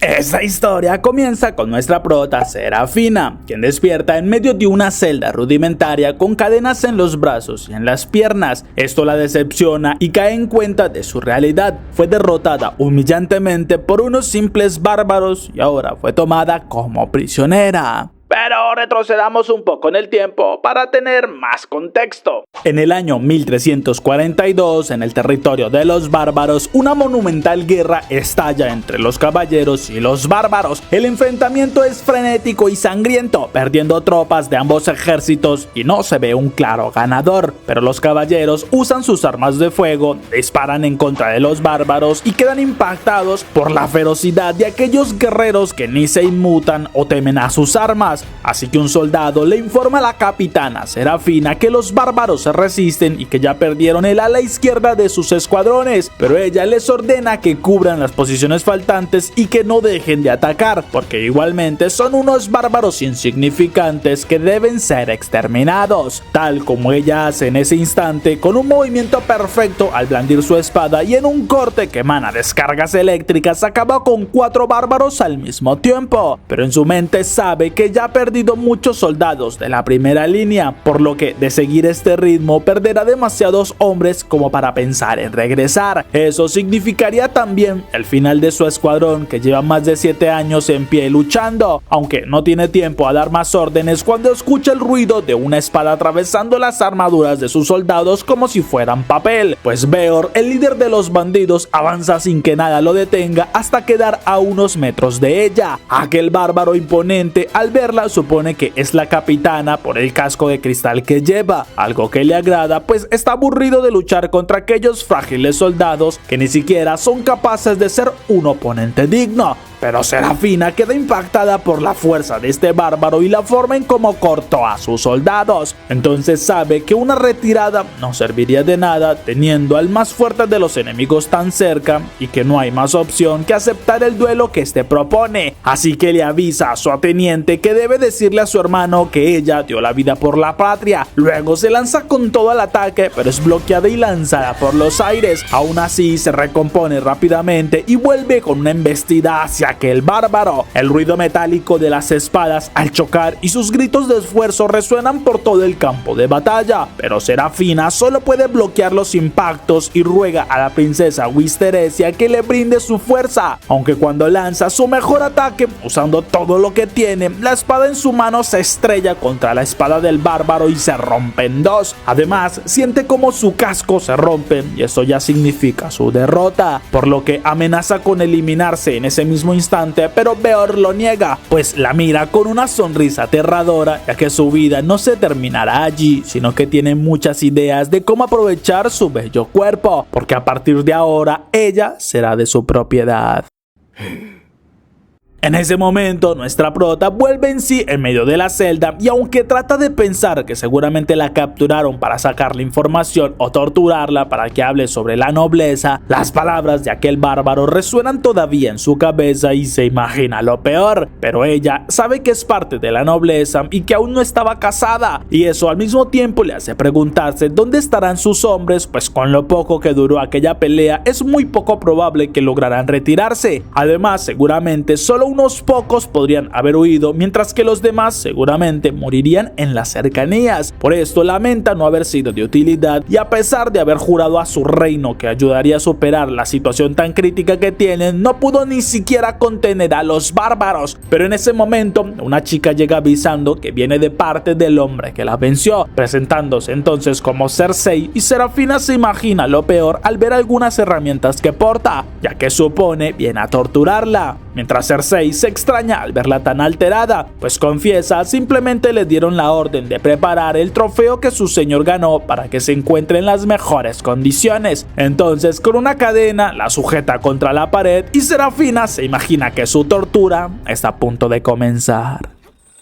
Esta historia comienza con nuestra prota Serafina, quien despierta en medio de una celda rudimentaria con cadenas en los brazos y en las piernas. Esto la decepciona y cae en cuenta de su realidad. Fue derrotada humillantemente por unos simples bárbaros y ahora fue tomada como prisionera. Pero retrocedamos un poco en el tiempo para tener más contexto. En el año 1342, en el territorio de los bárbaros, una monumental guerra estalla entre los caballeros y los bárbaros. El enfrentamiento es frenético y sangriento, perdiendo tropas de ambos ejércitos y no se ve un claro ganador. Pero los caballeros usan sus armas de fuego, disparan en contra de los bárbaros y quedan impactados por la ferocidad de aquellos guerreros que ni se inmutan o temen a sus armas. Así que un soldado le informa a la capitana Serafina que los bárbaros se resisten y que ya perdieron el ala izquierda de sus escuadrones, pero ella les ordena que cubran las posiciones faltantes y que no dejen de atacar, porque igualmente son unos bárbaros insignificantes que deben ser exterminados, tal como ella hace en ese instante con un movimiento perfecto al blandir su espada y en un corte que emana descargas eléctricas acaba con 4 bárbaros al mismo tiempo, pero en su mente sabe que ya ha perdido muchos soldados de la primera línea, por lo que de seguir este ritmo perderá demasiados hombres como para pensar en regresar. Eso significaría también el final de su escuadrón, que lleva más de 7 años en pie luchando, aunque no tiene tiempo a dar más órdenes cuando escucha el ruido de una espada atravesando las armaduras de sus soldados como si fueran papel, pues Beor, el líder de los bandidos, avanza sin que nada lo detenga hasta quedar a unos metros de ella. Aquel bárbaro imponente, al verla, supone que es la capitana por el casco de cristal que lleva, algo que le agrada, pues está aburrido de luchar contra aquellos frágiles soldados que ni siquiera son capaces de ser un oponente digno. Pero Serafina queda impactada por la fuerza de este bárbaro y la forma en cómo cortó a sus soldados. Entonces sabe que una retirada no serviría de nada teniendo al más fuerte de los enemigos tan cerca y que no hay más opción que aceptar el duelo que este propone. Así que le avisa a su ateniente que debe decirle a su hermano que ella dio la vida por la patria. Luego se lanza con todo al ataque, pero es bloqueada y lanzada por los aires. Aún así se recompone rápidamente y vuelve con una embestida hacia aquel bárbaro. El ruido metálico de las espadas al chocar y sus gritos de esfuerzo resuenan por todo el campo de batalla, pero Serafina solo puede bloquear los impactos y ruega a la princesa Wisteresia que le brinde su fuerza, aunque cuando lanza su mejor ataque usando todo lo que tiene, la espada en su mano se estrella contra la espada del bárbaro y se rompe en dos. Además, siente como su casco se rompe y eso ya significa su derrota, por lo que amenaza con eliminarse en ese mismo instante, pero Beor lo niega, pues la mira con una sonrisa aterradora, ya que su vida no se terminará allí, sino que tiene muchas ideas de cómo aprovechar su bello cuerpo, porque a partir de ahora ella será de su propiedad. En ese momento, nuestra prota vuelve en sí en medio de la celda y aunque trata de pensar que seguramente la capturaron para sacarle información o torturarla para que hable sobre la nobleza, las palabras de aquel bárbaro resuenan todavía en su cabeza y se imagina lo peor. Pero ella sabe que es parte de la nobleza y que aún no estaba casada, y eso al mismo tiempo le hace preguntarse dónde estarán sus hombres, pues con lo poco que duró aquella pelea es muy poco probable que lograran retirarse. Además, seguramente solo unos pocos podrían haber huido, mientras que los demás seguramente morirían en las cercanías. Por esto lamenta no haber sido de utilidad y a pesar de haber jurado a su reino que ayudaría a superar la situación tan crítica que tienen, no pudo ni siquiera contener a los bárbaros. Pero en ese momento una chica llega avisando que viene de parte del hombre que la venció, presentándose entonces como Cersei, y Serafina se imagina lo peor al ver algunas herramientas que porta, ya que supone viene a torturarla. Mientras Cersei se extraña al verla tan alterada, pues confiesa simplemente le dieron la orden de preparar el trofeo que su señor ganó para que se encuentre en las mejores condiciones. Entonces con una cadena la sujeta contra la pared y Serafina se imagina que su tortura está a punto de comenzar.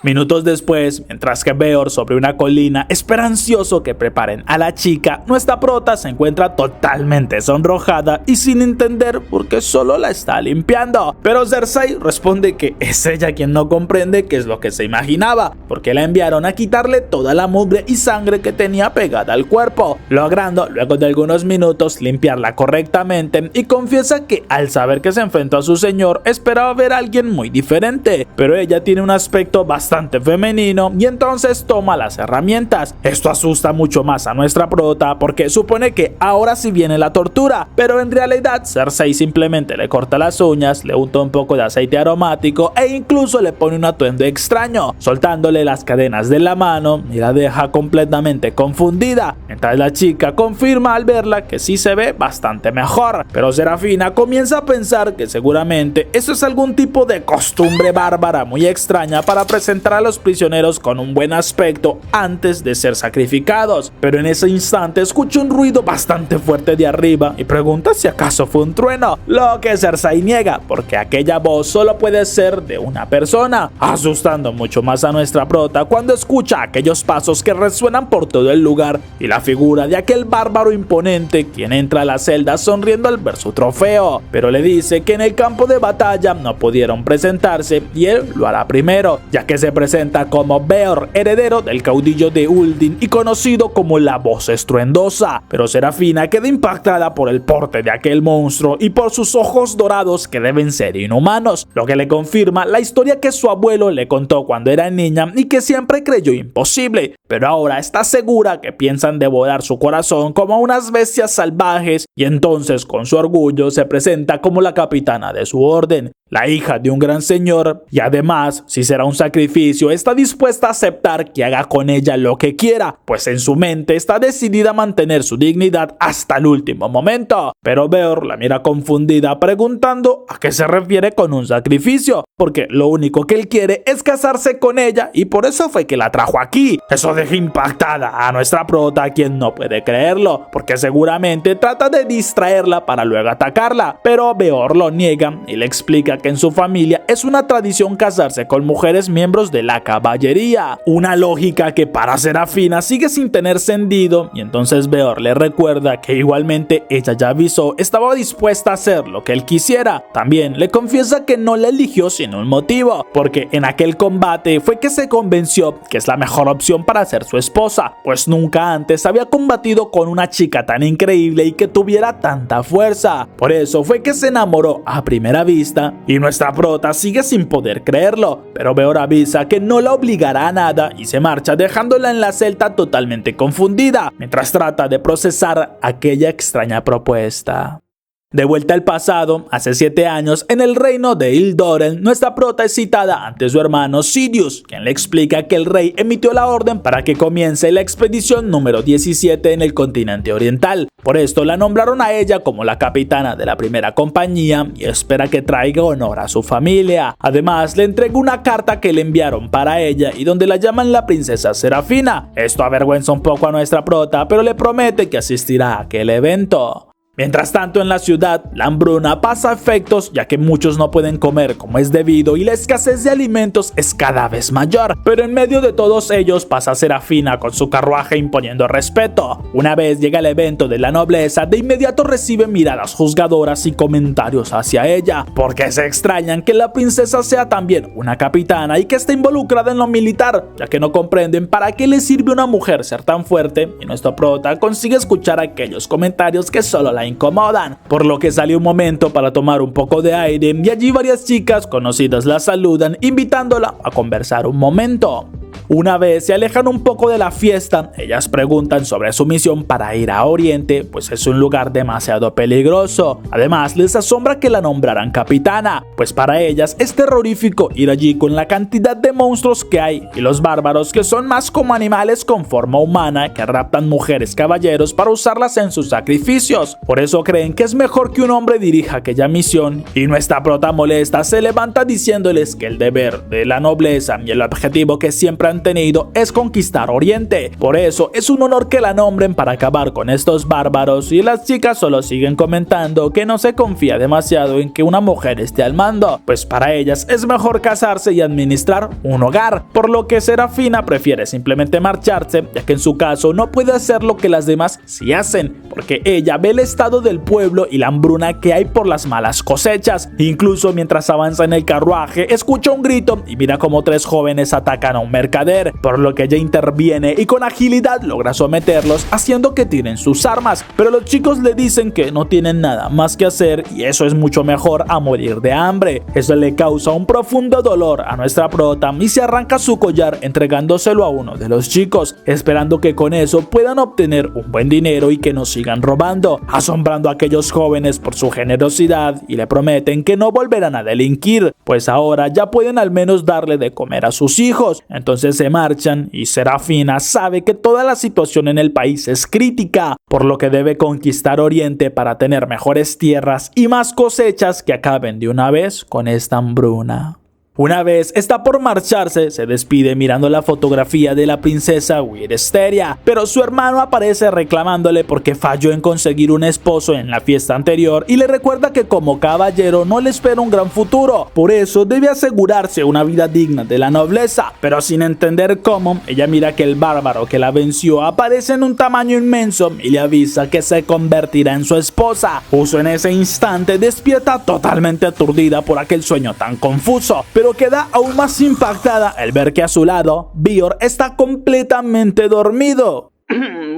Minutos después, mientras que Beor sobre una colina espera ansioso que preparen a la chica, nuestra prota se encuentra totalmente sonrojada y sin entender por qué solo la está limpiando. Pero Cersei responde que es ella quien no comprende qué es lo que se imaginaba, porque la enviaron a quitarle toda la mugre y sangre que tenía pegada al cuerpo, logrando luego de algunos minutos limpiarla correctamente, y confiesa que al saber que se enfrentó a su señor esperaba ver a alguien muy diferente, pero ella tiene un aspecto bastante femenino y entonces toma las herramientas. Esto asusta mucho más a nuestra prota porque supone que ahora sí viene la tortura, pero en realidad Cersei simplemente le corta las uñas, le unta un poco de aceite aromático e incluso le pone un atuendo extraño, soltándole las cadenas de la mano y la deja completamente confundida, mientras la chica confirma al verla que sí se ve bastante mejor. Pero Serafina comienza a pensar que seguramente eso es algún tipo de costumbre bárbara muy extraña para presentar a los prisioneros con un buen aspecto antes de ser sacrificados. Pero en ese instante escucha un ruido bastante fuerte de arriba y pregunta si acaso fue un trueno, lo que Cersei niega porque aquella voz solo puede ser de una persona, asustando mucho más a nuestra prota cuando escucha aquellos pasos que resuenan por todo el lugar y la figura de aquel bárbaro imponente quien entra a la celda sonriendo al ver su trofeo, pero le dice que en el campo de batalla no pudieron presentarse y él lo hará primero, ya que se presenta como Beor, heredero del caudillo de Uldin y conocido como la voz estruendosa. Pero Serafina queda impactada por el porte de aquel monstruo y por sus ojos dorados que deben ser inhumanos, lo que le confirma la historia que su abuelo le contó cuando era niña y que siempre creyó imposible, pero ahora está segura que piensan devorar su corazón como unas bestias salvajes, y entonces con su orgullo se presenta como la capitana de su orden, la hija de un gran señor, y además, si será un sacrificio, está dispuesta a aceptar que haga con ella lo que quiera, pues en su mente está decidida a mantener su dignidad hasta el último momento. Pero Beor la mira confundida preguntando a qué se refiere con un sacrificio, porque lo único que él quiere es casarse con ella y por eso fue que la trajo aquí. Eso deja impactada a nuestra prota, quien no puede creerlo, porque seguramente trata de distraerla para luego atacarla, pero Beor lo niega y le explica que en su familia es una tradición casarse con mujeres miembros de la caballería, una lógica que para Serafina sigue sin tener sentido, y entonces Beor le recuerda que igualmente ella ya avisó estaba dispuesta a hacer lo que él quisiera. También le confiesa que no la eligió sin un motivo, porque en aquel combate fue que se convenció que es la mejor opción para ser su esposa, pues nunca antes había combatido con una chica tan increíble y que tuviera tanta fuerza. Por eso fue que se enamoró a primera vista, y nuestra prota sigue sin poder creerlo, pero Beor avisa que no la obligará a nada y se marcha dejándola en la celda totalmente confundida, mientras trata de procesar aquella extraña propuesta. De vuelta al pasado, hace 7 años, en el reino de Ildorel, nuestra prota es citada ante su hermano Sidious, quien le explica que el rey emitió la orden para que comience la expedición número 17 en el continente oriental. Por esto la nombraron a ella como la capitana de la primera compañía y espera que traiga honor a su familia. Además, le entrega una carta que le enviaron para ella y donde la llaman la princesa Serafina. Esto avergüenza un poco a nuestra prota, pero le promete que asistirá a aquel evento. Mientras tanto, en la ciudad, la hambruna pasa efectos ya que muchos no pueden comer como es debido y la escasez de alimentos es cada vez mayor. Pero en medio de todos ellos pasa Serafina con su carruaje imponiendo respeto. Una vez llega el evento de la nobleza, de inmediato recibe miradas juzgadoras y comentarios hacia ella, porque se extrañan que la princesa sea también una capitana y que esté involucrada en lo militar, ya que no comprenden para qué le sirve a una mujer ser tan fuerte, y nuestro prota consigue escuchar aquellos comentarios que solo la incomodan, por lo que sale un momento para tomar un poco de aire y allí varias chicas conocidas la saludan invitándola a conversar un momento. Una vez se alejan un poco de la fiesta, ellas preguntan sobre su misión para ir a Oriente, pues es un lugar demasiado peligroso. Además, les asombra que la nombraran capitana, pues para ellas es terrorífico ir allí con la cantidad de monstruos que hay y los bárbaros que son más como animales con forma humana que raptan mujeres caballeros para usarlas en sus sacrificios. Por eso creen que es mejor que un hombre dirija aquella misión, y nuestra prota molesta se levanta diciéndoles que el deber de la nobleza y el objetivo que siempre han han tenido es conquistar Oriente. Por eso es un honor que la nombren para acabar con estos bárbaros, y las chicas solo siguen comentando que no se confía demasiado en que una mujer esté al mando, pues para ellas es mejor casarse y administrar un hogar, por lo que Serafina prefiere simplemente marcharse, ya que en su caso no puede hacer lo que las demás sí hacen, porque ella ve el estado del pueblo y la hambruna que hay por las malas cosechas. Incluso mientras avanza en el carruaje, escucha un grito y mira como 3 jóvenes atacan a un mercader, por lo que ella interviene y con agilidad logra someterlos, haciendo que tiren sus armas, pero los chicos le dicen que no tienen nada más que hacer y eso es mucho mejor a morir de hambre. Eso le causa un profundo dolor a nuestra prota y se arranca su collar entregándoselo a uno de los chicos, esperando que con eso puedan obtener un buen dinero y que no sigan robando, asombrando a aquellos jóvenes por su generosidad, y le prometen que no volverán a delinquir, pues ahora ya pueden al menos darle de comer a sus hijos. Entonces se marchan y Serafina sabe que toda la situación en el país es crítica, por lo que debe conquistar Oriente para tener mejores tierras y más cosechas que acaben de una vez con esta hambruna. Una vez está por marcharse, se despide mirando la fotografía de la princesa Wiresteria, pero su hermano aparece reclamándole porque falló en conseguir un esposo en la fiesta anterior y le recuerda que como caballero no le espera un gran futuro, por eso debe asegurarse una vida digna de la nobleza, pero sin entender cómo, ella mira que el bárbaro que la venció aparece en un tamaño inmenso y le avisa que se convertirá en su esposa. Justo en ese instante despierta totalmente aturdida por aquel sueño tan confuso, pero queda aún más impactada al ver que a su lado, Bior está completamente dormido.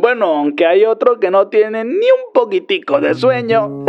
Bueno, aunque hay otro que no tiene ni un poquitico de sueño.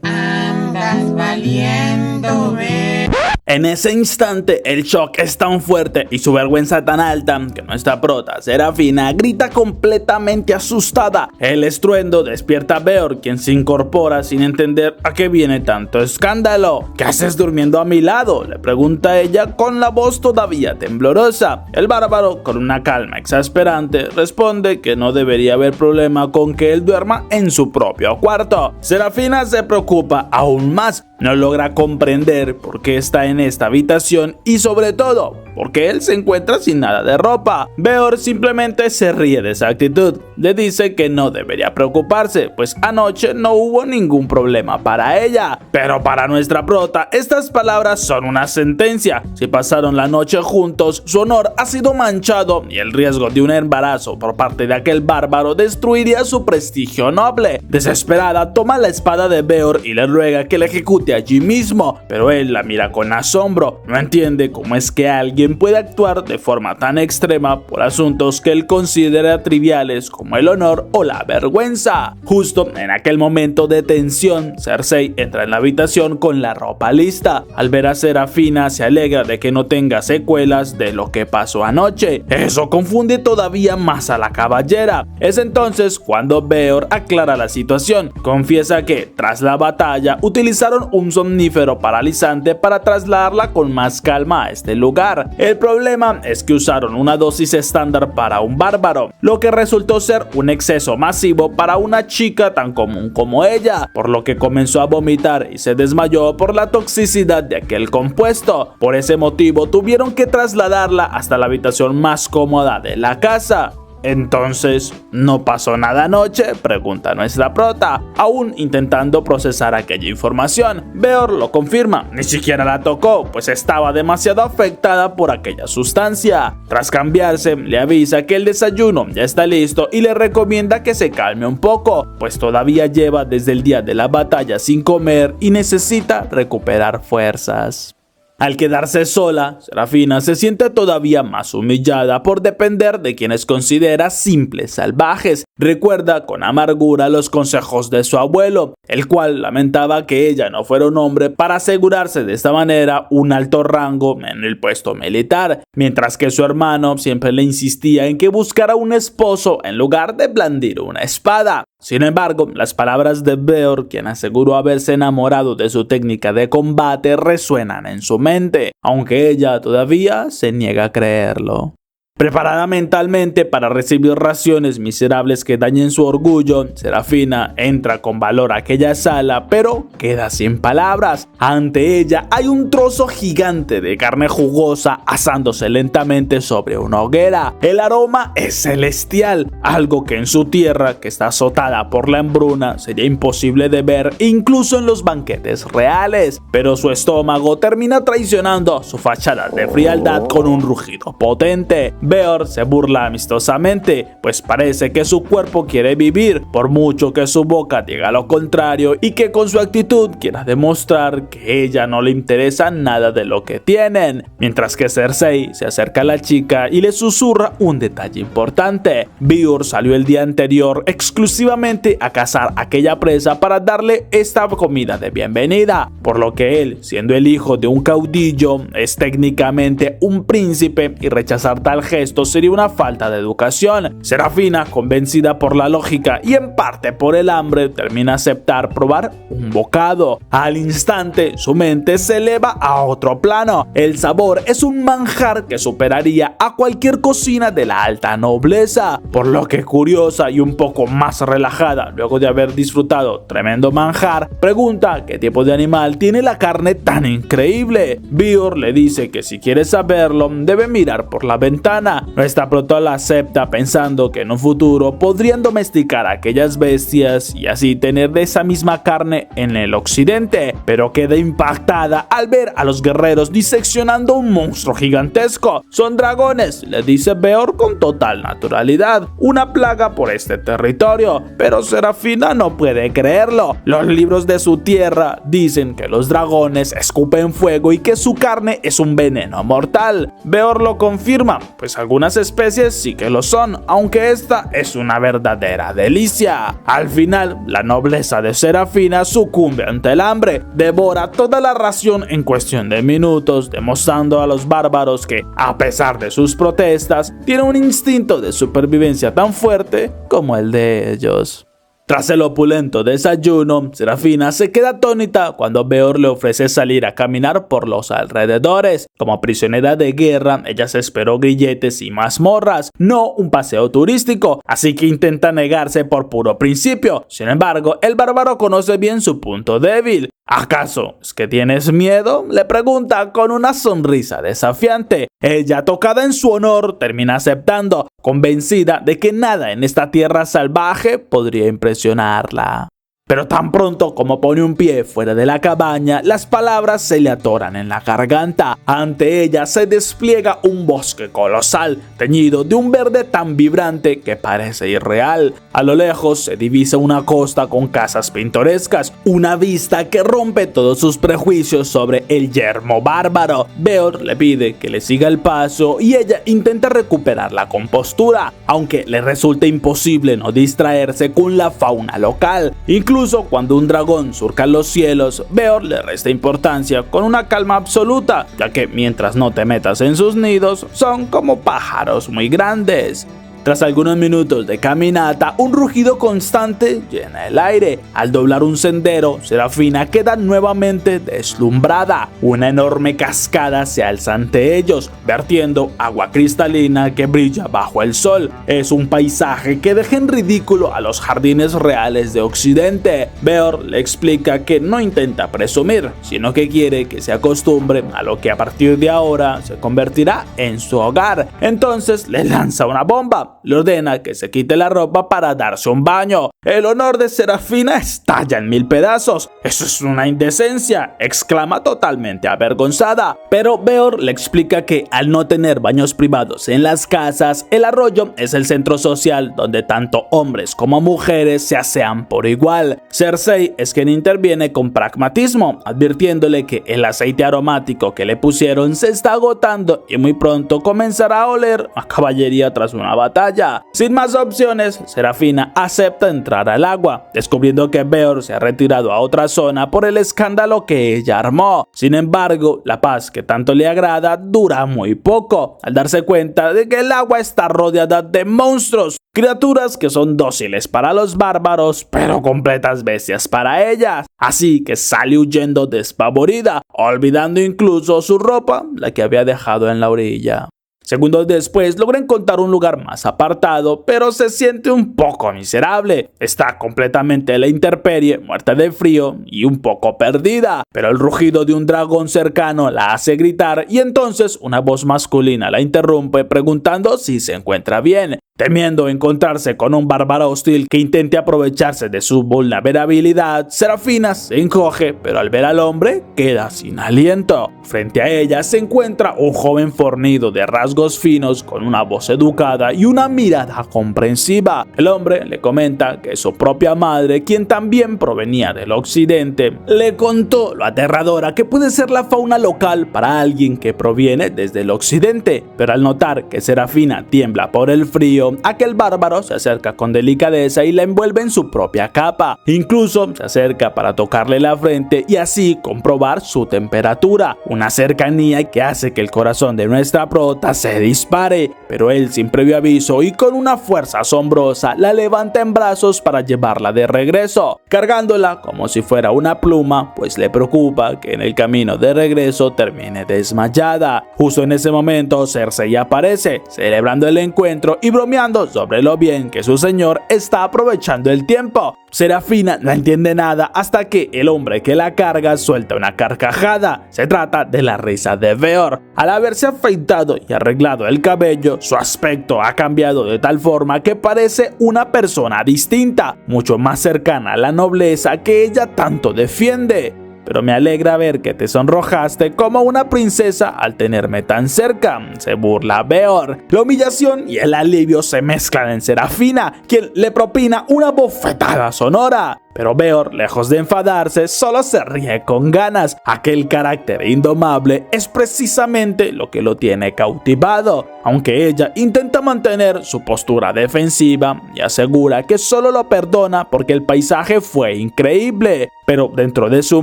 Andas valiendo, ve. En ese instante, el shock es tan fuerte y su vergüenza tan alta que nuestra prota, Serafina, grita completamente asustada. El estruendo despierta a Beor, quien se incorpora sin entender a qué viene tanto escándalo. ¿Qué haces durmiendo a mi lado?, le pregunta ella con la voz todavía temblorosa. El bárbaro, con una calma exasperante, responde que no debería haber problema con que él duerma en su propio cuarto. Serafina se preocupa aún más. No logra comprender por qué está en esta habitación y sobre todo porque él se encuentra sin nada de ropa. Beor simplemente se ríe de esa actitud. Le dice que no debería preocuparse, pues anoche no hubo ningún problema para ella. Pero para nuestra prota, estas palabras son una sentencia. Si pasaron la noche juntos, su honor ha sido manchado y el riesgo de un embarazo por parte de aquel bárbaro destruiría su prestigio noble. Desesperada, toma la espada de Beor y le ruega que la ejecute allí mismo, pero él la mira con asombro. No entiende cómo es que alguien puede actuar de forma tan extrema por asuntos que él considera triviales como el honor o la vergüenza. Justo en aquel momento de tensión, Cersei entra en la habitación con la ropa lista. Al ver a Serafina, se alegra de que no tenga secuelas de lo que pasó anoche. Eso confunde todavía más a la caballera. Es entonces cuando Beor aclara la situación. Confiesa que, tras la batalla, utilizaron un somnífero paralizante para trasladarla con más calma a este lugar. El problema es que usaron una dosis estándar para un bárbaro, lo que resultó ser un exceso masivo para una chica tan común como ella, por lo que comenzó a vomitar y se desmayó por la toxicidad de aquel compuesto. Por ese motivo tuvieron que trasladarla hasta la habitación más cómoda de la casa. Entonces, ¿no pasó nada anoche?, pregunta nuestra prota, aún intentando procesar aquella información. Beor lo confirma, ni siquiera la tocó, pues estaba demasiado afectada por aquella sustancia. Tras cambiarse, le avisa que el desayuno ya está listo y le recomienda que se calme un poco, pues todavía lleva desde el día de la batalla sin comer y necesita recuperar fuerzas. Al quedarse sola, Serafina se siente todavía más humillada por depender de quienes considera simples salvajes. Recuerda con amargura los consejos de su abuelo, el cual lamentaba que ella no fuera un hombre para asegurarse de esta manera un alto rango en el puesto militar, mientras que su hermano siempre le insistía en que buscara un esposo en lugar de blandir una espada. Sin embargo, las palabras de Beor, quien aseguró haberse enamorado de su técnica de combate, resuenan en su mente, aunque ella todavía se niega a creerlo. Preparada mentalmente para recibir raciones miserables que dañen su orgullo, Serafina entra con valor a aquella sala, pero queda sin palabras. Ante ella hay un trozo gigante de carne jugosa asándose lentamente sobre una hoguera. El aroma es celestial, algo que en su tierra, que está azotada por la hambruna, sería imposible de ver incluso en los banquetes reales. Pero su estómago termina traicionando su fachada de frialdad con un rugido potente. Beor se burla amistosamente, pues parece que su cuerpo quiere vivir, por mucho que su boca diga lo contrario y que con su actitud quiera demostrar que ella no le interesa nada de lo que tienen. Mientras que Cersei se acerca a la chica y le susurra un detalle importante. Beor salió el día anterior exclusivamente a cazar aquella presa para darle esta comida de bienvenida, por lo que él, siendo el hijo de un caudillo, es técnicamente un príncipe y rechazar tal gesto sería una falta de educación. Serafina, convencida por la lógica y en parte por el hambre, termina a aceptar probar un bocado. Al instante, su mente se eleva a otro plano. El sabor es un manjar que superaría a cualquier cocina de la alta nobleza, por lo que, curiosa y un poco más relajada luego de haber disfrutado tremendo manjar, pregunta qué tipo de animal tiene la carne tan increíble. Beor le dice que si quiere saberlo debe mirar por la ventana. Nuestra prota la acepta pensando que en un futuro podrían domesticar a aquellas bestias y así tener de esa misma carne en el occidente, pero queda impactada al ver a los guerreros diseccionando un monstruo gigantesco. Son dragones, le dice Beor con total naturalidad, una plaga por este territorio, pero Serafina no puede creerlo. Los libros de su tierra dicen que los dragones escupen fuego y que su carne es un veneno mortal. Beor lo confirma, pues algunas especies sí que lo son, aunque esta es una verdadera delicia. Al final, la nobleza de Serafina sucumbe ante el hambre, devora toda la ración en cuestión de minutos, demostrando a los bárbaros que, a pesar de sus protestas, tiene un instinto de supervivencia tan fuerte como el de ellos. Tras el opulento desayuno, Serafina se queda atónita cuando Beor le ofrece salir a caminar por los alrededores. Como prisionera de guerra, ella se esperó grilletes y mazmorras, no un paseo turístico, así que intenta negarse por puro principio. Sin embargo, el bárbaro conoce bien su punto débil. ¿Acaso es que tienes miedo?, le pregunta con una sonrisa desafiante. Ella, tocada en su honor, termina aceptando, convencida de que nada en esta tierra salvaje podría impresionarla. Pero tan pronto como pone un pie fuera de la cabaña, las palabras se le atoran en la garganta. Ante ella se despliega un bosque colosal, teñido de un verde tan vibrante que parece irreal. A lo lejos se divisa una costa con casas pintorescas, una vista que rompe todos sus prejuicios sobre el yermo bárbaro. Beor le pide que le siga el paso y ella intenta recuperar la compostura, aunque le resulta imposible no distraerse con la fauna local. Incluso cuando un dragón surca los cielos, Beor le resta importancia con una calma absoluta, ya que mientras no te metas en sus nidos, son como pájaros muy grandes. Tras algunos minutos de caminata, un rugido constante llena el aire. Al doblar un sendero, Serafina queda nuevamente deslumbrada. Una enorme cascada se alza ante ellos, vertiendo agua cristalina que brilla bajo el sol. Es un paisaje que deja en ridículo a los jardines reales de Occidente. Beor le explica que no intenta presumir, sino que quiere que se acostumbre a lo que a partir de ahora se convertirá en su hogar. Entonces le lanza una bomba. Le ordena que se quite la ropa para darse un baño. El honor de Serafina estalla en 1000 pedazos. «¡Eso es una indecencia!», exclama totalmente avergonzada. Pero Beor le explica que al no tener baños privados en las casas, el arroyo es el centro social donde tanto hombres como mujeres se asean por igual. Cersei es quien interviene con pragmatismo, advirtiéndole que el aceite aromático que le pusieron se está agotando y muy pronto comenzará a oler a caballería tras una batalla. Sin más opciones, Serafina acepta entrar al agua, descubriendo que Beor se ha retirado a otra zona por el escándalo que ella armó. Sin embargo, la paz que tanto le agrada dura muy poco, al darse cuenta de que el agua está rodeada de monstruos, criaturas que son dóciles para los bárbaros, pero completas bestias para ellas. Así que sale huyendo despavorida, olvidando incluso su ropa, la que había dejado en la orilla. Segundos después logra encontrar un lugar más apartado, pero se siente un poco miserable. Está completamente a la intemperie, muerta de frío y un poco perdida, pero el rugido de un dragón cercano la hace gritar y entonces una voz masculina la interrumpe preguntando si se encuentra bien. Temiendo encontrarse con un bárbaro hostil que intente aprovecharse de su vulnerabilidad, Serafina se encoge, pero al ver al hombre queda sin aliento. Frente a ella se encuentra un joven fornido de rasgos finos con una voz educada y una mirada comprensiva. El hombre le comenta que su propia madre, quien también provenía del occidente, le contó lo aterradora que puede ser la fauna local para alguien que proviene desde el occidente, pero al notar que Serafina tiembla por el frío, aquel bárbaro se acerca con delicadeza y la envuelve en su propia capa. Incluso se acerca para tocarle la frente y así comprobar su temperatura. Una cercanía que hace que el corazón de nuestra prota se dispare, pero él sin previo aviso y con una fuerza asombrosa la levanta en brazos para llevarla de regreso, cargándola como si fuera una pluma, pues le preocupa que en el camino de regreso termine desmayada. Justo en ese momento Cersei aparece, celebrando el encuentro y bromeando sobre lo bien que su señor está aprovechando el tiempo. Serafina no entiende nada hasta que el hombre que la carga suelta una carcajada. Se trata de la risa de Beor. Al haberse afeitado y arreglado el cabello, su aspecto ha cambiado de tal forma que parece una persona distinta, mucho más cercana a la nobleza que ella tanto defiende. Pero me alegra ver que te sonrojaste como una princesa al tenerme tan cerca, se burla Beor. La humillación y el alivio se mezclan en Serafina, quien le propina una bofetada sonora. Pero Beor, lejos de enfadarse, solo se ríe con ganas. Aquel carácter indomable es precisamente lo que lo tiene cautivado, aunque ella intenta mantener su postura defensiva y asegura que solo lo perdona porque el paisaje fue increíble. Pero dentro de su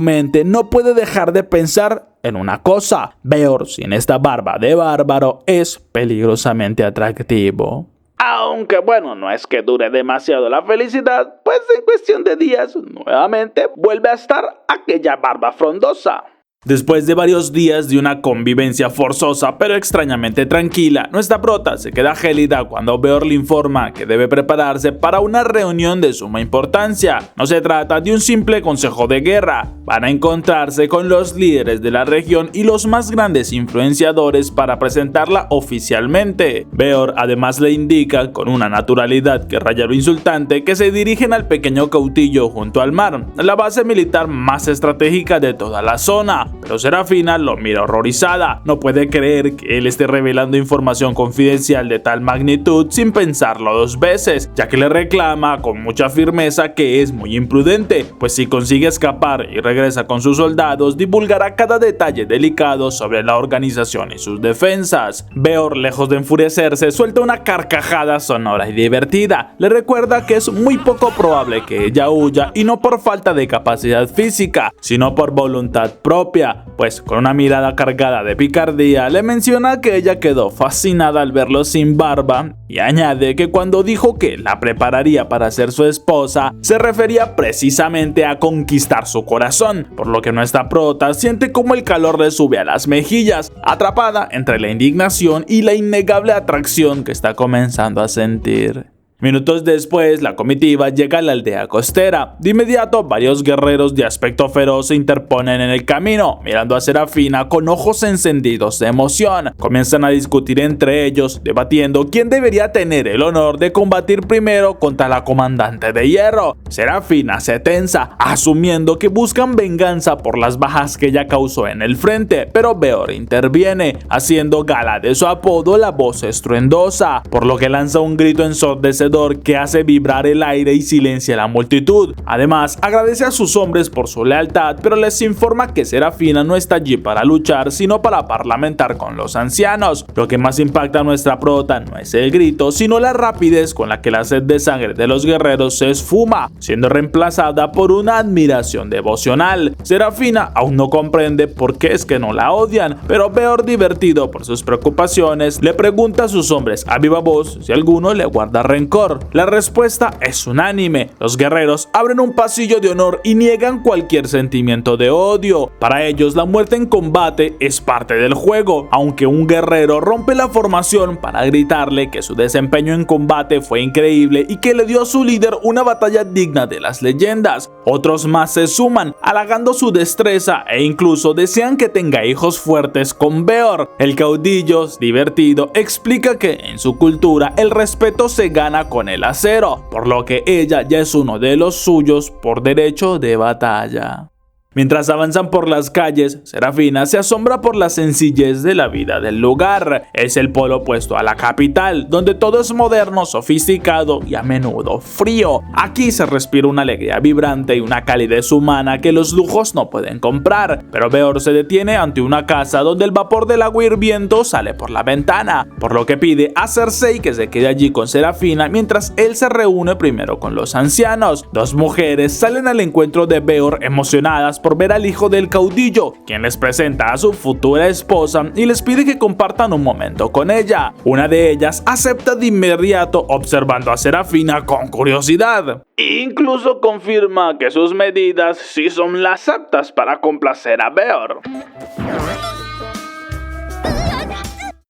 mente no puede dejar de pensar en una cosa: Beor sin esta barba de bárbaro es peligrosamente atractivo. Aunque bueno, no es que dure demasiado la felicidad, pues en cuestión de días nuevamente vuelve a estar aquella barba frondosa. Después de varios días de una convivencia forzosa pero extrañamente tranquila, nuestra prota se queda gélida cuando Beor le informa que debe prepararse para una reunión de suma importancia. No se trata de un simple consejo de guerra, van a encontrarse con los líderes de la región y los más grandes influenciadores para presentarla oficialmente. Beor además le indica con una naturalidad que raya lo insultante que se dirigen al pequeño cautillo junto al mar, la base militar más estratégica de toda la zona. Pero Serafina lo mira horrorizada. No puede creer que él esté revelando información confidencial de tal magnitud sin pensarlo dos veces, ya que le reclama con mucha firmeza que es muy imprudente, pues si consigue escapar y regresa con sus soldados, divulgará cada detalle delicado sobre la organización y sus defensas. Beor, lejos de enfurecerse, suelta una carcajada sonora y divertida. Le recuerda que es muy poco probable que ella huya, y no por falta de capacidad física, sino por voluntad propia. Pues con una mirada cargada de picardía le menciona que ella quedó fascinada al verlo sin barba y añade que cuando dijo que la prepararía para ser su esposa se refería precisamente a conquistar su corazón, por lo que nuestra prota siente como el calor le sube a las mejillas, atrapada entre la indignación y la innegable atracción que está comenzando a sentir. Minutos después, la comitiva llega a la aldea costera. De inmediato, varios guerreros de aspecto feroz se interponen en el camino, mirando a Serafina con ojos encendidos de emoción. Comienzan a discutir entre ellos, debatiendo quién debería tener el honor de combatir primero contra la comandante de hierro. Serafina se tensa, asumiendo que buscan venganza por las bajas que ella causó en el frente, pero Beor interviene, haciendo gala de su apodo la voz estruendosa, por lo que lanza un grito ensordecedor que hace vibrar el aire y silencia a la multitud. Además, agradece a sus hombres por su lealtad, pero les informa que Serafina no está allí para luchar, sino para parlamentar con los ancianos. Lo que más impacta a nuestra prota no es el grito, sino la rapidez con la que la sed de sangre de los guerreros se esfuma, siendo reemplazada por una admiración devocional. Serafina aún no comprende por qué es que no la odian, pero Beor, divertido por sus preocupaciones, le pregunta a sus hombres a viva voz si alguno le guarda rencor. rigor. La respuesta es unánime. Los guerreros abren un pasillo de honor y niegan cualquier sentimiento de odio. Para ellos, la muerte en combate es parte del juego, aunque un guerrero rompe la formación para gritarle que su desempeño en combate fue increíble y que le dio a su líder una batalla digna de las leyendas. Otros más se suman, halagando su destreza e incluso desean que tenga hijos fuertes con Beor. El caudillo, divertido, explica que en su cultura el respeto se gana con el acero, por lo que ella ya es uno de los suyos por derecho de batalla. Mientras avanzan por las calles, Serafina se asombra por la sencillez de la vida del lugar. Es el polo opuesto a la capital, donde todo es moderno, sofisticado y a menudo frío. Aquí se respira una alegría vibrante y una calidez humana que los lujos no pueden comprar. Pero Beor se detiene ante una casa donde el vapor del agua hirviendo sale por la ventana, por lo que pide a Cersei que se quede allí con Serafina mientras él se reúne primero con los ancianos. Dos mujeres salen al encuentro de Beor emocionadas por ver al hijo del caudillo, quien les presenta a su futura esposa y les pide que compartan un momento con ella. Una de ellas acepta de inmediato, observando a Serafina con curiosidad. Incluso confirma que sus medidas sí son las aptas para complacer a Beor.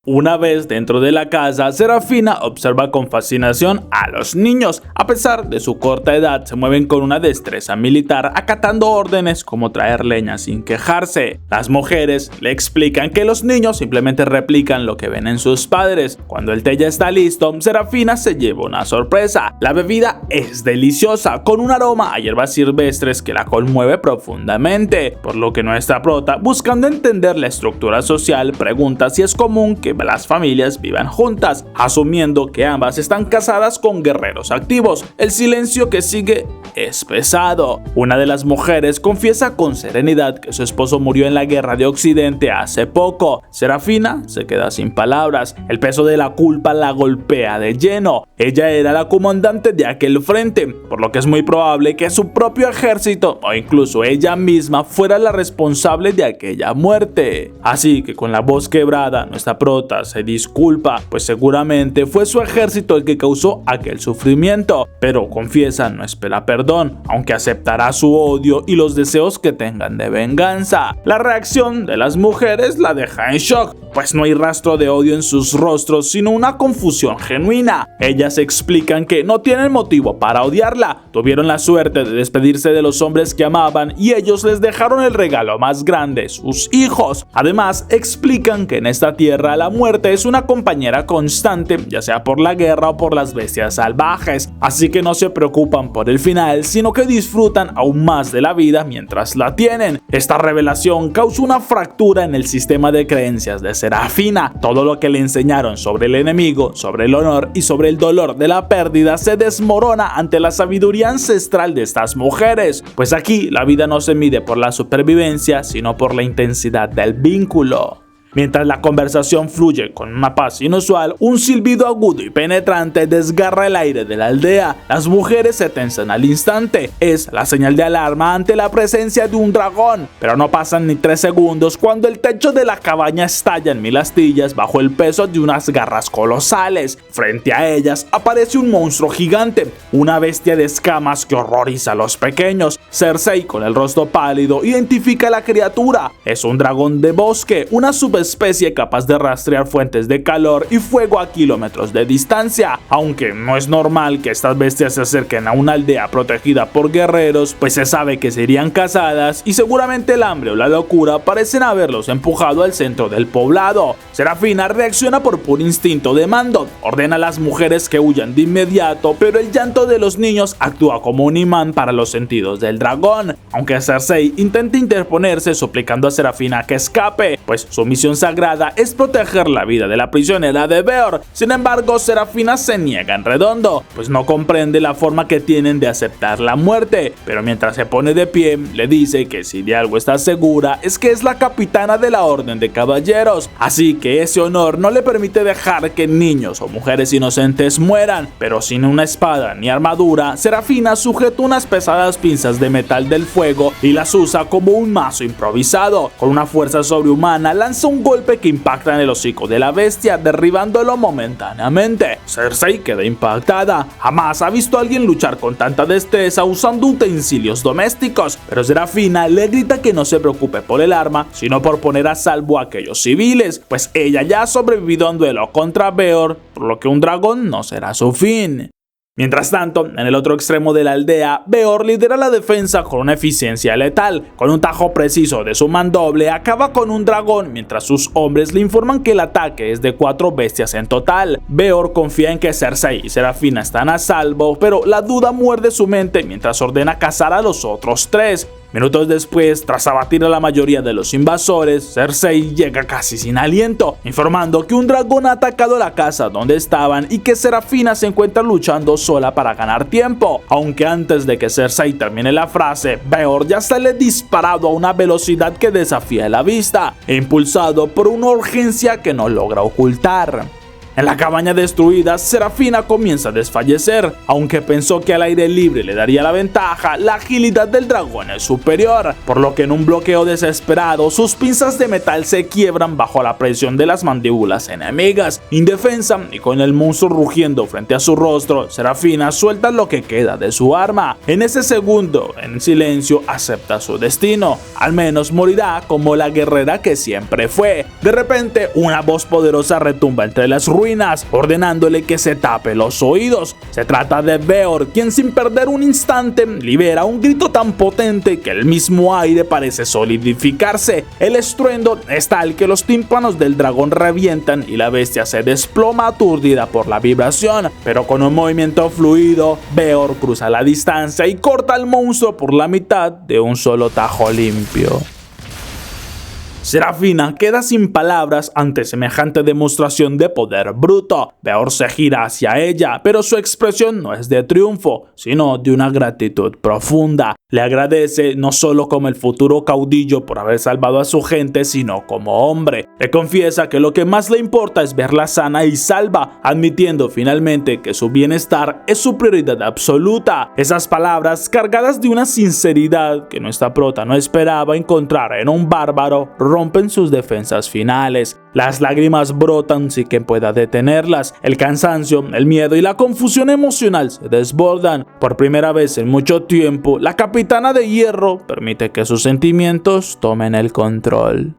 Una vez dentro de la casa, Serafina observa con fascinación a los niños. A pesar de su corta edad, se mueven con una destreza militar, acatando órdenes como traer leña sin quejarse. Las mujeres le explican que los niños simplemente replican lo que ven en sus padres. Cuando el té ya está listo, Serafina se lleva una sorpresa. La bebida es deliciosa, con un aroma a hierbas silvestres que la conmueve profundamente, por lo que nuestra prota, buscando entender la estructura social, pregunta si es común que las familias vivan juntas, asumiendo que ambas están casadas con guerreros activos. El silencio que sigue es pesado. Una de las mujeres confiesa con serenidad que su esposo murió en la guerra de Occidente hace poco. Serafina se queda sin palabras. El peso de la culpa la golpea de lleno. Ella era la comandante de aquel frente, por lo que es muy probable que su propio ejército o incluso ella misma fuera la responsable de aquella muerte. Así que con la voz quebrada, nuestra prota se disculpa, pues seguramente fue su ejército el que causó aquel sufrimiento, pero confiesa no espera perdón, aunque aceptará su odio y los deseos que tengan de venganza. La reacción de las mujeres la deja en shock, pues no hay rastro de odio en sus rostros, sino una confusión genuina. Ellas explican que no tienen motivo para odiarla, tuvieron la suerte de despedirse de los hombres que amaban y ellos les dejaron el regalo más grande, sus hijos. Además, explican que en esta tierra la muerte es una compañera constante, ya sea por la guerra o por las bestias salvajes, así que no se preocupan por el final, sino que disfrutan aún más de la vida mientras la tienen. Esta revelación causa una fractura en el sistema de creencias de Serafina. Todo lo que le enseñaron sobre el enemigo, sobre el honor y sobre el dolor de la pérdida se desmorona ante la sabiduría ancestral de estas mujeres, pues aquí la vida no se mide por la supervivencia, sino por la intensidad del vínculo. Mientras la conversación fluye con una paz inusual, un silbido agudo y penetrante desgarra el aire de la aldea. Las mujeres se tensan al instante. Es la señal de alarma ante la presencia de un dragón. Pero no pasan ni 3 segundos cuando el techo de la cabaña estalla en 1000 astillas bajo el peso de unas garras colosales. Frente a ellas aparece un monstruo gigante, una bestia de escamas que horroriza a los pequeños. Cersei, con el rostro pálido, identifica a la criatura. Es un dragón de bosque, una subespecie capaz de rastrear fuentes de calor y fuego a kilómetros de distancia. Aunque no es normal que estas bestias se acerquen a una aldea protegida por guerreros, pues se sabe que serían cazadas y seguramente el hambre o la locura parecen haberlos empujado al centro del poblado. Serafina reacciona por puro instinto de mando, ordena a las mujeres que huyan de inmediato, pero el llanto de los niños actúa como un imán para los sentidos del dragón. Aunque Cersei intenta interponerse suplicando a Serafina que escape, pues su misión sagrada es proteger la vida de la prisionera de Beor. Sin embargo, Serafina se niega en redondo, pues no comprende la forma que tienen de aceptar la muerte, pero mientras se pone de pie, le dice que si de algo está segura es que es la capitana de la Orden de Caballeros, así que ese honor no le permite dejar que niños o mujeres inocentes mueran. Pero sin una espada ni armadura, Serafina sujeta unas pesadas pinzas de metal del fuego y las usa como un mazo improvisado. Con una fuerza sobrehumana lanza un un golpe que impacta en el hocico de la bestia, derribándolo momentáneamente. Cersei queda impactada. Jamás ha visto a alguien luchar con tanta destreza usando utensilios domésticos, pero Serafina le grita que no se preocupe por el arma, sino por poner a salvo a aquellos civiles, pues ella ya ha sobrevivido a un duelo contra Beor, por lo que un dragón no será su fin. Mientras tanto, en el otro extremo de la aldea, Beor lidera la defensa con una eficiencia letal. Con un tajo preciso de su mandoble, acaba con un dragón, mientras sus hombres le informan que el ataque es de 4 bestias en total. Beor confía en que Cersei y Serafina están a salvo, pero la duda muerde su mente mientras ordena cazar a los otros 3. Minutos después, tras abatir a la mayoría de los invasores, Cersei llega casi sin aliento, informando que un dragón ha atacado la casa donde estaban y que Serafina se encuentra luchando sola para ganar tiempo. Aunque antes de que Cersei termine la frase, Beor ya sale disparado a una velocidad que desafía la vista, e impulsado por una urgencia que no logra ocultar. En la cabaña destruida, Serafina comienza a desfallecer. Aunque pensó que al aire libre le daría la ventaja, la agilidad del dragón es superior, por lo que en un bloqueo desesperado, sus pinzas de metal se quiebran bajo la presión de las mandíbulas enemigas. Indefensa y con el monstruo rugiendo frente a su rostro, Serafina suelta lo que queda de su arma. En ese segundo, en silencio, acepta su destino. Al menos morirá como la guerrera que siempre fue. De repente, una voz poderosa retumba entre las ruinas, ordenándole que se tape los oídos. Se trata de Beor, quien sin perder un instante libera un grito tan potente que el mismo aire parece solidificarse. El estruendo es tal que los tímpanos del dragón revientan y la bestia se desploma aturdida por la vibración, pero con un movimiento fluido, Beor cruza la distancia y corta al monstruo por la mitad de un solo tajo limpio. Serafina queda sin palabras ante semejante demostración de poder bruto. Beor se gira hacia ella, pero su expresión no es de triunfo, sino de una gratitud profunda. Le agradece no solo como el futuro caudillo por haber salvado a su gente, sino como hombre. Le confiesa que lo que más le importa es verla sana y salva, admitiendo finalmente que su bienestar es su prioridad absoluta. Esas palabras, cargadas de una sinceridad que nuestra prota no esperaba encontrar en un bárbaro, rompen sus defensas finales. Las lágrimas brotan sin que pueda detenerlas. El cansancio, el miedo y la confusión emocional se desbordan. Por primera vez en mucho tiempo, la capitana de hierro permite que sus sentimientos tomen el control.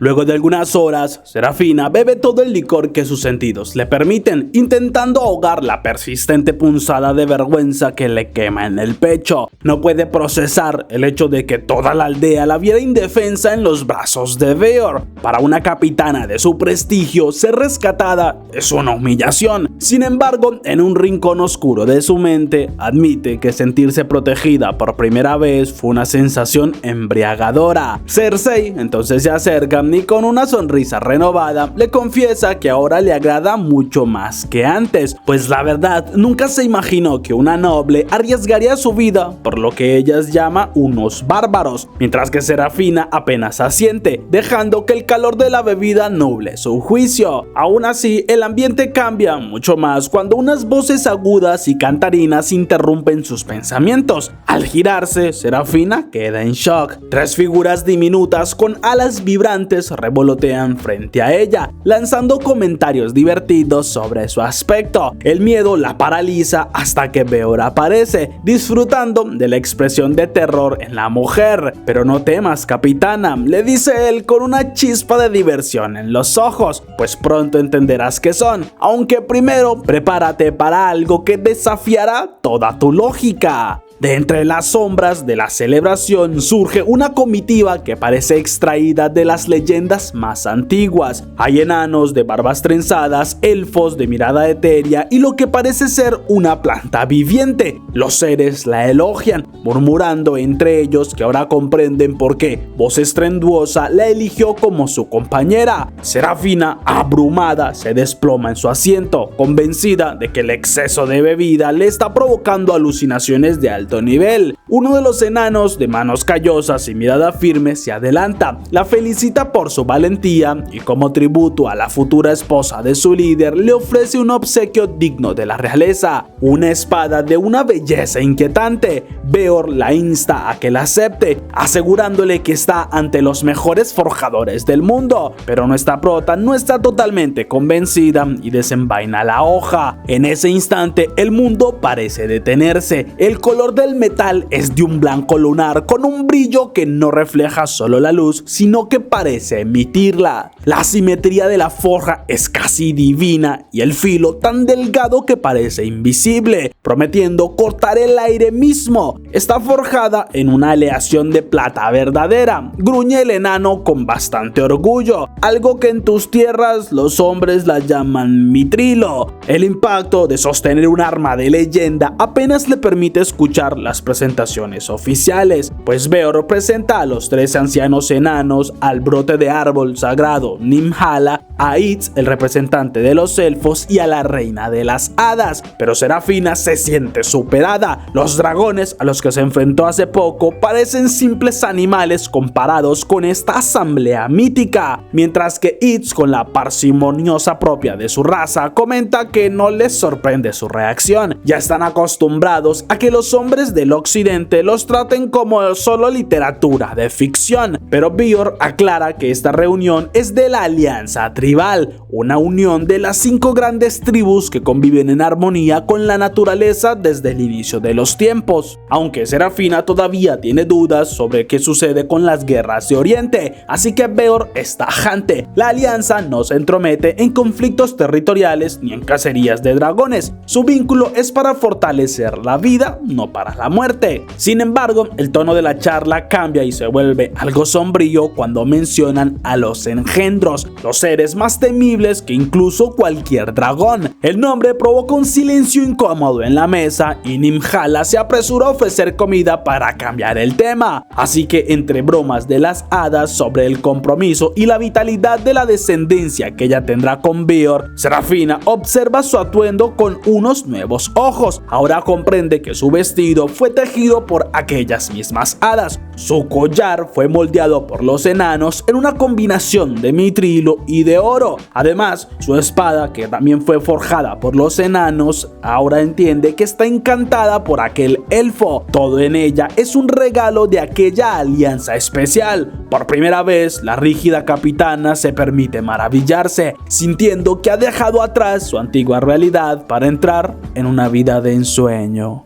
Luego de algunas horas, Serafina bebe todo el licor que sus sentidos le permiten, intentando ahogar la persistente punzada de vergüenza que le quema en el pecho. No puede procesar el hecho de que toda la aldea la viera indefensa en los brazos de Beor. Para una capitana de su prestigio, ser rescatada es una humillación. Sin embargo, en un rincón oscuro de su mente, admite que sentirse protegida por primera vez fue una sensación embriagadora. Cersei entonces se acerca y con una sonrisa renovada le confiesa que ahora le agrada mucho más que antes, pues la verdad nunca se imaginó que una noble arriesgaría su vida por lo que ella llama unos bárbaros, mientras que Serafina apenas asiente, dejando que el calor de la bebida nuble su juicio. Aún así, el ambiente cambia mucho más cuando unas voces agudas y cantarinas interrumpen sus pensamientos. Al girarse, Serafina queda en shock. 3 figuras diminutas con alas vibrantes revolotean frente a ella, lanzando comentarios divertidos sobre su aspecto. El miedo la paraliza hasta que Beor aparece, disfrutando de la expresión de terror en la mujer. Pero no temas, capitana, le dice él con una chispa de diversión en los ojos, pues pronto entenderás qué son, aunque primero prepárate para algo que desafiará toda tu lógica. De entre las sombras de la celebración surge una comitiva que parece extraída de las leyendas más antiguas. Hay enanos de barbas trenzadas, elfos de mirada etérea y lo que parece ser una planta viviente. Los seres la elogian, murmurando entre ellos que ahora comprenden por qué Voz Estrenduosa la eligió como su compañera. Serafina, abrumada, se desploma en su asiento, convencida de que el exceso de bebida le está provocando alucinaciones de alto alto nivel. Uno de los enanos, de manos callosas y mirada firme, se adelanta, la felicita por su valentía y como tributo a la futura esposa de su líder le ofrece un obsequio digno de la realeza, una espada de una belleza inquietante. Beor la insta a que la acepte, asegurándole que está ante los mejores forjadores del mundo, pero nuestra prota no está totalmente convencida y desenvaina la hoja. En ese instante el mundo parece detenerse, el color del metal es de un blanco lunar con un brillo que no refleja solo la luz, sino que parece emitirla. La simetría de la forja es casi divina y el filo tan delgado que parece invisible, prometiendo cortar el aire mismo. Está forjada en una aleación de plata verdadera, gruñe el enano con bastante orgullo, algo que en tus tierras los hombres la llaman mitrilo. El impacto de sostener un arma de leyenda apenas le permite escuchar las presentaciones oficiales, pues Beor presenta a los 13 ancianos enanos, al brote de árbol sagrado Nimhala, a Itz, el representante de los elfos, y a la reina de las hadas. Pero Serafina se siente superada. Los dragones a los que se enfrentó hace poco parecen simples animales comparados con esta asamblea mítica, mientras que Itz, con la parsimoniosa propia de su raza, comenta que no les sorprende su reacción. Ya están acostumbrados a que los hombres del occidente los traten como solo literatura de ficción, pero Beor aclara que esta reunión es de la Alianza Tribal, una unión de las 5 grandes tribus que conviven en armonía con la naturaleza desde el inicio de los tiempos. Aunque Serafina todavía tiene dudas sobre qué sucede con las guerras de Oriente, así que Beor es tajante. La alianza no se entromete en conflictos territoriales ni en cacerías de dragones. Su vínculo es para fortalecer la vida, no para la muerte. Sin embargo, el tono de la charla cambia y se vuelve algo sombrío cuando mencionan a los engendros, los seres más temibles que incluso cualquier dragón. El nombre provoca un silencio incómodo en la mesa y Nimhala se apresuró a ofrecer comida para cambiar el tema. Así que entre bromas de las hadas sobre el compromiso y la vitalidad de la descendencia que ella tendrá con Beor, Serafina observa su atuendo con unos nuevos ojos. Ahora comprende que su vestido fue tejido por aquellas mismas hadas. Su collar fue moldeado por los enanos en una combinación de mitrilo y de oro. Además, su espada, que también fue forjada por los enanos, ahora entiende que está encantada por aquel elfo. Todo en ella es un regalo de aquella alianza especial. Por primera vez, la rígida capitana se permite maravillarse, sintiendo que ha dejado atrás su antigua realidad para entrar en una vida de ensueño.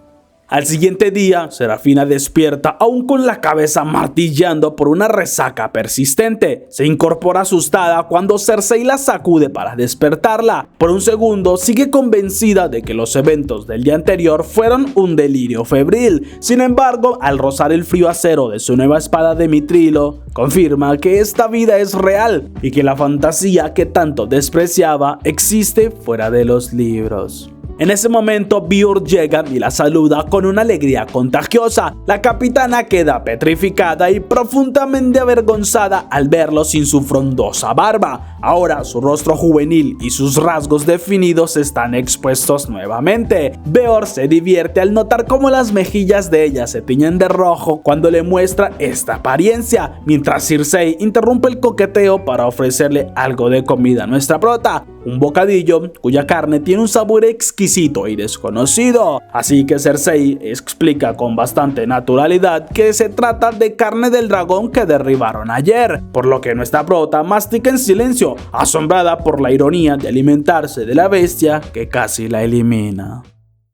Al siguiente día, Serafina despierta aún con la cabeza martillando por una resaca persistente. Se incorpora asustada cuando Cersei la sacude para despertarla. Por un segundo sigue convencida de que los eventos del día anterior fueron un delirio febril. Sin embargo, al rozar el frío acero de su nueva espada de mitrilo, confirma que esta vida es real y que la fantasía que tanto despreciaba existe fuera de los libros. En ese momento Beor llega y la saluda con una alegría contagiosa. La capitana queda petrificada y profundamente avergonzada al verlo sin su frondosa barba. Ahora su rostro juvenil y sus rasgos definidos están expuestos nuevamente. Beor se divierte al notar cómo las mejillas de ella se tiñen de rojo cuando le muestra esta apariencia, mientras Cersei interrumpe el coqueteo para ofrecerle algo de comida a nuestra prota, un bocadillo cuya carne tiene un sabor exquisito y desconocido. Así que Cersei explica con bastante naturalidad que se trata de carne del dragón que derribaron ayer, por lo que nuestra prota mastica en silencio, asombrada por la ironía de alimentarse de la bestia que casi la elimina.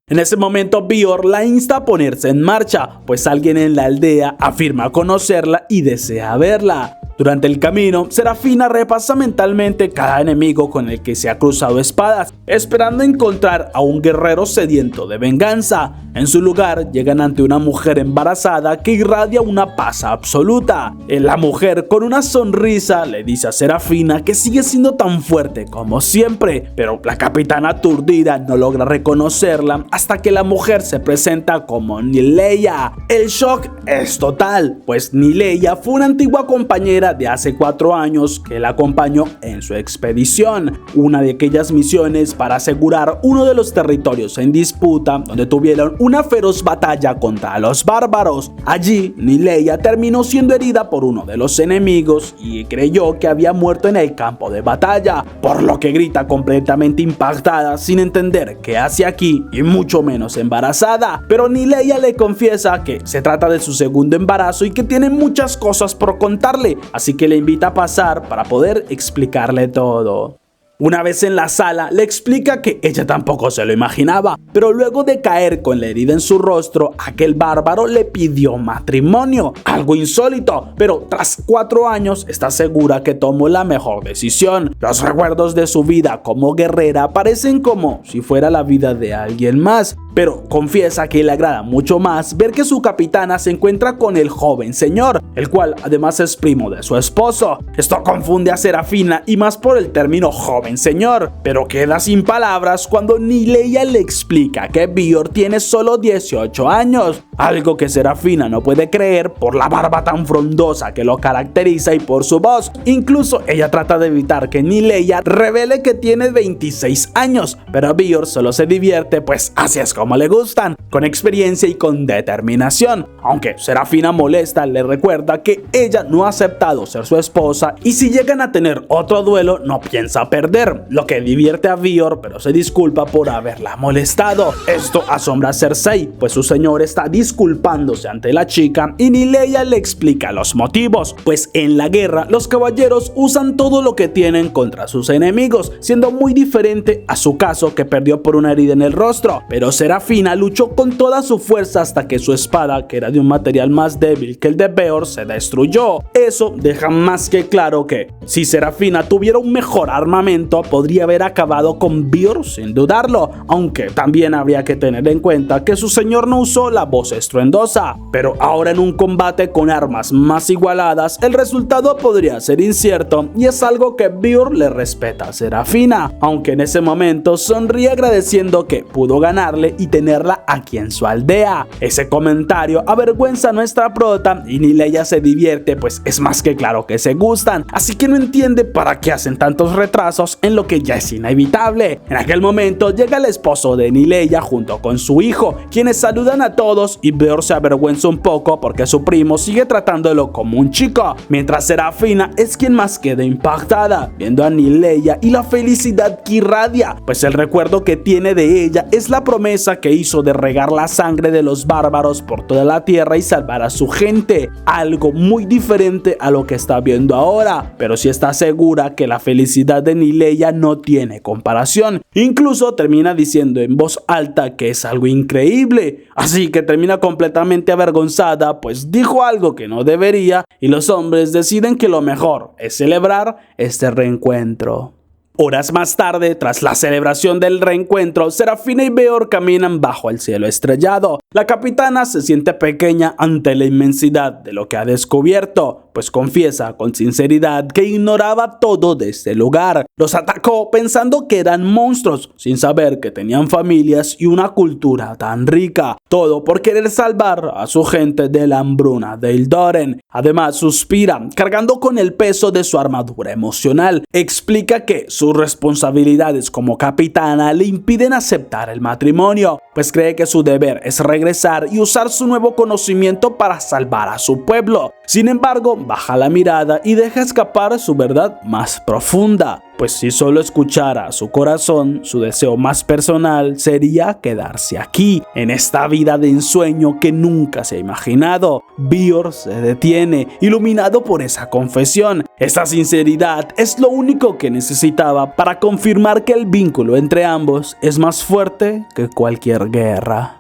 En ese momento Beor la insta a ponerse en marcha, pues alguien en la aldea afirma conocerla y desea verla. Durante el camino, Serafina repasa mentalmente cada enemigo con el que se ha cruzado espadas, esperando encontrar a un guerrero sediento de venganza. En su lugar, llegan ante una mujer embarazada que irradia una paz absoluta. La mujer, con una sonrisa, le dice a Serafina que sigue siendo tan fuerte como siempre, pero la capitana aturdida no logra reconocerla hasta que la mujer se presenta como Nileia. El shock es total, pues Nileia fue una antigua compañera amiga de hace 4 años que la acompañó en su expedición, una de aquellas misiones para asegurar uno de los territorios en disputa donde tuvieron una feroz batalla contra los bárbaros. Allí, Nileya terminó siendo herida por uno de los enemigos y creyó que había muerto en el campo de batalla, por lo que grita completamente impactada sin entender qué hace aquí y mucho menos embarazada. Pero Nileya le confiesa que se trata de su segundo embarazo y que tiene muchas cosas por contarle, así que le invita a pasar para poder explicarle todo. Una vez en la sala, le explica que ella tampoco se lo imaginaba, pero luego de caer con la herida en su rostro, aquel bárbaro le pidió matrimonio, algo insólito, pero tras 4 años está segura que tomó la mejor decisión. Los recuerdos de su vida como guerrera parecen como si fuera la vida de alguien más, pero confiesa que le agrada mucho más ver que su capitana se encuentra con el joven señor, el cual además es primo de su esposo. Esto confunde a Serafina y más por el término joven señor, pero queda sin palabras cuando Nileya le explica que Bior tiene solo 18 años, algo que Serafina no puede creer por la barba tan frondosa que lo caracteriza y por su voz. Incluso ella trata de evitar que Nileya revele que tiene 26 años, pero Bior solo se divierte, pues así es como le gustan, con experiencia y con determinación. Aunque Serafina molesta, le recuerda que ella no ha aceptado ser su esposa y si llegan a tener otro duelo no piensa perder, lo que divierte a Bior, pero se disculpa por haberla molestado. Esto asombra a Cersei, pues su señor está disculpándose ante la chica y Nileya le explica los motivos, pues en la guerra los caballeros usan todo lo que tienen contra sus enemigos, siendo muy diferente a su caso que perdió por una herida en el rostro, pero Serafina luchó con toda su fuerza hasta que su espada, que era de un material más débil que el de Beor, se destruyó. Eso deja más que claro que si Serafina tuviera un mejor armamento podría haber acabado con Beor sin dudarlo, aunque también habría que tener en cuenta que su señor no usó la voz estruendosa, pero ahora en un combate con armas más igualadas el resultado podría ser incierto y es algo que Beor le respeta a Serafina, aunque en ese momento sonríe agradeciendo que pudo ganarle y tenerla aquí en su aldea. Ese comentario avergüenza a nuestra prota y Nileya se divierte, pues es más que claro que se gustan, así que no entiende para qué hacen tantos retrasos en lo que ya es inevitable. En aquel momento llega el esposo de Nileya junto con su hijo, quienes saludan a todos y Beor se avergüenza un poco porque su primo sigue tratándolo como un chico, mientras Serafina es quien más queda impactada viendo a Nileya y la felicidad que irradia, pues el recuerdo que tiene de ella es la promesa que hizo de regar la sangre de los bárbaros por toda la tierra y salvar a su gente, algo muy diferente a lo que está viendo ahora, pero sí está segura que la felicidad de Nileya no tiene comparación. Incluso termina diciendo en voz alta que es algo increíble, así que termina completamente avergonzada, pues dijo algo que no debería y los hombres deciden que lo mejor es celebrar este reencuentro. Horas más tarde, tras la celebración del reencuentro, Serafina y Beor caminan bajo el cielo estrellado. La capitana se siente pequeña ante la inmensidad de lo que ha descubierto, pues confiesa con sinceridad que ignoraba todo de este lugar. Los atacó pensando que eran monstruos, sin saber que tenían familias y una cultura tan rica. Todo por querer salvar a su gente de la hambruna de Ildoren. Además, suspira, cargando con el peso de su armadura emocional. Explica que sus responsabilidades como capitana le impiden aceptar el matrimonio, pues cree que su deber es regresar y usar su nuevo conocimiento para salvar a su pueblo. Sin embargo, baja la mirada y deja escapar su verdad más profunda, pues si solo escuchara su corazón, su deseo más personal sería quedarse aquí, en esta vida de ensueño que nunca se ha imaginado. Beor se detiene, iluminado por esa confesión. Esa sinceridad es lo único que necesitaba para confirmar que el vínculo entre ambos es más fuerte que cualquier guerra.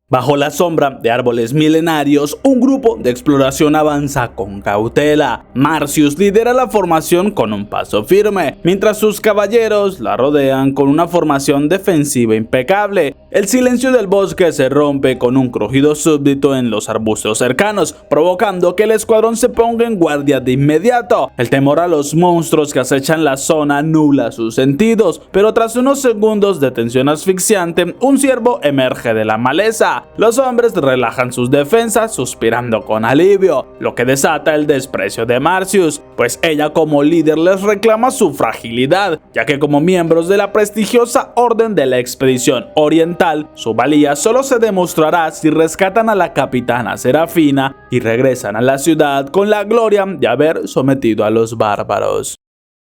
Bajo la sombra de árboles milenarios, un grupo de exploración avanza con cautela. Marcius lidera la formación con un paso firme, mientras sus caballeros la rodean con una formación defensiva impecable. el silencio del bosque se rompe con un crujido súbdito en los arbustos cercanos, provocando que el escuadrón se ponga en guardia de inmediato. El temor a los monstruos que acechan la zona nubla sus sentidos, pero tras unos segundos de tensión asfixiante, un ciervo emerge de la maleza. Los hombres relajan sus defensas, suspirando con alivio, lo que desata el desprecio de Marcius, pues ella como líder les reclama su fragilidad, ya que como miembros de la prestigiosa Orden de la Expedición Oriental, su valía solo se demostrará si rescatan a la capitana Serafina y regresan a la ciudad con la gloria de haber sometido a los bárbaros.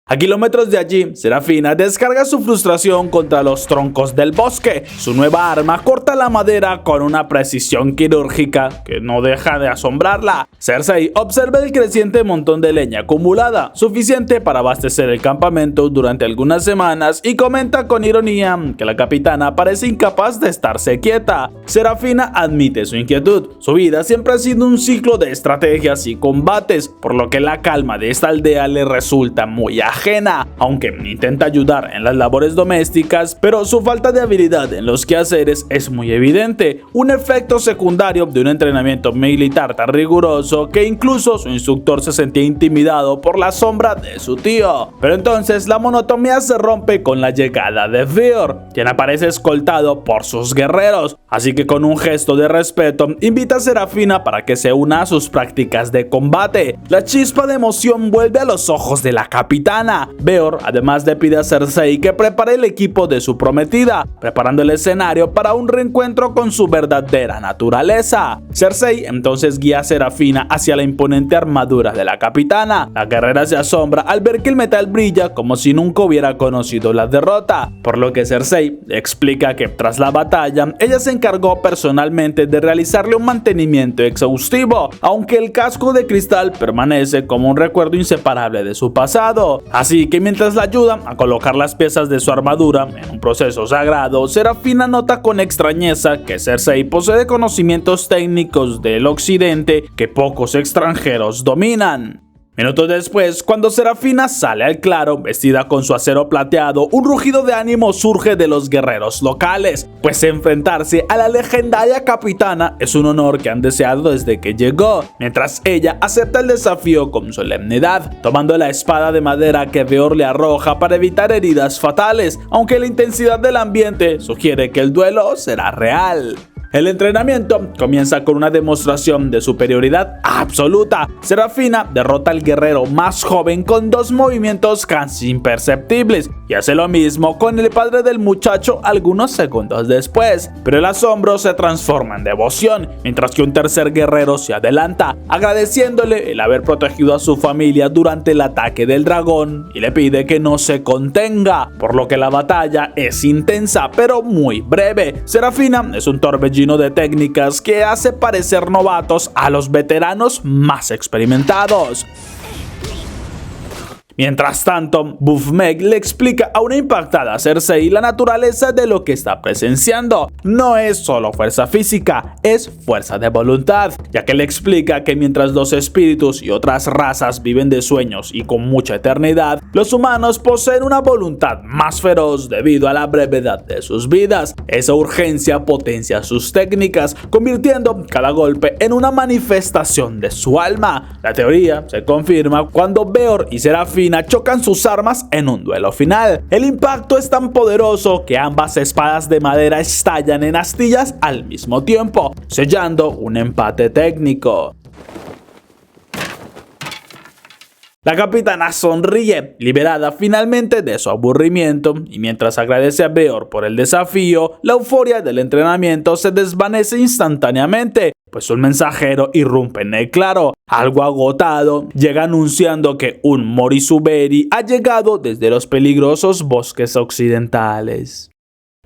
A kilómetros de allí, Serafina descarga su frustración contra los troncos del bosque. Su nueva arma corta la madera con una precisión quirúrgica que no deja de asombrarla. Cersei observa el creciente montón de leña acumulada, suficiente para abastecer el campamento durante algunas semanas, y comenta con ironía que la capitana parece incapaz de estarse quieta. Serafina admite su inquietud. Su vida siempre ha sido un ciclo de estrategias y combates, por lo que la calma de esta aldea le resulta muy ajena, aunque intenta ayudar en las labores domésticas, pero su falta de habilidad en los quehaceres es muy evidente, un efecto secundario de un entrenamiento militar tan riguroso que incluso su instructor se sentía intimidado por la sombra de su tío. Pero entonces la monotonía se rompe con la llegada de Veor, quien aparece escoltado por sus guerreros, así que con un gesto de respeto invita a Serafina para que se una a sus prácticas de combate. La chispa de emoción vuelve a los ojos de la capitana. Veor además le pide a Cersei que prepare el equipo de su prometida, preparando el escenario para un reencuentro con su verdadera naturaleza. Cersei entonces guía a Serafina hacia la imponente armadura de la capitana. La guerrera se asombra al ver que el metal brilla como si nunca hubiera conocido la derrota, por lo que Cersei explica que tras la batalla ella se encargó personalmente de realizarle un mantenimiento exhaustivo, aunque el casco de cristal permanece como un recuerdo inseparable de su pasado. Así que mientras la ayuda a colocar las piezas de su armadura en un proceso sagrado, Serafina nota con extrañeza que Cersei posee conocimientos técnicos del occidente que pocos extranjeros dominan. Minutos después, cuando Serafina sale al claro, vestida con su acero plateado, un rugido de ánimo surge de los guerreros locales, pues enfrentarse a la legendaria capitana es un honor que han deseado desde que llegó, mientras ella acepta el desafío con solemnidad, tomando la espada de madera que Veor le arroja para evitar heridas fatales, aunque la intensidad del ambiente sugiere que el duelo será real. El entrenamiento comienza con una demostración de superioridad absoluta. Serafina derrota al guerrero más joven con 2 movimientos casi imperceptibles y hace lo mismo con el padre del muchacho algunos segundos después, pero el asombro se transforma en devoción, mientras que un tercer guerrero se adelanta, agradeciéndole el haber protegido a su familia durante el ataque del dragón y le pide que no se contenga, por lo que la batalla es intensa pero muy breve. Serafina es un torbellino de técnicas que hace parecer novatos a los veteranos más experimentados. Mientras tanto, Buff Meg le explica a una impactada Cersei la naturaleza de lo que está presenciando. No es solo fuerza física, es fuerza de voluntad, ya que le explica que mientras los espíritus y otras razas viven de sueños y con mucha eternidad, los humanos poseen una voluntad más feroz debido a la brevedad de sus vidas. Esa urgencia potencia sus técnicas, convirtiendo cada golpe en una manifestación de su alma. La teoría se confirma cuando Veor y Serafina chocan sus armas en un duelo final. El impacto es tan poderoso que ambas espadas de madera estallan en astillas al mismo tiempo, sellando un empate técnico. La capitana sonríe, liberada finalmente de su aburrimiento, y mientras agradece a Veor por el desafío, la euforia del entrenamiento se desvanece instantáneamente, pues un mensajero irrumpe en el claro. Algo agotado, llega anunciando que un Morisuberi ha llegado desde los peligrosos bosques occidentales.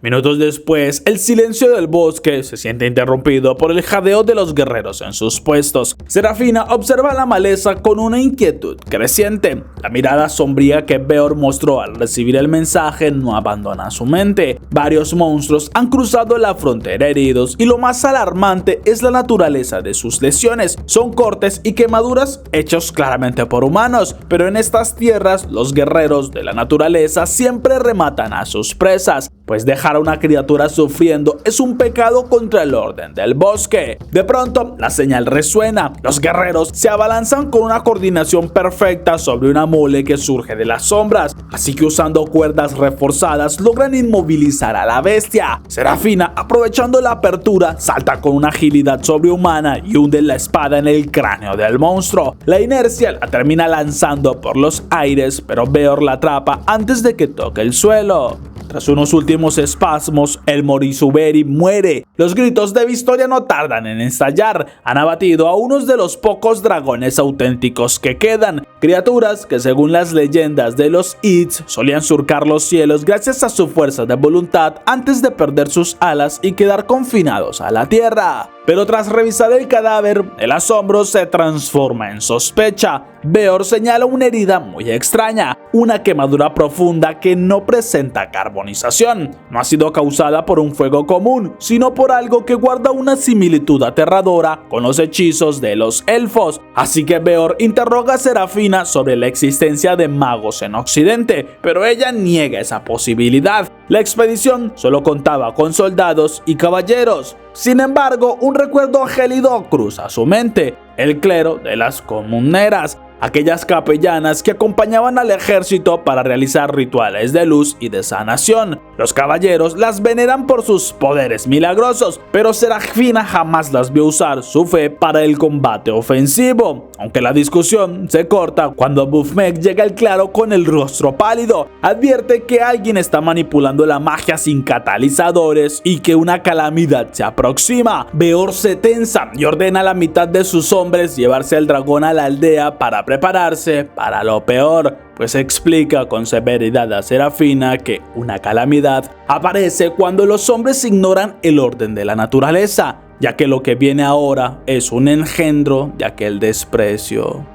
Minutos después, el silencio del bosque se siente interrumpido por el jadeo de los guerreros en sus puestos. Serafina observa la maleza con una inquietud creciente. La mirada sombría que Veor mostró al recibir el mensaje no abandona su mente. Varios monstruos han cruzado la frontera heridos y lo más alarmante es la naturaleza de sus lesiones. Son cortes y quemaduras hechos claramente por humanos, pero en estas tierras los guerreros de la naturaleza siempre rematan a sus presas, pues dejan dejar a una criatura sufriendo es un pecado contra el orden del bosque. De pronto, la señal resuena. Los guerreros se abalanzan con una coordinación perfecta sobre una mole que surge de las sombras, así que usando cuerdas reforzadas logran inmovilizar a la bestia. Serafina, aprovechando la apertura, salta con una agilidad sobrehumana y hunde la espada en el cráneo del monstruo. La inercia la termina lanzando por los aires, pero Beor la atrapa antes de que toque el suelo. Tras unos últimos espasmos, el Morizuberi muere. Los gritos de victoria no tardan en estallar. Han abatido a unos de los pocos dragones auténticos que quedan, criaturas que según las leyendas de los Its solían surcar los cielos gracias a su fuerza de voluntad antes de perder sus alas y quedar confinados a la tierra. Pero tras revisar el cadáver, el asombro se transforma en sospecha. Beor señala una herida muy extraña, una quemadura profunda que no presenta carbonización. No ha sido causada por un fuego común, sino por algo que guarda una similitud aterradora con los hechizos de los elfos. Así que Beor interroga a Serafina sobre la existencia de magos en Occidente, pero ella niega esa posibilidad. La expedición solo contaba con soldados y caballeros. Sin embargo, un recuerdo gélido cruza su mente: el clero de las comuneras, aquellas capellanas que acompañaban al ejército para realizar rituales de luz y de sanación. Los caballeros las veneran por sus poderes milagrosos, pero Serafina jamás las vio usar su fe para el combate ofensivo. Aunque la discusión se corta cuando Bufmek llega al claro con el rostro pálido. Advierte que alguien está manipulando la magia sin catalizadores y que una calamidad se aproxima. Beor se tensa y ordena a la mitad de sus hombres llevarse al dragón a la aldea para prepararse para lo peor, pues explica con severidad a Serafina que una calamidad aparece cuando los hombres ignoran el orden de la naturaleza, ya que lo que viene ahora es un engendro de aquel desprecio.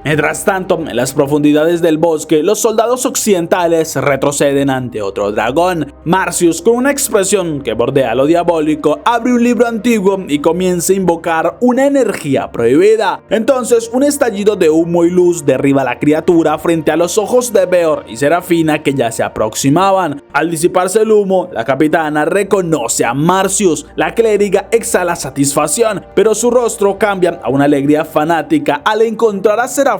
Mientras tanto, en las profundidades del bosque, los soldados occidentales retroceden ante otro dragón. Marcius, con una expresión que bordea lo diabólico, abre un libro antiguo y comienza a invocar una energía prohibida. Entonces, un estallido de humo y luz derriba a la criatura frente a los ojos de Beor y Serafina, que ya se aproximaban. Al disiparse el humo, la capitana reconoce a Marcius. La clériga exhala satisfacción, pero su rostro cambia a una alegría fanática al encontrar a Serafina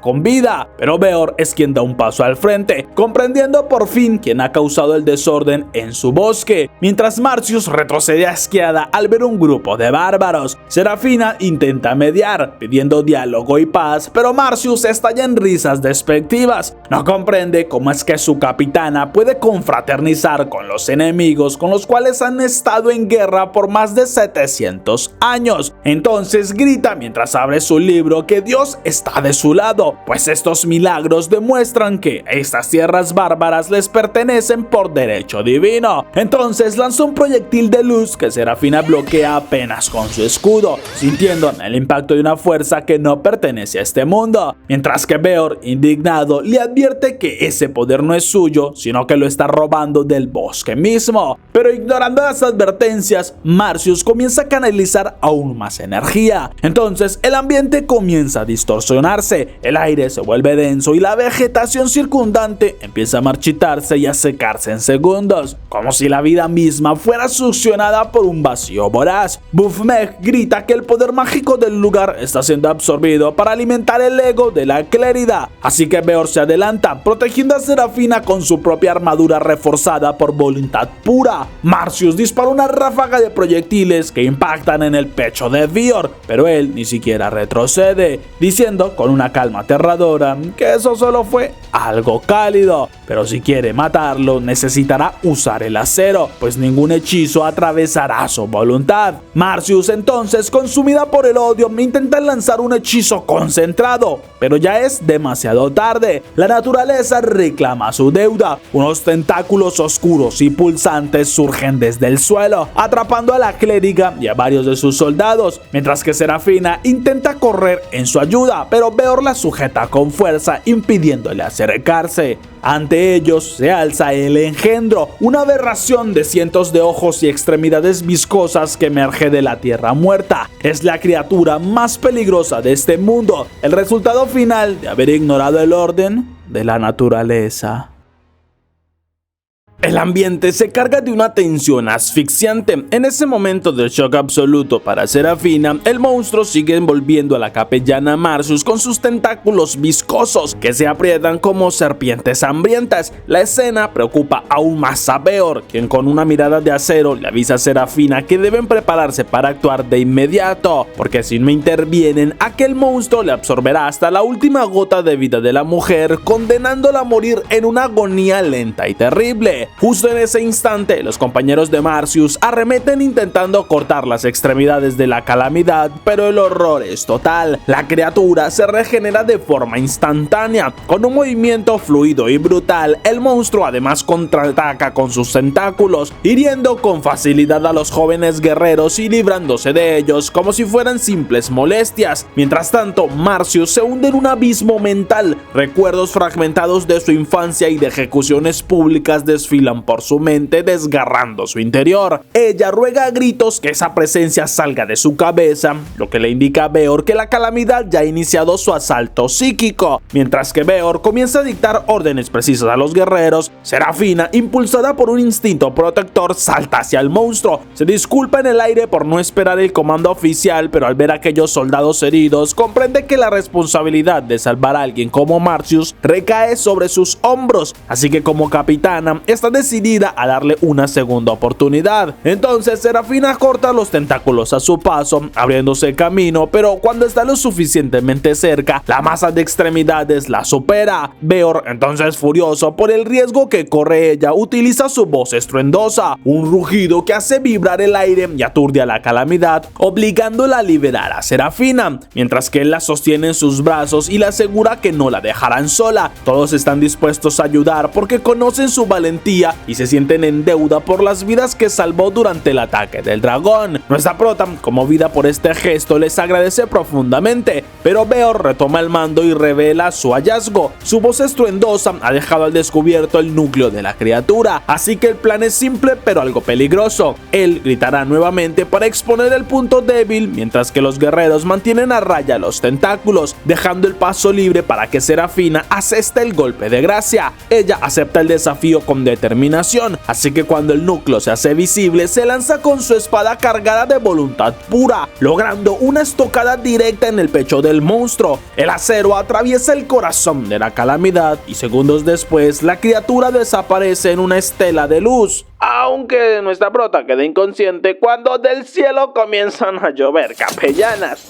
con vida. Pero Beor es quien da un paso al frente, comprendiendo por fin quién ha causado el desorden en su bosque, mientras Marcius retrocede asqueada al ver un grupo de bárbaros. Serafina intenta mediar, pidiendo diálogo y paz, pero Marcius estalla en risas despectivas. No comprende cómo es que su capitana puede confraternizar con los enemigos con los cuales han estado en guerra por más de 700 años. Entonces grita mientras abre su libro que Dios está de su lado, pues estos milagros demuestran que estas tierras bárbaras les pertenecen por derecho divino. Entonces lanza un proyectil de luz que Serafina bloquea apenas con su escudo, sintiendo el impacto de una fuerza que no pertenece a este mundo, mientras que Beor, indignado, le advierte que ese poder no es suyo, sino que lo está robando del bosque mismo. Pero ignorando las advertencias, Marcius comienza a canalizar aún más energía. Entonces el ambiente comienza a distorsionarse, el aire se vuelve denso y la vegetación circundante empieza a marchitarse y a secarse en segundos, como si la vida misma fuera succionada por un vacío voraz. Bufmek grita que el poder mágico del lugar está siendo absorbido para alimentar el ego de la clérida, así que Beor se adelanta, protegiendo a Serafina con su propia armadura reforzada por voluntad pura. Marcius dispara una ráfaga de proyectiles que impactan en el pecho de Beor, pero él ni siquiera retrocede, diciendo con una calma aterradora que eso solo fue algo cálido, pero si quiere matarlo necesitará usar el acero, pues ningún hechizo atravesará su voluntad. Marcius, entonces, consumida por el odio, intenta lanzar un hechizo concentrado, pero ya es demasiado tarde. La naturaleza reclama su deuda. Unos tentáculos oscuros y pulsantes surgen desde el suelo, atrapando a la clériga y a varios de sus soldados, mientras que Serafina intenta correr en su ayuda, pero Beor la sujeta con fuerza, impidiéndole acercarse. Ante ellos se alza el engendro, una aberración de cientos de ojos y extremidades viscosas que emerge de la tierra muerta. Es la criatura más peligrosa de este mundo, el resultado final de haber ignorado el orden de la naturaleza. El ambiente se carga de una tensión asfixiante. En ese momento de shock absoluto para Serafina, el monstruo sigue envolviendo a la capellana Marcius con sus tentáculos viscosos que se aprietan como serpientes hambrientas. La escena preocupa aún más a Beor, quien con una mirada de acero le avisa a Serafina que deben prepararse para actuar de inmediato, porque si no intervienen, aquel monstruo le absorberá hasta la última gota de vida de la mujer, condenándola a morir en una agonía lenta y terrible. Justo en ese instante, los compañeros de Marcius arremeten intentando cortar las extremidades de la calamidad, pero el horror es total. La criatura se regenera de forma instantánea. Con un movimiento fluido y brutal, el monstruo además contraataca con sus tentáculos, hiriendo con facilidad a los jóvenes guerreros y librándose de ellos como si fueran simples molestias. Mientras tanto, Marcius se hunde en un abismo mental. Recuerdos fragmentados de su infancia y de ejecuciones públicas desfilan por su mente, desgarrando su interior. Ella ruega a gritos que esa presencia salga de su cabeza, lo que le indica a Beor que la calamidad ya ha iniciado su asalto psíquico. Mientras que Beor comienza a dictar órdenes precisas a los guerreros, Serafina, impulsada por un instinto protector, salta hacia el monstruo. Se disculpa en el aire por no esperar el comando oficial, pero al ver a aquellos soldados heridos, comprende que la responsabilidad de salvar a alguien como Marcius recae sobre sus hombros, así que como capitana está decidida a darle una segunda oportunidad. Entonces Serafina corta los tentáculos a su paso, abriéndose camino, pero cuando está lo suficientemente cerca, la masa de extremidades la supera. Beor, entonces furioso por el riesgo que corre ella, utiliza su voz estruendosa, un rugido que hace vibrar el aire y aturde a la calamidad, obligándola a liberar a Serafina, mientras que él la sostiene en sus brazos y le asegura que no la dejarán sola. Todos están dispuestos a ayudar porque conocen su valentía y se sienten en deuda por las vidas que salvó durante el ataque del dragón. Nuestra prota, conmovida por este gesto, les agradece profundamente, pero Beor retoma el mando y revela su hallazgo. Su voz estruendosa ha dejado al descubierto el núcleo de la criatura, así que el plan es simple pero algo peligroso. Él gritará nuevamente para exponer el punto débil, mientras que los guerreros mantienen a raya los tentáculos, dejando el paso libre para que Serafina aseste el golpe de gracia. Ella acepta el desafío con determinación, así que cuando el núcleo se hace visible, se lanza con su espada cargada de voluntad pura, logrando una estocada directa en el pecho del monstruo. El acero atraviesa el corazón de la calamidad y segundos después la criatura desaparece en una estela de luz. Aunque nuestra prota queda inconsciente cuando del cielo comienzan a llover capellanas.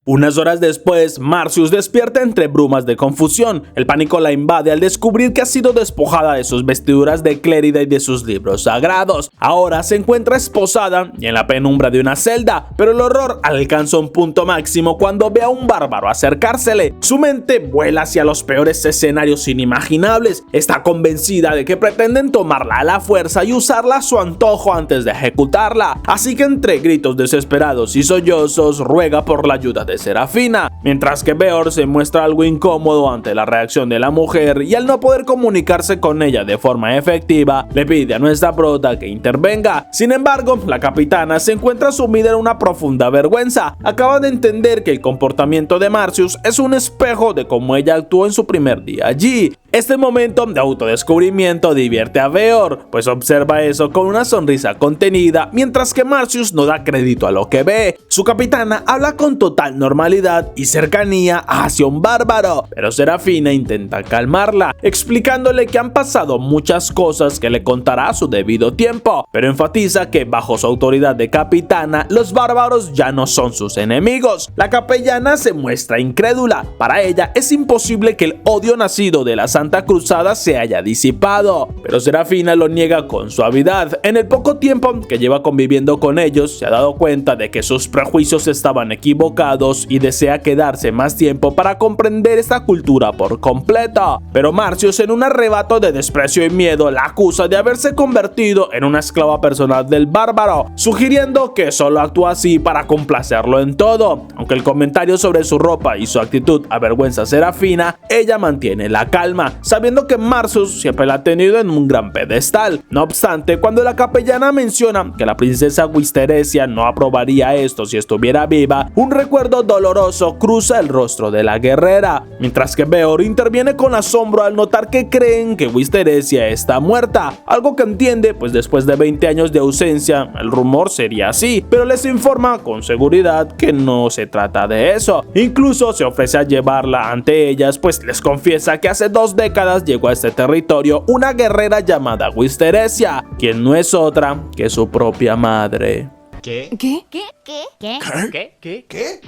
Unas horas después, Marcius despierta entre brumas de confusión. El pánico la invade al descubrir que ha sido despojada de sus vestiduras de clérida y de sus libros sagrados. Ahora se encuentra esposada y en la penumbra de una celda, pero el horror alcanza un punto máximo cuando ve a un bárbaro acercársele. Su mente vuela hacia los peores escenarios inimaginables. Está convencida de que pretenden tomarla a la fuerza y usarla a su antojo antes de ejecutarla. Así que entre gritos desesperados y sollozos ruega por la ayuda de Serafina, mientras que Beor se muestra algo incómodo ante la reacción de la mujer y al no poder comunicarse con ella de forma efectiva, le pide a nuestra prota que intervenga. Sin embargo, la capitana se encuentra sumida en una profunda vergüenza. Acaba de entender que el comportamiento de Marcius es un espejo de cómo ella actuó en su primer día allí. Este momento de autodescubrimiento divierte a Beor, pues observa eso con una sonrisa contenida, mientras que Marcius no da crédito a lo que ve. Su capitana habla con total normalidad y cercanía hacia un bárbaro, pero Serafina intenta calmarla, explicándole que han pasado muchas cosas que le contará a su debido tiempo, pero enfatiza que bajo su autoridad de capitana, los bárbaros ya no son sus enemigos. La capellana se muestra incrédula. Para ella es imposible que el odio nacido de la Santa Cruzada se haya disipado, pero Serafina lo niega con suavidad. En el poco tiempo que lleva conviviendo con ellos, se ha dado cuenta de que sus prejuicios estaban equivocados y desea quedarse más tiempo para comprender esta cultura por completo. Pero Marcius, en un arrebato de desprecio y miedo, la acusa de haberse convertido en una esclava personal del bárbaro, sugiriendo que solo actúa así para complacerlo en todo. Aunque el comentario sobre su ropa y su actitud avergüenza a Serafina, ella mantiene la calma. Serafina, sabiendo que Marcius siempre la ha tenido en un gran pedestal. No obstante, cuando la capellana menciona que la princesa Wisteresia no aprobaría esto si estuviera viva, un recuerdo doloroso cruza el rostro de la guerrera, mientras que Beor interviene con asombro al notar que creen que Wisteresia está muerta, algo que entiende, pues después de 20 años de ausencia, el rumor sería así, pero les informa con seguridad que no se trata de eso. Incluso se ofrece a llevarla ante ellas, pues les confiesa que hace 2 décadas llegó a este territorio una guerrera llamada Wisteresia, quien no es otra que su propia madre. ¿Qué? ¿Qué?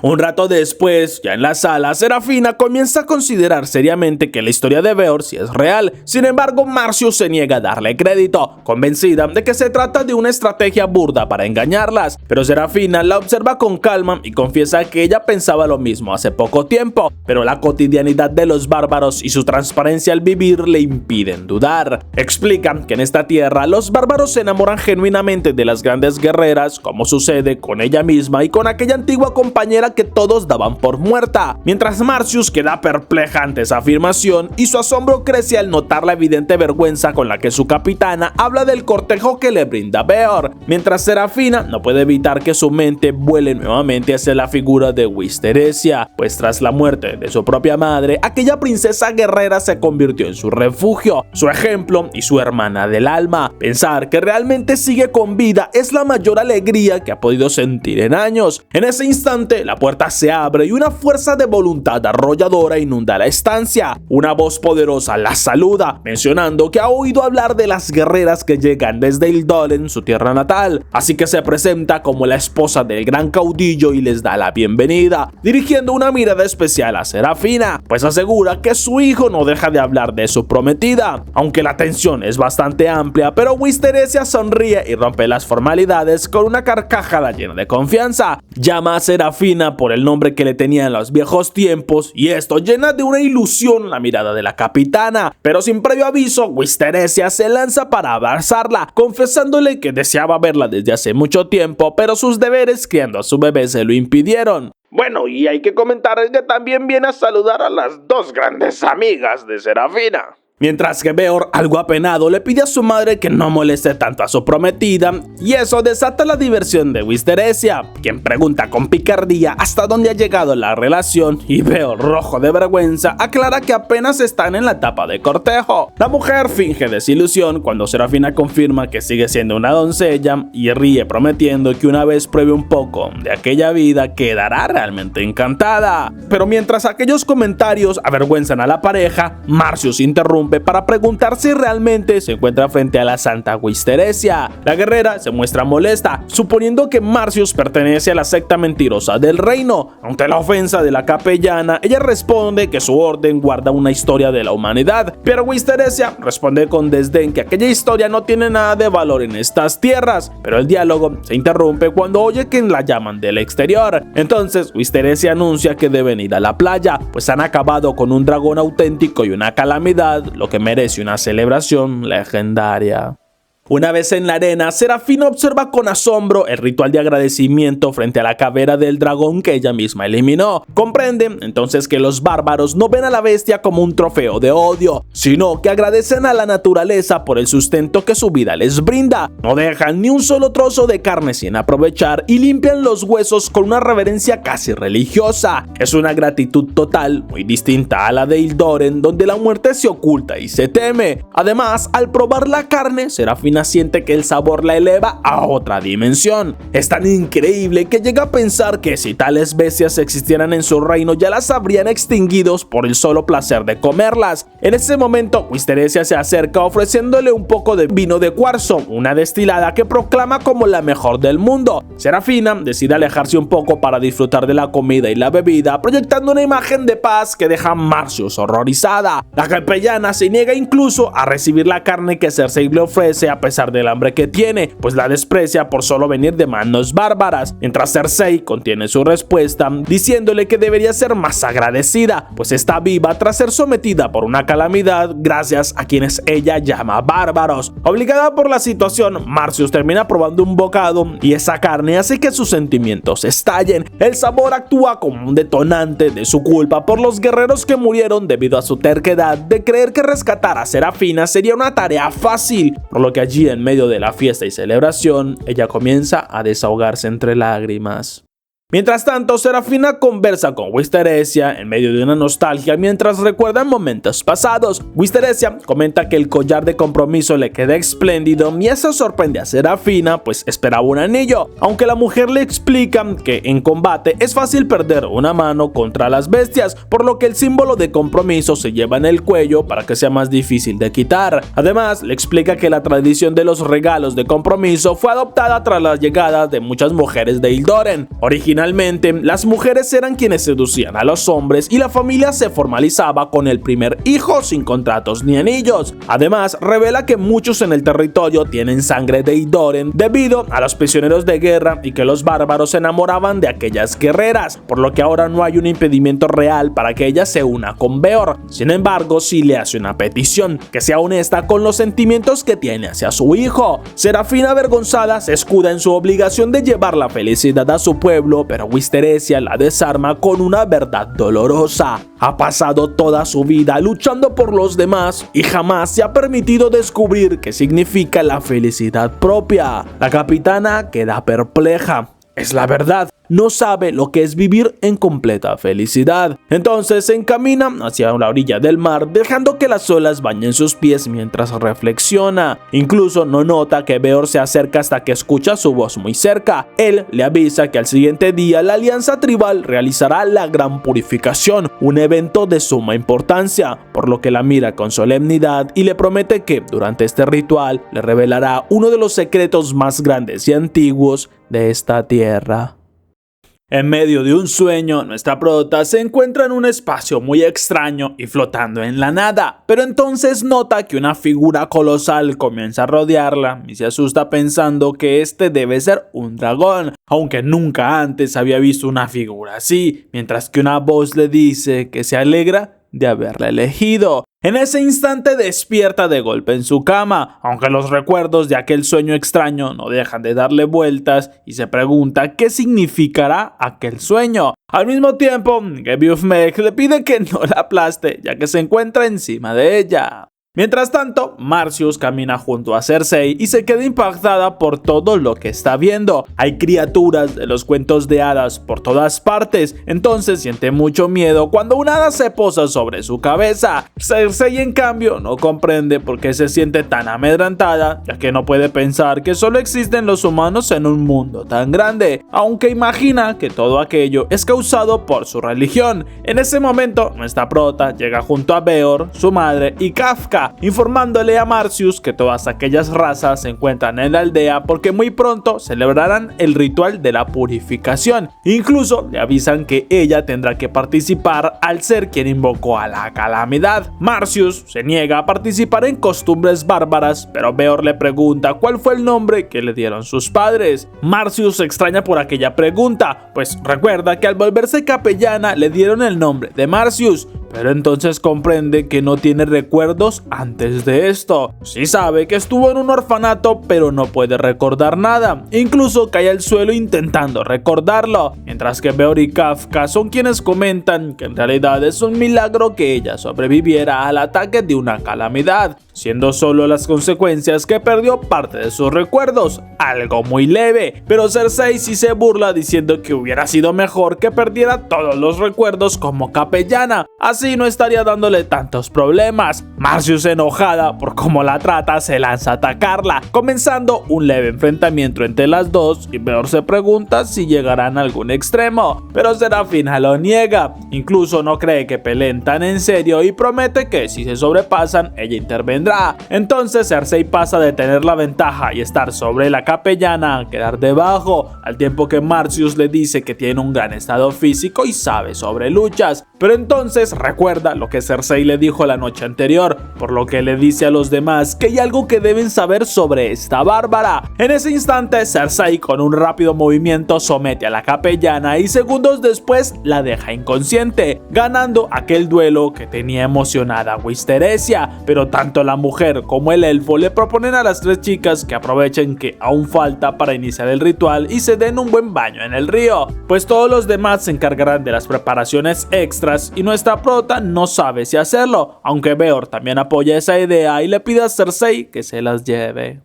Un rato después, ya en la sala, Serafina comienza a considerar seriamente que la historia de Beor sí es real. Sin embargo, Marcius se niega a darle crédito, convencida de que se trata de una estrategia burda para engañarlas. Pero Serafina la observa con calma y confiesa que ella pensaba lo mismo hace poco tiempo, pero la cotidianidad de los bárbaros y su transparencia al vivir le impiden dudar. Explican que en esta tierra los bárbaros se enamoran genuinamente de las grandes guerreras, como sucede con ella misma y con aquella antigua compañera que todos daban por muerta, mientras Marcius queda perpleja ante esa afirmación y su asombro crece al notar la evidente vergüenza con la que su capitana habla del cortejo que le brinda Beor, mientras Serafina no puede evitar que su mente vuele nuevamente hacia la figura de Wisteresia, pues tras la muerte de su propia madre, aquella princesa guerrera se convirtió en su refugio, su ejemplo y su hermana del alma. Pensar que realmente sigue con vida es la mayor alegría que ha podido sentir en años. En ese instante, la puerta se abre y una fuerza de voluntad arrolladora inunda la estancia. Una voz poderosa la saluda, mencionando que ha oído hablar de las guerreras que llegan desde Ildóren, su tierra natal, así que se presenta como la esposa del gran caudillo y les da la bienvenida, dirigiendo una mirada especial a Serafina, pues asegura que su hijo no deja de hablar de su prometida. Aunque la tensión es bastante amplia, pero Wisteresia sonríe y rompe las formalidades con una carcajada llena de confianza. Llama a Serafina por el nombre que le tenía en los viejos tiempos, y esto llena de una ilusión la mirada de la capitana, pero sin previo aviso, Wisteresia se lanza para abrazarla, confesándole que deseaba verla desde hace mucho tiempo, pero sus deberes criando a su bebé se lo impidieron. Bueno, y hay que comentar que también viene a saludar a las 2 grandes amigas de Serafina. Mientras que Beor, algo apenado, le pide a su madre que no moleste tanto a su prometida, y eso desata la diversión de Wisteresia, quien pregunta con picardía hasta dónde ha llegado la relación, y Beor, rojo de vergüenza, aclara que apenas están en la etapa de cortejo. La mujer finge desilusión cuando Serafina confirma que sigue siendo una doncella y ríe prometiendo que una vez pruebe un poco de aquella vida quedará realmente encantada. Pero mientras aquellos comentarios avergüenzan a la pareja, Marcius interrumpe para preguntar si realmente se encuentra frente a la santa Wisteresia. La guerrera se muestra molesta, suponiendo que Marcius pertenece a la secta mentirosa del reino. Ante la ofensa de la capellana, ella responde que su orden guarda una historia de la humanidad, pero Wisteresia responde con desdén que aquella historia no tiene nada de valor en estas tierras, pero el diálogo se interrumpe cuando oye que la llaman del exterior. Entonces Wisteresia anuncia que deben ir a la playa, pues han acabado con un dragón auténtico y una calamidad, lo que merece una celebración legendaria. Una vez en la arena, Serafina observa con asombro el ritual de agradecimiento frente a la cabera del dragón que ella misma eliminó. Comprende entonces que los bárbaros no ven a la bestia como un trofeo de odio, sino que agradecen a la naturaleza por el sustento que su vida les brinda. No dejan ni un solo trozo de carne sin aprovechar y limpian los huesos con una reverencia casi religiosa. Es una gratitud total, muy distinta a la de Ildóren, donde la muerte se oculta y se teme. Además, al probar la carne, Serafina siente que el sabor la eleva a otra dimensión. Es tan increíble que llega a pensar que si tales bestias existieran en su reino ya las habrían extinguidos por el solo placer de comerlas. En ese momento, Wisteresia se acerca ofreciéndole un poco de vino de cuarzo, una destilada que proclama como la mejor del mundo. Serafina decide alejarse un poco para disfrutar de la comida y la bebida, proyectando una imagen de paz que deja a Marcius horrorizada. La capellana se niega incluso a recibir la carne que Cersei le ofrece, a pesar del hambre que tiene, pues la desprecia por solo venir de manos bárbaras, mientras Cersei contiene su respuesta diciéndole que debería ser más agradecida, pues está viva tras ser sometida por una calamidad gracias a quienes ella llama bárbaros. Obligada por la situación, Marcius termina probando un bocado y esa carne hace que sus sentimientos estallen. El sabor actúa como un detonante de su culpa por los guerreros que murieron debido a su terquedad de creer que rescatar a Serafina sería una tarea fácil, por lo que allí en medio de la fiesta y celebración, ella comienza a desahogarse entre lágrimas. Mientras tanto, Serafina conversa con Wisteresia en medio de una nostalgia mientras recuerdan momentos pasados. Wisteresia comenta que el collar de compromiso le queda espléndido y eso sorprende a Serafina, pues esperaba un anillo, aunque la mujer le explica que en combate es fácil perder una mano contra las bestias, por lo que el símbolo de compromiso se lleva en el cuello para que sea más difícil de quitar. Además, le explica que la tradición de los regalos de compromiso fue adoptada tras la llegada de muchas mujeres de Ildoren. Originalmente, las mujeres eran quienes seducían a los hombres y la familia se formalizaba con el primer hijo sin contratos ni anillos. Además, revela que muchos en el territorio tienen sangre de Ildoren debido a los prisioneros de guerra y que los bárbaros se enamoraban de aquellas guerreras, por lo que ahora no hay un impedimento real para que ella se una con Beor. Sin embargo, sí le hace una petición, que sea honesta con los sentimientos que tiene hacia su hijo. Serafina, avergonzada, se escuda en su obligación de llevar la felicidad a su pueblo, pero Wisteresia la desarma con una verdad dolorosa. Ha pasado toda su vida luchando por los demás y jamás se ha permitido descubrir qué significa la felicidad propia. La capitana queda perpleja. Es la verdad. No sabe lo que es vivir en completa felicidad. Entonces se encamina hacia la orilla del mar, dejando que las olas bañen sus pies mientras reflexiona. Incluso no nota que Beor se acerca hasta que escucha su voz muy cerca. Él le avisa que al siguiente día la alianza tribal realizará la Gran Purificación, un evento de suma importancia, por lo que la mira con solemnidad y le promete que durante este ritual le revelará uno de los secretos más grandes y antiguos de esta tierra. En medio de un sueño, nuestra prota se encuentra en un espacio muy extraño y flotando en la nada, pero entonces nota que una figura colosal comienza a rodearla y se asusta pensando que este debe ser un dragón, aunque nunca antes había visto una figura así, mientras que una voz le dice que se alegra de haberla elegido. En ese instante despierta de golpe en su cama, aunque los recuerdos de aquel sueño extraño no dejan de darle vueltas y se pregunta qué significará aquel sueño. Al mismo tiempo, Gebiufmeg le pide que no la aplaste, ya que se encuentra encima de ella. Mientras tanto, Marcius camina junto a Cersei y se queda impactada por todo lo que está viendo. Hay criaturas de los cuentos de hadas por todas partes, entonces siente mucho miedo cuando una hada se posa sobre su cabeza. Cersei, en cambio, no comprende por qué se siente tan amedrentada, ya que no puede pensar que solo existen los humanos en un mundo tan grande, aunque imagina que todo aquello es causado por su religión. En ese momento, nuestra prota llega junto a Beor, su madre y Kafka, informándole a Marcius que todas aquellas razas se encuentran en la aldea porque muy pronto celebrarán el ritual de la purificación. Incluso le avisan que ella tendrá que participar al ser quien invocó a la calamidad. Marcius se niega a participar en costumbres bárbaras, pero Beor le pregunta cuál fue el nombre que le dieron sus padres. Marcius se extraña por aquella pregunta, pues recuerda que al volverse capellana le dieron el nombre de Marcius, pero entonces comprende que no tiene recuerdos antes de esto. Sí sabe que estuvo en un orfanato, pero no puede recordar nada. Incluso cae al suelo intentando recordarlo, mientras que Beor y Kafka son quienes comentan que en realidad es un milagro que ella sobreviviera al ataque de una calamidad, siendo solo las consecuencias que perdió parte de sus recuerdos, algo muy leve. Pero Cersei sí se burla diciendo que hubiera sido mejor que perdiera todos los recuerdos como capellana, así no estaría dándole tantos problemas. Marcius, enojada por cómo la trata, se lanza a atacarla, comenzando un leve enfrentamiento entre las dos, y Beor se pregunta si llegarán a algún extremo, pero Serafina lo niega. Incluso no cree que peleen tan en serio y promete que si se sobrepasan, ella intervendrá. Entonces Cersei pasa de tener la ventaja y estar sobre la capellana a quedar debajo, al tiempo que Marcius le dice que tiene un gran estado físico y sabe sobre luchas, pero entonces recuerda lo que Cersei le dijo la noche anterior, por lo que le dice a los demás que hay algo que deben saber sobre esta bárbara. En ese instante, Cersei con un rápido movimiento somete a la capellana y segundos después la deja inconsciente, ganando aquel duelo que tenía emocionada a Wisteresia. Pero tanto la mujer como el elfo le proponen a las tres chicas que aprovechen que aún falta para iniciar el ritual y se den un buen baño en el río, pues todos los demás se encargarán de las preparaciones extras y nuestra prota no sabe si hacerlo, aunque Beor también apoya esa idea y le pide a Cersei que se las lleve.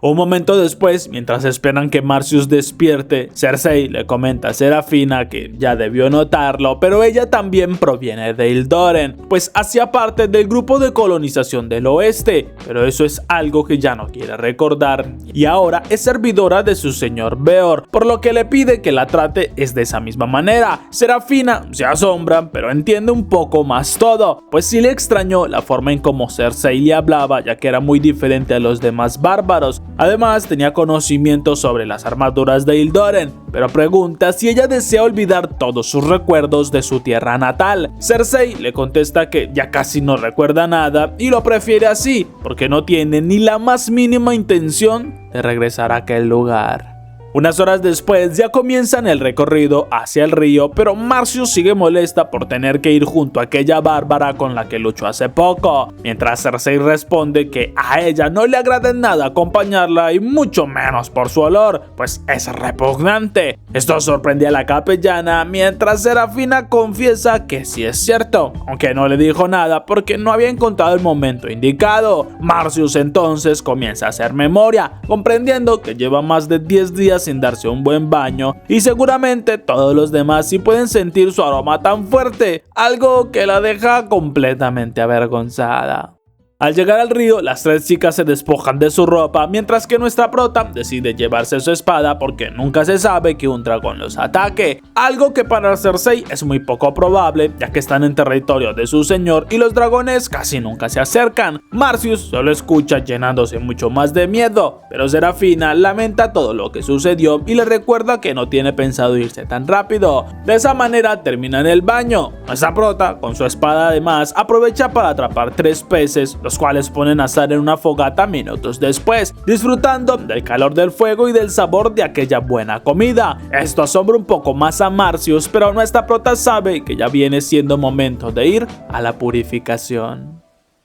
Un momento después, mientras esperan que Marcius despierte, Cersei le comenta a Serafina que ya debió notarlo, pero ella también proviene de Ildoren, pues hacía parte del grupo de colonización del oeste, pero eso es algo que ya no quiere recordar, y ahora es servidora de su señor Beor, por lo que le pide que la trate de esa misma manera. Serafina se asombra, pero entiende un poco más todo, pues sí le extrañó la forma en cómo Cersei le hablaba, ya que era muy diferente a los demás bárbaros. Además, tenía conocimiento sobre las armaduras de Ildoren, pero pregunta si ella desea olvidar todos sus recuerdos de su tierra natal. Cersei le contesta que ya casi no recuerda nada y lo prefiere así, porque no tiene ni la más mínima intención de regresar a aquel lugar. Unas horas después ya comienzan el recorrido hacia el río, pero Marcius sigue molesta por tener que ir junto a aquella bárbara con la que luchó hace poco, mientras Cersei responde que a ella no le agrada en nada acompañarla y mucho menos por su olor, pues es repugnante. Esto sorprende a la capellana, mientras Serafina confiesa que sí es cierto, aunque no le dijo nada porque no había encontrado el momento indicado. Marcius entonces comienza a hacer memoria, comprendiendo que lleva más de 10 días sin darse un buen baño y seguramente todos los demás sí pueden sentir su aroma tan fuerte, algo que la deja completamente avergonzada. Al llegar al río, las tres chicas se despojan de su ropa, mientras que nuestra prota decide llevarse su espada porque nunca se sabe que un dragón los ataque, algo que para Cersei es muy poco probable, ya que están en territorio de su señor y los dragones casi nunca se acercan. Marcius solo escucha llenándose mucho más de miedo, pero Serafina lamenta todo lo que sucedió y le recuerda que no tiene pensado irse tan rápido. De esa manera terminan el baño. Nuestra prota, con su espada además, aprovecha para atrapar 3 peces, los cuales ponen a asar en una fogata minutos después, disfrutando del calor del fuego y del sabor de aquella buena comida. Esto asombra un poco más a Marcius, pero nuestra prota sabe que ya viene siendo momento de ir a la purificación.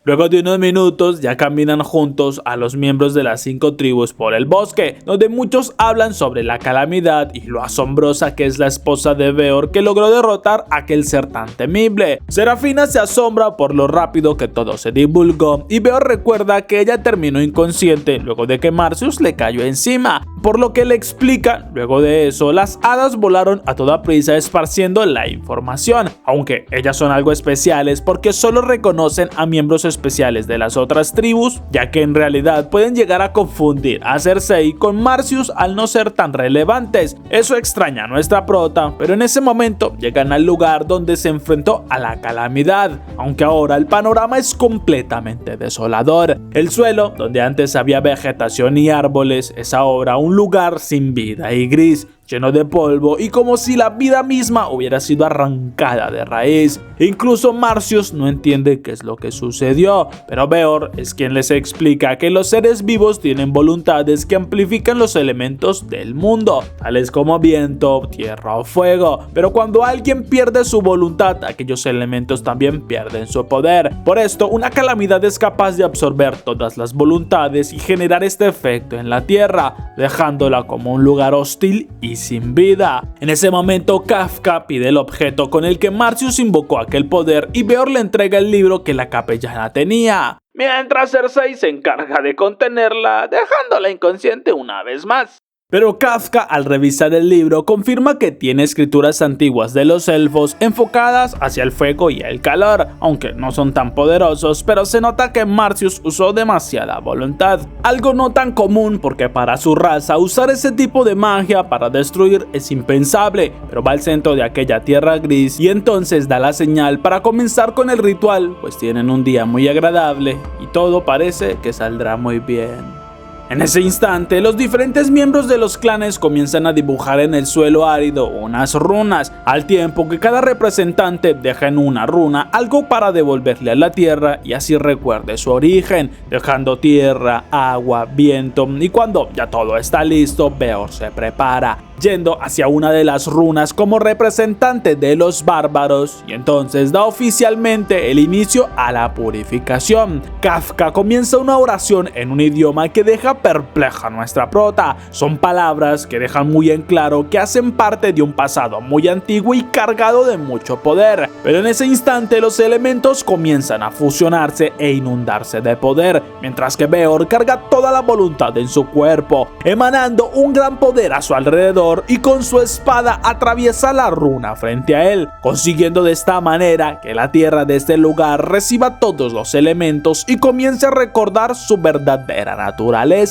Luego de unos minutos ya caminan juntos a los miembros de las 5 tribus por el bosque, donde muchos hablan sobre la calamidad y lo asombrosa que es la esposa de Beor que logró derrotar a aquel ser tan temible. Serafina se asombra por lo rápido que todo se divulgó y Beor recuerda que ella terminó inconsciente luego de que Marcius le cayó encima, por lo que le explica. Luego de eso, las hadas volaron a toda prisa esparciendo la información, aunque ellas son algo especiales porque solo reconocen a miembros especiales de las otras tribus, ya que en realidad pueden llegar a confundir a Cersei con Marcius al no ser tan relevantes. Eso extraña a nuestra prota, pero en ese momento llegan al lugar donde se enfrentó a la calamidad, aunque ahora el panorama es completamente desolador. El suelo, donde antes había vegetación y árboles, es ahora un lugar sin vida y gris, lleno de polvo y como si la vida misma hubiera sido arrancada de raíz. Incluso Marcius no entiende qué es lo que sucedió, pero Beor es quien les explica que los seres vivos tienen voluntades que amplifican los elementos del mundo, tales como viento, tierra o fuego, pero cuando alguien pierde su voluntad, aquellos elementos también pierden su poder. Por esto, una calamidad es capaz de absorber todas las voluntades y generar este efecto en la tierra, dejándola como un lugar hostil y sin vida. En ese momento, Kafka pide el objeto con el que Marcius invocó aquel poder y Beor le entrega el libro que la capellana tenía, mientras Cersei se encarga de contenerla, dejándola inconsciente una vez más. Pero Kafka, al revisar el libro, confirma que tiene escrituras antiguas de los elfos enfocadas hacia el fuego y el calor, aunque no son tan poderosos, pero se nota que Marcius usó demasiada voluntad, algo no tan común porque para su raza usar ese tipo de magia para destruir es impensable, pero va al centro de aquella tierra gris y entonces da la señal para comenzar con el ritual, pues tienen un día muy agradable y todo parece que saldrá muy bien. En ese instante, los diferentes miembros de los clanes comienzan a dibujar en el suelo árido unas runas, al tiempo que cada representante deja en una runa algo para devolverle a la tierra y así recuerde su origen, dejando tierra, agua, viento, y cuando ya todo está listo, Beor se prepara, yendo hacia una de las runas como representante de los bárbaros, y entonces da oficialmente el inicio a la purificación. Kafka comienza una oración en un idioma que deja perpleja a nuestra prota. Son palabras que dejan muy en claro que hacen parte de un pasado muy antiguo y cargado de mucho poder, pero en ese instante los elementos comienzan a fusionarse e inundarse de poder, mientras que Beor carga toda la voluntad en su cuerpo, emanando un gran poder a su alrededor, y con su espada atraviesa la runa frente a él, consiguiendo de esta manera que la tierra de este lugar reciba todos los elementos y comience a recordar su verdadera naturaleza.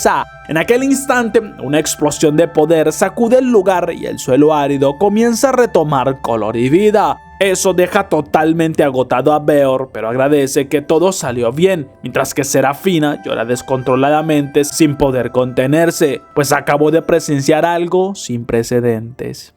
En aquel instante, una explosión de poder sacude el lugar y el suelo árido comienza a retomar color y vida. Eso deja totalmente agotado a Beor, pero agradece que todo salió bien, mientras que Serafina llora descontroladamente sin poder contenerse, pues acabó de presenciar algo sin precedentes.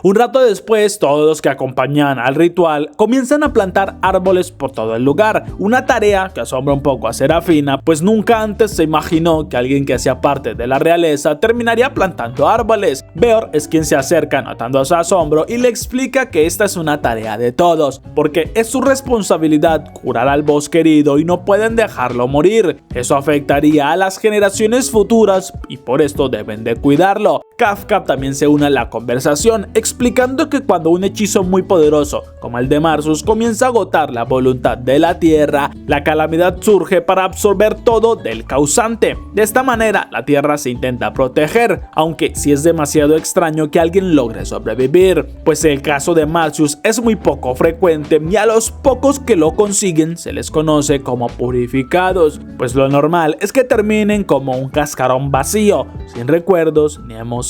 Un rato después, todos los que acompañan al ritual comienzan a plantar árboles por todo el lugar, una tarea que asombra un poco a Serafina, pues nunca antes se imaginó que alguien que hacía parte de la realeza terminaría plantando árboles. Beor es quien se acerca notando su asombro y le explica que esta es una tarea de todos, porque es su responsabilidad curar al bosque herido y no pueden dejarlo morir. Eso afectaría a las generaciones futuras y por esto deben de cuidarlo. Kafka también se une a la conversación, explicando que cuando un hechizo muy poderoso como el de Marsus comienza a agotar la voluntad de la tierra, la calamidad surge para absorber todo del causante. De esta manera la tierra se intenta proteger, aunque sí es demasiado extraño que alguien logre sobrevivir, pues el caso de Marsus es muy poco frecuente y a los pocos que lo consiguen se les conoce como purificados, pues lo normal es que terminen como un cascarón vacío, sin recuerdos ni emociones.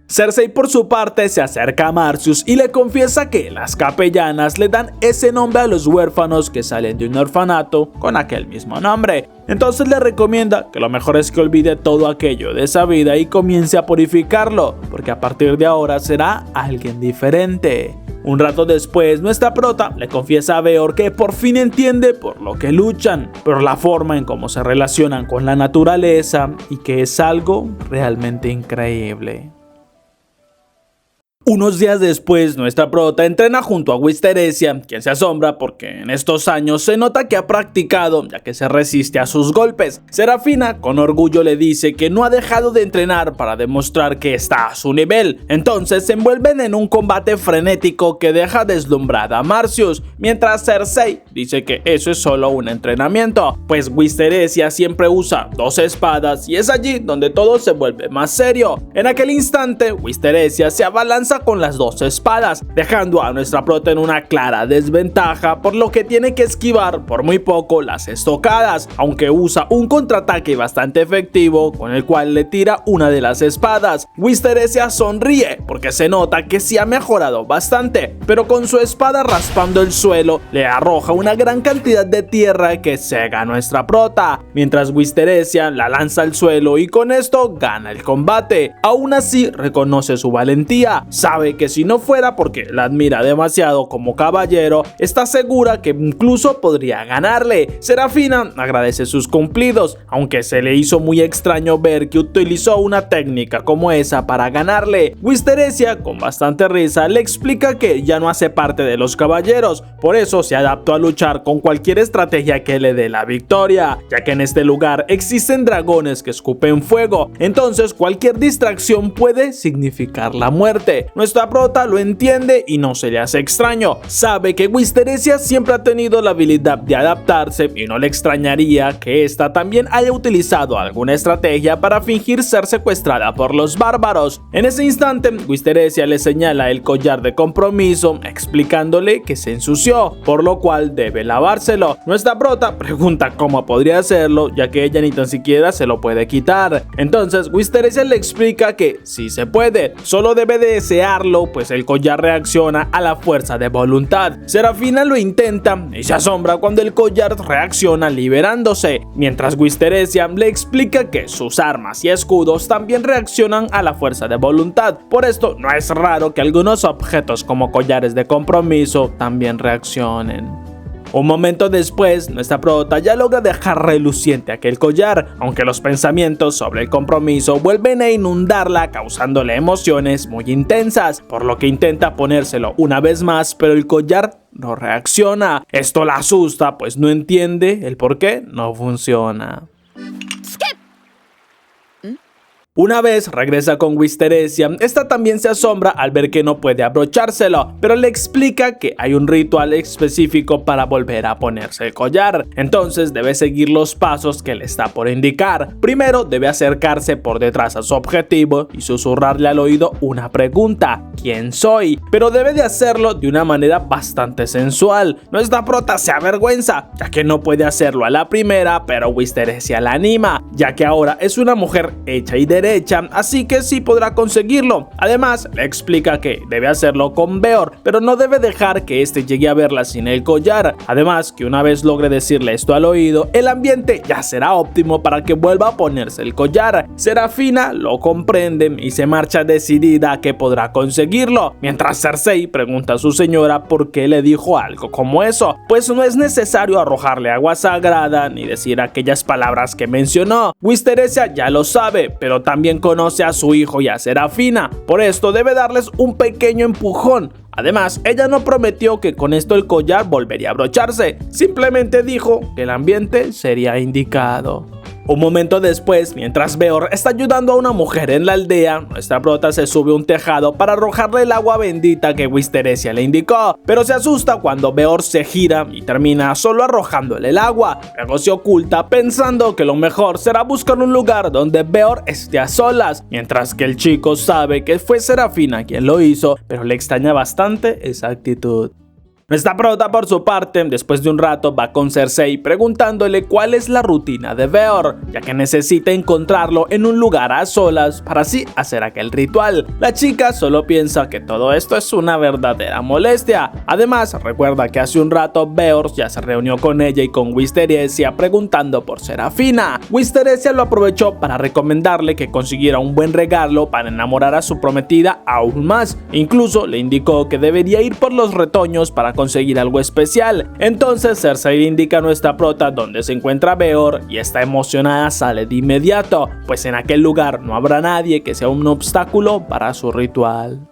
Cersei por su parte se acerca a Marsus y le confiesa que las capellanas le dan ese nombre a los huérfanos que salen de un orfanato con aquel mismo nombre. Entonces le recomienda que lo mejor es que olvide todo aquello de esa vida y comience a purificarlo, porque a partir de ahora será alguien diferente. Un rato después, nuestra prota le confiesa a Beor que por fin entiende por lo que luchan, pero la forma en cómo se relacionan con la naturaleza y que es algo realmente increíble. Unos días después, nuestra prota entrena junto a Wisteresia, quien se asombra porque en estos años se nota que ha practicado, ya que se resiste a sus golpes. Serafina, con orgullo, le dice que no ha dejado de entrenar para demostrar que está a su nivel. Entonces se envuelven en un combate frenético que deja deslumbrada a Marsus, mientras Cersei dice que eso es solo un entrenamiento, pues Wisteresia siempre usa dos espadas y es allí donde todo se vuelve más serio. En aquel instante, Wisteresia se abalanza con las dos espadas, dejando a nuestra prota en una clara desventaja, por lo que tiene que esquivar por muy poco las estocadas, aunque usa un contraataque bastante efectivo con el cual le tira una de las espadas. Wisteresia sonríe porque se nota que sí ha mejorado bastante, pero con su espada raspando el suelo le arroja una gran cantidad de tierra que cega a nuestra prota, mientras Wisteresia la lanza al suelo y con esto gana el combate. Aún así reconoce su valentía, sabe que si no fuera porque la admira demasiado como caballero, está segura que incluso podría ganarle. Serafina agradece sus cumplidos, aunque se le hizo muy extraño ver que utilizó una técnica como esa para ganarle. Wisteresia, con bastante risa, le explica que ya no hace parte de los caballeros, por eso se adaptó a luchar con cualquier estrategia que le dé la victoria, ya que en este lugar existen dragones que escupen fuego, entonces cualquier distracción puede significar la muerte. Nuestra prota lo entiende y no se le hace extraño, sabe que Wisteresia siempre ha tenido la habilidad de adaptarse y no le extrañaría que esta también haya utilizado alguna estrategia para fingir ser secuestrada por los bárbaros. En ese instante, Wisteresia le señala el collar de compromiso, explicándole que se ensució, por lo cual debe lavárselo. Nuestra prota pregunta cómo podría hacerlo, ya que ella ni tan siquiera se lo puede quitar. Entonces Wisteresia le explica que sí se puede, solo debe desear desearlo, pues el collar reacciona a la fuerza de voluntad. Serafina lo intenta y se asombra cuando el collar reacciona liberándose, mientras Wisteresia le explica que sus armas y escudos también reaccionan a la fuerza de voluntad. Por esto no es raro que algunos objetos como collares de compromiso también reaccionen. Un momento después, nuestra prota ya logra dejar reluciente aquel collar, aunque los pensamientos sobre el compromiso vuelven a inundarla, causándole emociones muy intensas, por lo que intenta ponérselo una vez más, pero el collar no reacciona. Esto la asusta, pues no entiende el por qué no funciona. Una vez regresa con Wisteresia, esta también se asombra al ver que no puede abrochárselo, pero le explica que hay un ritual específico para volver a ponerse el collar. Entonces debe seguir los pasos que le está por indicar. Primero debe acercarse por detrás a su objetivo y susurrarle al oído una pregunta: ¿quién soy? Pero debe de hacerlo de una manera bastante sensual. Nuestra prota se avergüenza, ya que no puede hacerlo a la primera, pero Wisteresia la anima, ya que ahora es una mujer hecha y derecha, así que sí podrá conseguirlo. Además, le explica que debe hacerlo con Beor, pero no debe dejar que este llegue a verla sin el collar. Además, que una vez logre decirle esto al oído, el ambiente ya será óptimo para que vuelva a ponerse el collar. Serafina lo comprende y se marcha decidida a que podrá conseguirlo, mientras Cersei pregunta a su señora por qué le dijo algo como eso, pues no es necesario arrojarle agua sagrada ni decir aquellas palabras que mencionó. Wisteresia ya lo sabe, pero también conoce a su hijo y a Serafina, por esto debe darles un pequeño empujón. Además, ella no prometió que con esto el collar volvería a abrocharse, simplemente dijo que el ambiente sería indicado. Un momento después, mientras Beor está ayudando a una mujer en la aldea, nuestra prota se sube a un tejado para arrojarle el agua bendita que Wisteresia le indicó, pero se asusta cuando Beor se gira y termina solo arrojándole el agua. Luego se oculta pensando que lo mejor será buscar un lugar donde Beor esté a solas, mientras que el chico sabe que fue Serafina quien lo hizo, pero le extraña bastante esa actitud. Nuestra prota, por su parte, después de un rato va con Cersei preguntándole cuál es la rutina de Beor, ya que necesita encontrarlo en un lugar a solas para así hacer aquel ritual. La chica solo piensa que todo esto es una verdadera molestia. Además, recuerda que hace un rato Beor ya se reunió con ella y con Wisteresia preguntando por Serafina. Wisteresia lo aprovechó para recomendarle que consiguiera un buen regalo para enamorar a su prometida aún más. Incluso le indicó que debería ir por los retoños para conseguir algo especial. Entonces Cersei le indica a nuestra prota dónde se encuentra Beor y esta emocionada sale de inmediato, pues en aquel lugar no habrá nadie que sea un obstáculo para su ritual.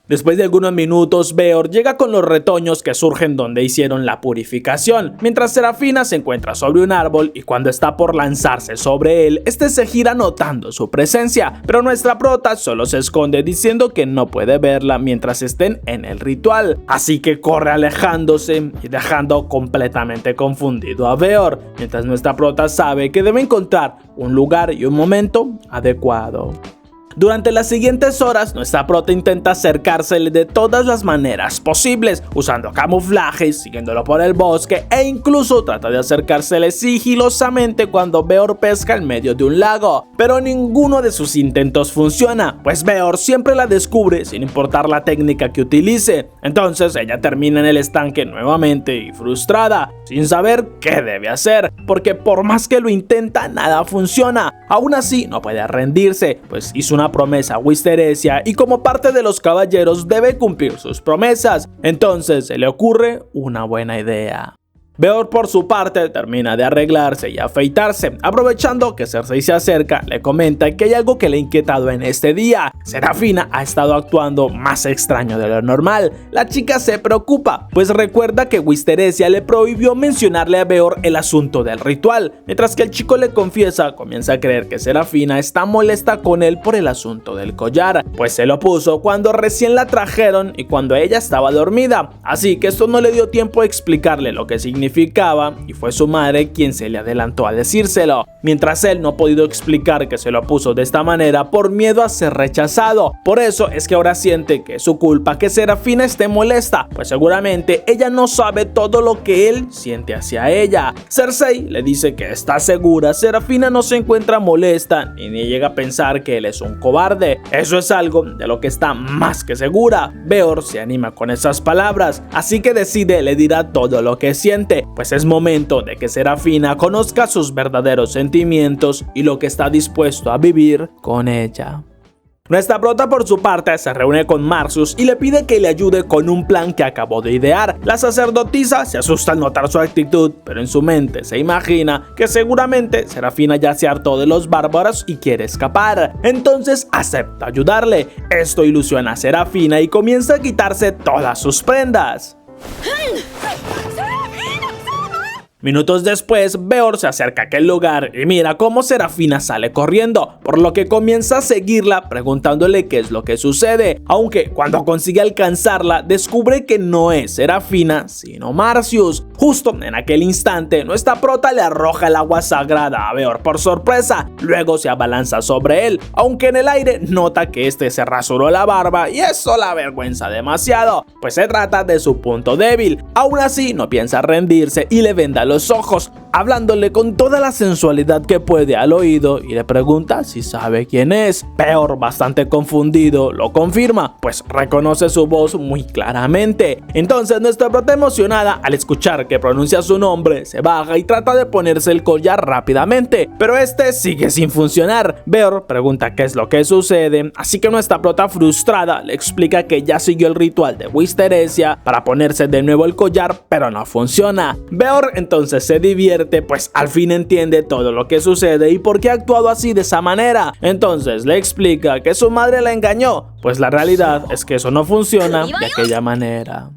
Después de algunos minutos, Beor llega con los retoños que surgen donde hicieron la purificación, mientras Serafina se encuentra sobre un árbol y cuando está por lanzarse sobre él, este se gira notando su presencia, pero nuestra prota solo se esconde diciendo que no puede verla mientras estén en el ritual, así que corre alejándose y dejando completamente confundido a Beor, mientras nuestra prota sabe que debe encontrar un lugar y un momento adecuado. Durante las siguientes horas, nuestra prota intenta acercársele de todas las maneras posibles, usando camuflajes, siguiéndolo por el bosque e incluso trata de acercársele sigilosamente cuando Beor pesca en medio de un lago. Pero ninguno de sus intentos funciona, pues Beor siempre la descubre sin importar la técnica que utilice. Entonces ella termina en el estanque nuevamente y frustrada, sin saber qué debe hacer, porque por más que lo intenta, nada funciona. Aún así, no puede rendirse, pues hizo una promesa a Wisteresia y como parte de los caballeros debe cumplir sus promesas. Entonces se le ocurre una buena idea. Beor por su parte termina de arreglarse y afeitarse. Aprovechando que Cersei se acerca, le comenta que hay algo que le ha inquietado en este día. Serafina ha estado actuando más extraño de lo normal. La chica se preocupa, pues recuerda que Wisteresia le prohibió mencionarle a Beor el asunto del ritual. Mientras que el chico le confiesa, comienza a creer que Serafina está molesta con él por el asunto del collar, pues se lo puso cuando recién la trajeron y cuando ella estaba dormida. Así que esto no le dio tiempo a explicarle lo que significa significaba y fue su madre quien se le adelantó a decírselo, mientras él no ha podido explicar que se lo puso de esta manera por miedo a ser rechazado. Por eso es que ahora siente que es su culpa que Serafina esté molesta, pues seguramente ella no sabe todo lo que él siente hacia ella. Cersei le dice que está segura Serafina no se encuentra molesta ni llega a pensar que él es un cobarde. Eso es algo de lo que está más que segura. Beor se anima con esas palabras, así que decide le dirá todo lo que siente, pues es momento de que Serafina conozca sus verdaderos sentimientos y lo que está dispuesto a vivir con ella. Nuestra prota por su parte se reúne con Marcius y le pide que le ayude con un plan que acabó de idear. La sacerdotisa se asusta al notar su actitud, pero en su mente se imagina que seguramente Serafina ya se hartó de los bárbaros y quiere escapar. Entonces acepta ayudarle. Esto ilusiona a Serafina y comienza a quitarse todas sus prendas. Minutos después, Beor se acerca a aquel lugar y mira cómo Serafina sale corriendo, por lo que comienza a seguirla preguntándole qué es lo que sucede, aunque cuando consigue alcanzarla descubre que no es Serafina sino Marcius. Justo en aquel instante, nuestra prota le arroja el agua sagrada a Beor por sorpresa, luego se abalanza sobre él, aunque en el aire nota que este se rasuró la barba y eso la avergüenza demasiado, pues se trata de su punto débil. Aún así no piensa rendirse y le venda los ojos, hablándole con toda la sensualidad que puede al oído y le pregunta si sabe quién es. Beor, bastante confundido, lo confirma, pues reconoce su voz muy claramente. Entonces nuestra prota emocionada al escuchar que pronuncia su nombre se baja y trata de ponerse el collar rápidamente, pero este sigue sin funcionar. Beor pregunta qué es lo que sucede, así que nuestra prota frustrada le explica que ya siguió el ritual de Wisteresia para ponerse de nuevo el collar, pero no funciona. Beor entonces se divierte, pues al fin entiende todo lo que sucede y por qué ha actuado así de esa manera. Entonces le explica que su madre la engañó, pues la realidad es que eso no funciona de aquella manera.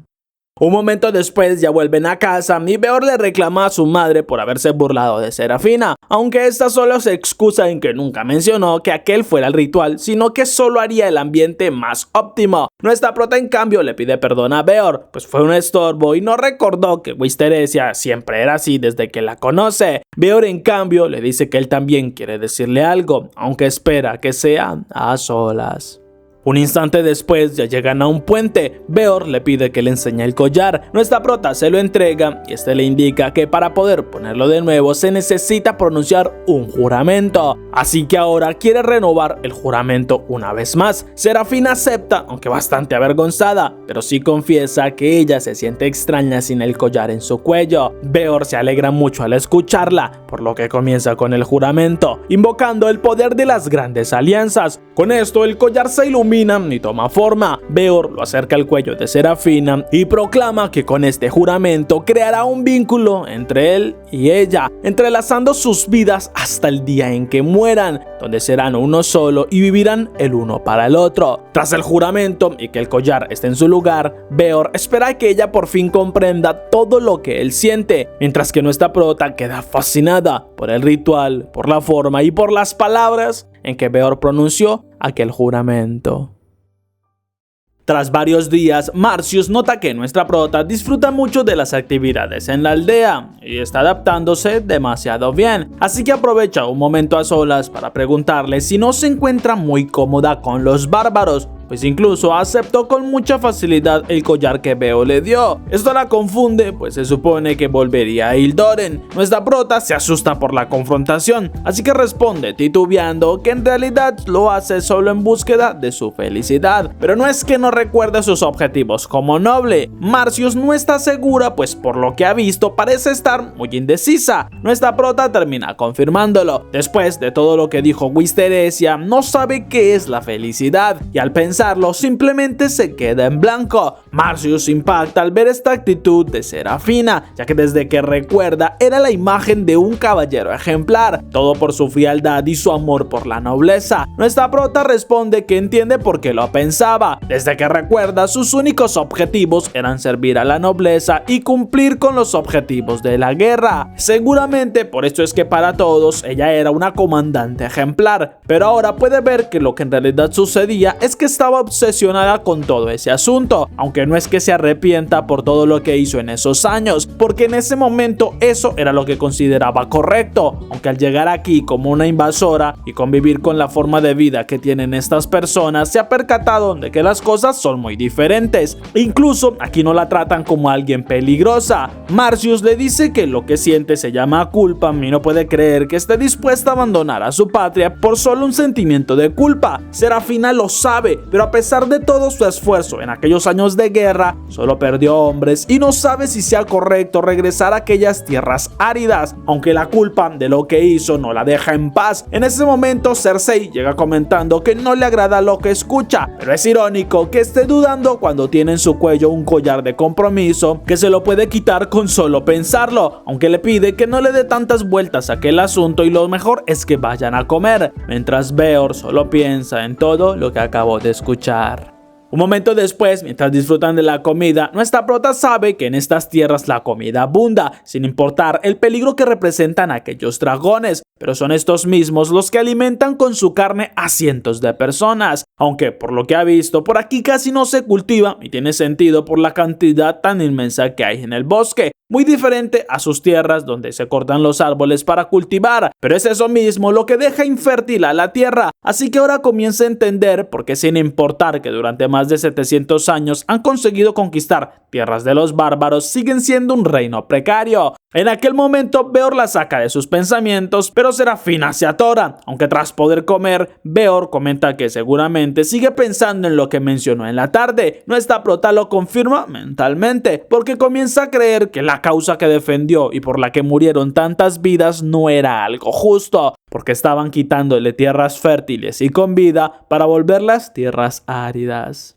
Un momento después ya vuelven a casa y Beor le reclama a su madre por haberse burlado de Serafina, aunque esta solo se excusa en que nunca mencionó que aquel fuera el ritual, sino que solo haría el ambiente más óptimo. Nuestra prota en cambio le pide perdón a Beor, pues fue un estorbo y no recordó que Wisteresia siempre era así desde que la conoce. Beor en cambio le dice que él también quiere decirle algo, aunque espera que sea a solas. Un instante después ya llegan a un puente. Beor le pide que le enseñe el collar. Nuestra prota se lo entrega y este le indica que para poder ponerlo de nuevo se necesita pronunciar un juramento. Así que ahora quiere renovar el juramento una vez más. Serafina acepta, aunque bastante avergonzada, pero sí confiesa que ella se siente extraña sin el collar en su cuello. Beor se alegra mucho al escucharla, por lo que comienza con el juramento, invocando el poder de las grandes alianzas. Con esto el collar se ilumina y toma forma. Beor lo acerca al cuello de Serafina y proclama que con este juramento creará un vínculo entre él y ella, entrelazando sus vidas hasta el día en que mueran, donde serán uno solo y vivirán el uno para el otro. Tras el juramento y que el collar esté en su lugar, Beor espera que ella por fin comprenda todo lo que él siente, mientras que nuestra prota queda fascinada por el ritual, por la forma y por las palabras en que Beor pronunció aquel juramento. Tras varios días, Marcius nota que nuestra prota disfruta mucho de las actividades en la aldea y está adaptándose demasiado bien, así que aprovecha un momento a solas para preguntarle si no se encuentra muy cómoda con los bárbaros, pues incluso aceptó con mucha facilidad el collar que Beor le dio. Esto la confunde, pues se supone que volvería a Ildóren. Nuestra prota se asusta por la confrontación, así que responde titubeando que en realidad lo hace solo en búsqueda de su felicidad, pero no es que no recuerde sus objetivos como noble. Marcius no está segura, pues por lo que ha visto parece estar muy indecisa. Nuestra prota termina confirmándolo. Después de todo lo que dijo Wisteresia, no sabe qué es la felicidad y al pensar simplemente se queda en blanco. Marcius impacta al ver esta actitud de Serafina, ya que desde que recuerda era la imagen de un caballero ejemplar, todo por su frialdad y su amor por la nobleza. Nuestra prota responde que entiende por qué lo pensaba. Desde que recuerda, sus únicos objetivos eran servir a la nobleza y cumplir con los objetivos de la guerra. Seguramente por esto es que para todos ella era una comandante ejemplar, pero ahora puede ver que lo que en realidad sucedía es que estaba obsesionada con todo ese asunto, aunque no es que se arrepienta por todo lo que hizo en esos años, porque en ese momento eso era lo que consideraba correcto, aunque al llegar aquí como una invasora y convivir con la forma de vida que tienen estas personas, se ha percatado de que las cosas son muy diferentes. Incluso aquí no la tratan como alguien peligrosa. Marcius le dice que lo que siente se llama culpa y no puede creer que esté dispuesta a abandonar a su patria por solo un sentimiento de culpa. Serafina lo sabe, pero a pesar de todo su esfuerzo en aquellos años de guerra, solo perdió hombres y no sabe si sea correcto regresar a aquellas tierras áridas, aunque la culpa de lo que hizo no la deja en paz. En ese momento Cersei llega comentando que no le agrada lo que escucha, pero es irónico que esté dudando cuando tiene en su cuello un collar de compromiso que se lo puede quitar con solo pensarlo, aunque le pide que no le dé tantas vueltas a aquel asunto y lo mejor es que vayan a comer, mientras Beor solo piensa en todo lo que acabó de escuchar. Un momento después, mientras disfrutan de la comida, nuestra prota sabe que en estas tierras la comida abunda, sin importar el peligro que representan aquellos dragones, pero son estos mismos los que alimentan con su carne a cientos de personas, aunque por lo que ha visto, por aquí casi no se cultiva y tiene sentido por la cantidad tan inmensa que hay en el bosque. Muy diferente a sus tierras donde se cortan los árboles para cultivar, pero es eso mismo lo que deja infértil a la tierra, así que ahora comienza a entender por qué sin importar que durante más de 700 años han conseguido conquistar tierras de los bárbaros, siguen siendo un reino precario. En aquel momento Beor la saca de sus pensamientos, pero Serafina se atora, aunque tras poder comer, Beor comenta que seguramente sigue pensando en lo que mencionó en la tarde. Nuestra prota lo confirma mentalmente, porque comienza a creer que la causa que defendió y por la que murieron tantas vidas no era algo justo, porque estaban quitándole tierras fértiles y con vida para volverlas tierras áridas.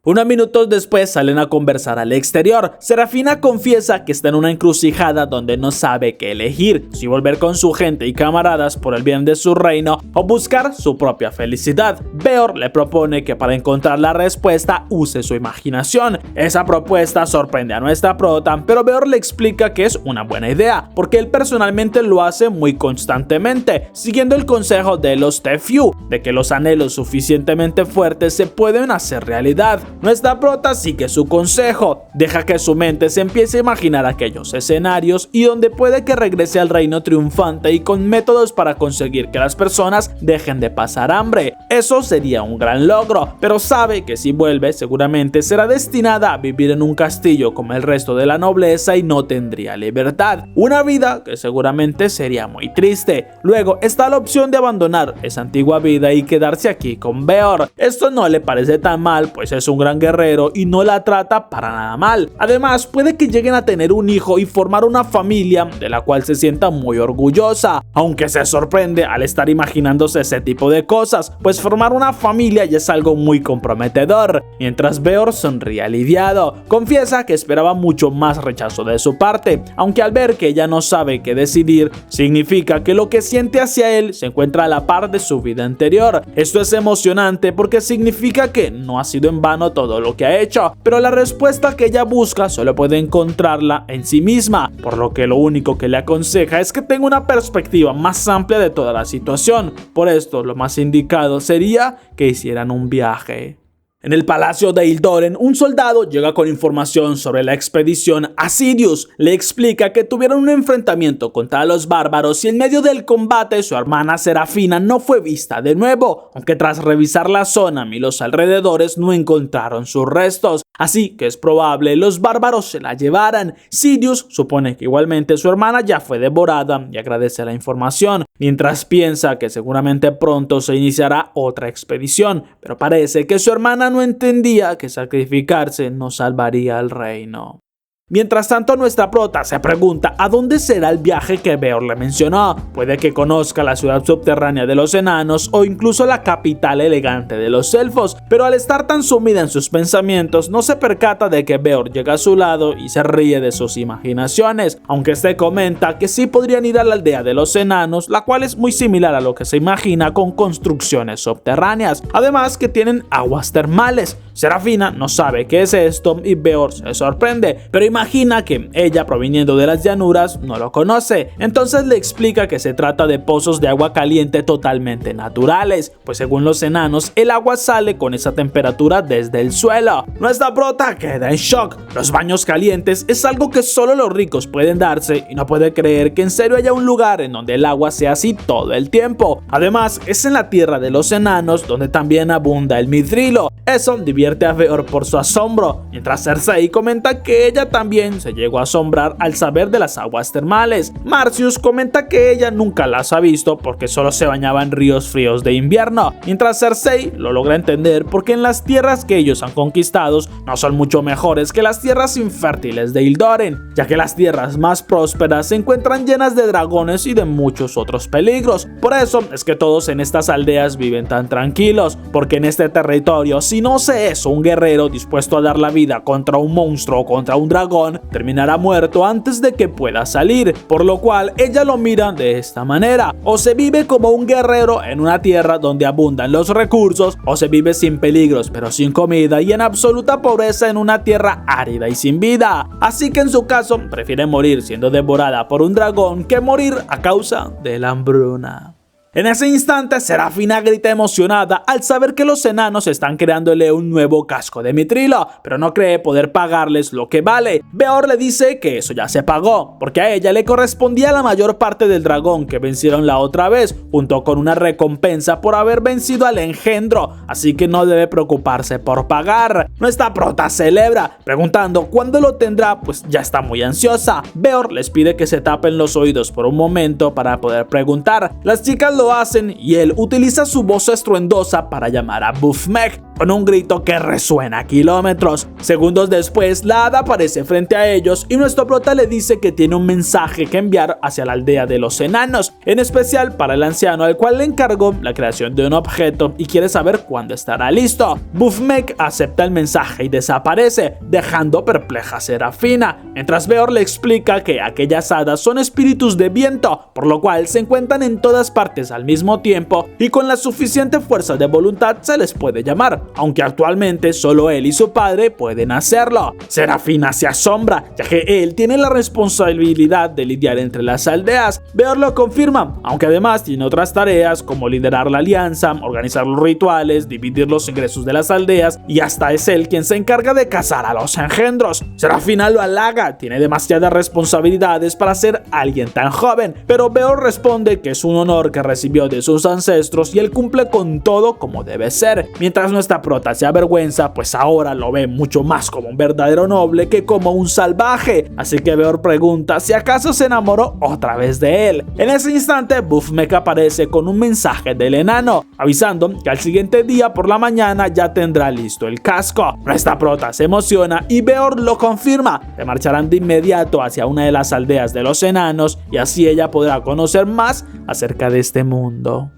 Unos minutos después salen a conversar al exterior. Serafina confiesa que está en una encrucijada donde no sabe qué elegir, si volver con su gente y camaradas por el bien de su reino o buscar su propia felicidad. Beor le propone que para encontrar la respuesta use su imaginación. Esa propuesta sorprende a nuestra prota, pero Beor le explica que es una buena idea, porque él personalmente lo hace muy constantemente, siguiendo el consejo de los Tefiu, de que los anhelos suficientemente fuertes se pueden hacer realidad. Nuestra prota sigue su consejo, deja que su mente se empiece a imaginar aquellos escenarios y donde puede que regrese al reino triunfante y con métodos para conseguir que las personas dejen de pasar hambre. Eso sería un gran logro, pero sabe que si vuelve seguramente será destinada a vivir en un castillo como el resto de la nobleza y no tendría libertad, una vida que seguramente sería muy triste. Luego está la opción de abandonar esa antigua vida y quedarse aquí con Beor. Esto no le parece tan mal, pues es un gran guerrero y no la trata para nada mal. Además, puede que lleguen a tener un hijo y formar una familia de la cual se sienta muy orgullosa, aunque se sorprende al estar imaginándose ese tipo de cosas, pues formar una familia ya es algo muy comprometedor. Mientras Beor sonríe aliviado, confiesa que esperaba mucho más rechazo de su parte, aunque al ver que ella no sabe qué decidir, significa que lo que siente hacia él se encuentra a la par de su vida anterior. Esto es emocionante porque significa que no ha sido en vano todo lo que ha hecho, pero la respuesta que ella busca solo puede encontrarla en sí misma, por lo que lo único que le aconseja es que tenga una perspectiva más amplia de toda la situación. Por esto, lo más indicado sería que hicieran un viaje. En el palacio de Ildoren, un soldado llega con información sobre la expedición a Sidious. Le explica que tuvieron un enfrentamiento contra los bárbaros y en medio del combate su hermana Serafina no fue vista de nuevo, aunque tras revisar la zona y los alrededores no encontraron sus restos. Así que es probable los bárbaros se la llevaran. Sidious supone que igualmente su hermana ya fue devorada y agradece la información, mientras piensa que seguramente pronto se iniciará otra expedición, pero parece que su hermana no entendía que sacrificarse no salvaría al reino. Mientras tanto, nuestra prota se pregunta a dónde será el viaje que Beor le mencionó. Puede que conozca la ciudad subterránea de los enanos o incluso la capital elegante de los elfos, pero al estar tan sumida en sus pensamientos no se percata de que Beor llega a su lado y se ríe de sus imaginaciones, aunque este comenta que sí podrían ir a la aldea de los enanos, la cual es muy similar a lo que se imagina con construcciones subterráneas, además que tienen aguas termales. Serafina no sabe qué es esto y Beor se sorprende, pero imagina que ella, proviniendo de las llanuras, no lo conoce. Entonces le explica que se trata de pozos de agua caliente totalmente naturales, pues según los enanos el agua sale con esa temperatura desde el suelo. Nuestra prota queda en shock. Los baños calientes es algo que solo los ricos pueden darse y no puede creer que en serio haya un lugar en donde el agua sea así todo el tiempo. Además, es en la tierra de los enanos donde también abunda el mithrilo. Eso divierte a Beor por su asombro, mientras Cersei comenta que ella también se llegó a asombrar al saber de las aguas termales. Marcius comenta que ella nunca las ha visto porque solo se bañaba en ríos fríos de invierno, mientras Cersei lo logra entender porque en las tierras que ellos han conquistado no son mucho mejores que las tierras infértiles de Ildoren, ya que las tierras más prósperas se encuentran llenas de dragones y de muchos otros peligros. Por eso es que todos en estas aldeas viven tan tranquilos, porque en este territorio, si no se es un guerrero dispuesto a dar la vida contra un monstruo o contra un dragón, terminará muerto antes de que pueda salir, por lo cual ella lo mira de esta manera: o se vive como un guerrero en una tierra donde abundan los recursos, o se vive sin peligros pero sin comida y en absoluta pobreza en una tierra árida y sin vida. Así que en su caso prefiere morir siendo devorada por un dragón que morir a causa de la hambruna. En ese instante, Serafina grita emocionada al saber que los enanos están creándole un nuevo casco de mithrilo, pero no cree poder pagarles lo que vale. Beor le dice que eso ya se pagó, porque a ella le correspondía la mayor parte del dragón que vencieron la otra vez, junto con una recompensa por haber vencido al engendro, así que no debe preocuparse por pagar. Nuestra prota celebra, preguntando cuándo lo tendrá, pues ya está muy ansiosa. Beor les pide que se tapen los oídos por un momento para poder preguntar. Las chicas lo hacen y él utiliza su voz estruendosa para llamar a Bufmek con un grito que resuena a kilómetros. Segundos después, la hada aparece frente a ellos y nuestro prota le dice que tiene un mensaje que enviar hacia la aldea de los enanos, en especial para el anciano al cual le encargó la creación de un objeto y quiere saber cuándo estará listo. Bufmek acepta el mensaje y desaparece, dejando perpleja a Serafina, mientras Beor le explica que aquellas hadas son espíritus de viento, por lo cual se encuentran en todas partes al mismo tiempo y con la suficiente fuerza de voluntad se les puede llamar, aunque actualmente solo él y su padre pueden hacerlo. Serafina se asombra, ya que él tiene la responsabilidad de lidiar entre las aldeas. Beor lo confirma, aunque además tiene otras tareas como liderar la alianza, organizar los rituales, dividir los ingresos de las aldeas y hasta es él quien se encarga de cazar a los engendros. Serafina lo halaga, tiene demasiadas responsabilidades para ser alguien tan joven, pero Beor responde que es un honor que recibió de sus ancestros y él cumple con todo como debe ser, mientras nuestra prota se avergüenza, pues ahora lo ve mucho más como un verdadero noble que como un salvaje. Así que Beor pregunta si acaso se enamoró otra vez de él. En ese instante, Bufmek aparece con un mensaje del enano, avisando que al siguiente día por la mañana ya tendrá listo el casco. Nuestra prota se emociona y Beor lo confirma. Se marcharán de inmediato hacia una de las aldeas de los enanos y así ella podrá conocer más acerca de este mundo.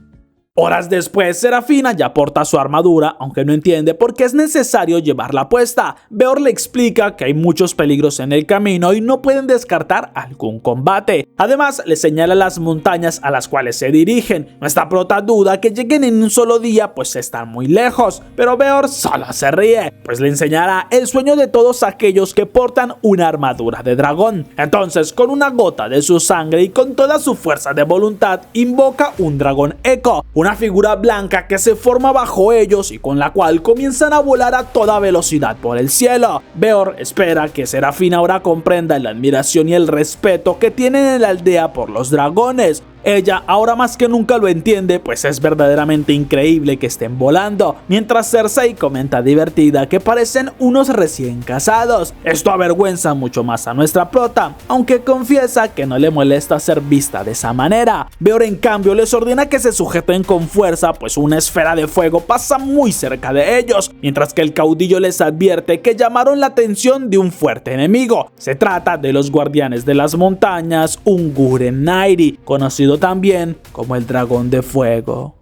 Horas después, Serafina ya porta su armadura, aunque no entiende por qué es necesario llevarla puesta. Beor le explica que hay muchos peligros en el camino y no pueden descartar algún combate. Además, le señala las montañas a las cuales se dirigen. Nuestra prota duda que lleguen en un solo día, pues están muy lejos, pero Beor solo se ríe, pues le enseñará el sueño de todos aquellos que portan una armadura de dragón. Entonces, con una gota de su sangre y con toda su fuerza de voluntad, invoca un dragón eco, una figura blanca que se forma bajo ellos y con la cual comienzan a volar a toda velocidad por el cielo. Beor espera que Serafina ahora comprenda la admiración y el respeto que tienen en la aldea por los dragones. Ella ahora más que nunca lo entiende, pues es verdaderamente increíble que estén volando, mientras Cersei comenta divertida que parecen unos recién casados. Esto avergüenza mucho más a nuestra prota, aunque confiesa que no le molesta ser vista de esa manera. Beor en cambio les ordena que se sujeten con fuerza, pues una esfera de fuego pasa muy cerca de ellos, mientras que el caudillo les advierte que llamaron la atención de un fuerte enemigo. Se trata de los guardianes de las montañas, Unguren Nairi, conocido también como el dragón de fuego.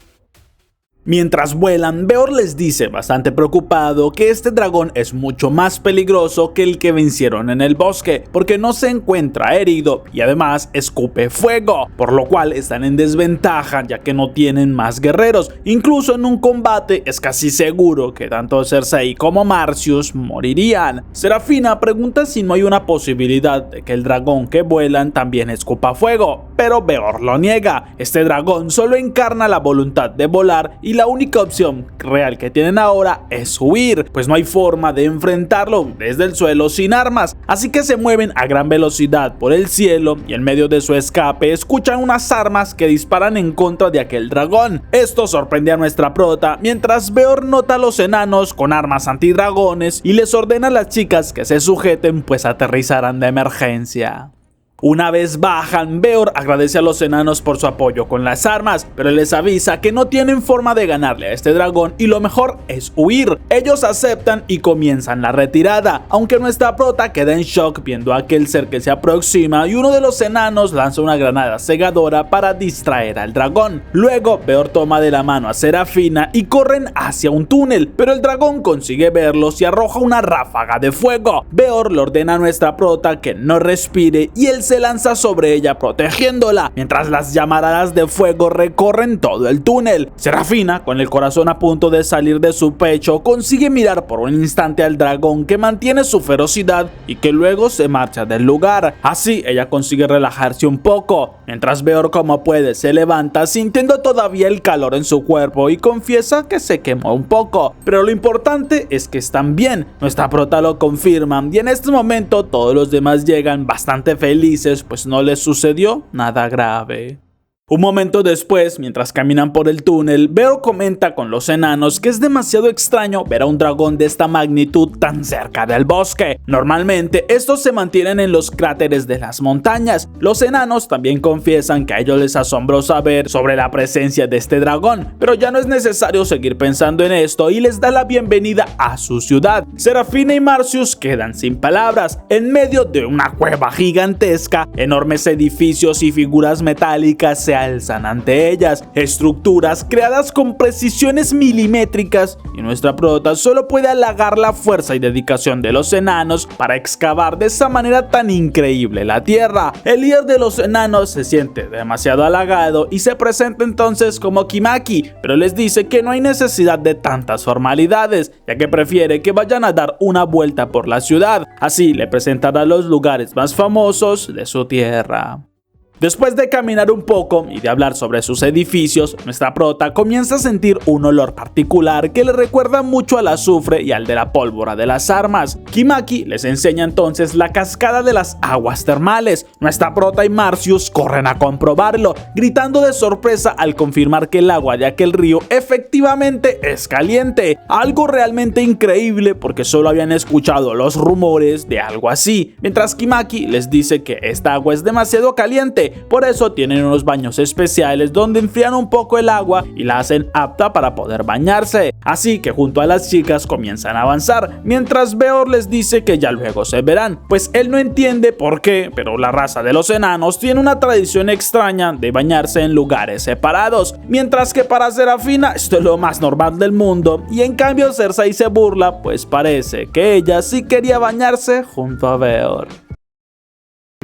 Mientras vuelan, Beor les dice, bastante preocupado, que este dragón es mucho más peligroso que el que vencieron en el bosque, porque no se encuentra herido y además escupe fuego, por lo cual están en desventaja ya que no tienen más guerreros. Incluso en un combate es casi seguro que tanto Cersei como Marcius morirían. Serafina pregunta si no hay una posibilidad de que el dragón que vuelan también escupa fuego, pero Beor lo niega. Este dragón solo encarna la voluntad de volar y la única opción real que tienen ahora es huir, pues no hay forma de enfrentarlo desde el suelo sin armas, así que se mueven a gran velocidad por el cielo y en medio de su escape escuchan unas armas que disparan en contra de aquel dragón. Esto sorprende a nuestra prota, mientras Beor nota a los enanos con armas antidragones y les ordena a las chicas que se sujeten, pues aterrizarán de emergencia. Una vez bajan, Beor agradece a los enanos por su apoyo con las armas, pero les avisa que no tienen forma de ganarle a este dragón y lo mejor es huir. Ellos aceptan y comienzan la retirada, aunque nuestra prota queda en shock viendo a aquel ser que se aproxima y uno de los enanos lanza una granada cegadora para distraer al dragón. Luego, Beor toma de la mano a Serafina y corren hacia un túnel, pero el dragón consigue verlos y arroja una ráfaga de fuego. Beor le ordena a nuestra prota que no respire y él se lanza sobre ella protegiéndola, mientras las llamaradas de fuego recorren todo el túnel. Serafina, con el corazón a punto de salir de su pecho, consigue mirar por un instante al dragón que mantiene su ferocidad y que luego se marcha del lugar. Así ella consigue relajarse un poco, mientras Beor como puede se levanta sintiendo todavía el calor en su cuerpo y confiesa que se quemó un poco, pero lo importante es que están bien. Nuestra prota lo confirma y en este momento todos los demás llegan bastante felices, pues no les sucedió nada grave. Un momento después, mientras caminan por el túnel, Beor comenta con los enanos que es demasiado extraño ver a un dragón de esta magnitud tan cerca del bosque. Normalmente estos se mantienen en los cráteres de las montañas. Los enanos también confiesan que a ellos les asombró saber sobre la presencia de este dragón, pero ya no es necesario seguir pensando en esto y les da la bienvenida a su ciudad. Serafina y Marcius quedan sin palabras. En medio de una cueva gigantesca, enormes edificios y figuras metálicas se alzan ante ellas, estructuras creadas con precisiones milimétricas, y nuestra prota solo puede halagar la fuerza y dedicación de los enanos para excavar de esa manera tan increíble la tierra. El líder de los enanos se siente demasiado halagado y se presenta entonces como Kimaki, pero les dice que no hay necesidad de tantas formalidades, ya que prefiere que vayan a dar una vuelta por la ciudad. Así le presentará los lugares más famosos de su tierra. Después de caminar un poco y de hablar sobre sus edificios, nuestra prota comienza a sentir un olor particular que le recuerda mucho al azufre y al de la pólvora de las armas. Kimaki les enseña entonces la cascada de las aguas termales. Nuestra prota y Marcius corren a comprobarlo, gritando de sorpresa al confirmar que el agua de aquel río efectivamente es caliente. Algo realmente increíble porque solo habían escuchado los rumores de algo así, mientras Kimaki les dice que esta agua es demasiado caliente. Por eso tienen unos baños especiales donde enfrían un poco el agua y la hacen apta para poder bañarse. Así que junto a las chicas comienzan a avanzar, mientras Beor les dice que ya luego se verán, pues él no entiende por qué, pero la raza de los enanos tiene una tradición extraña de bañarse en lugares separados, mientras que para Serafina esto es lo más normal del mundo, y en cambio Cersei se burla, pues parece que ella sí quería bañarse junto a Beor.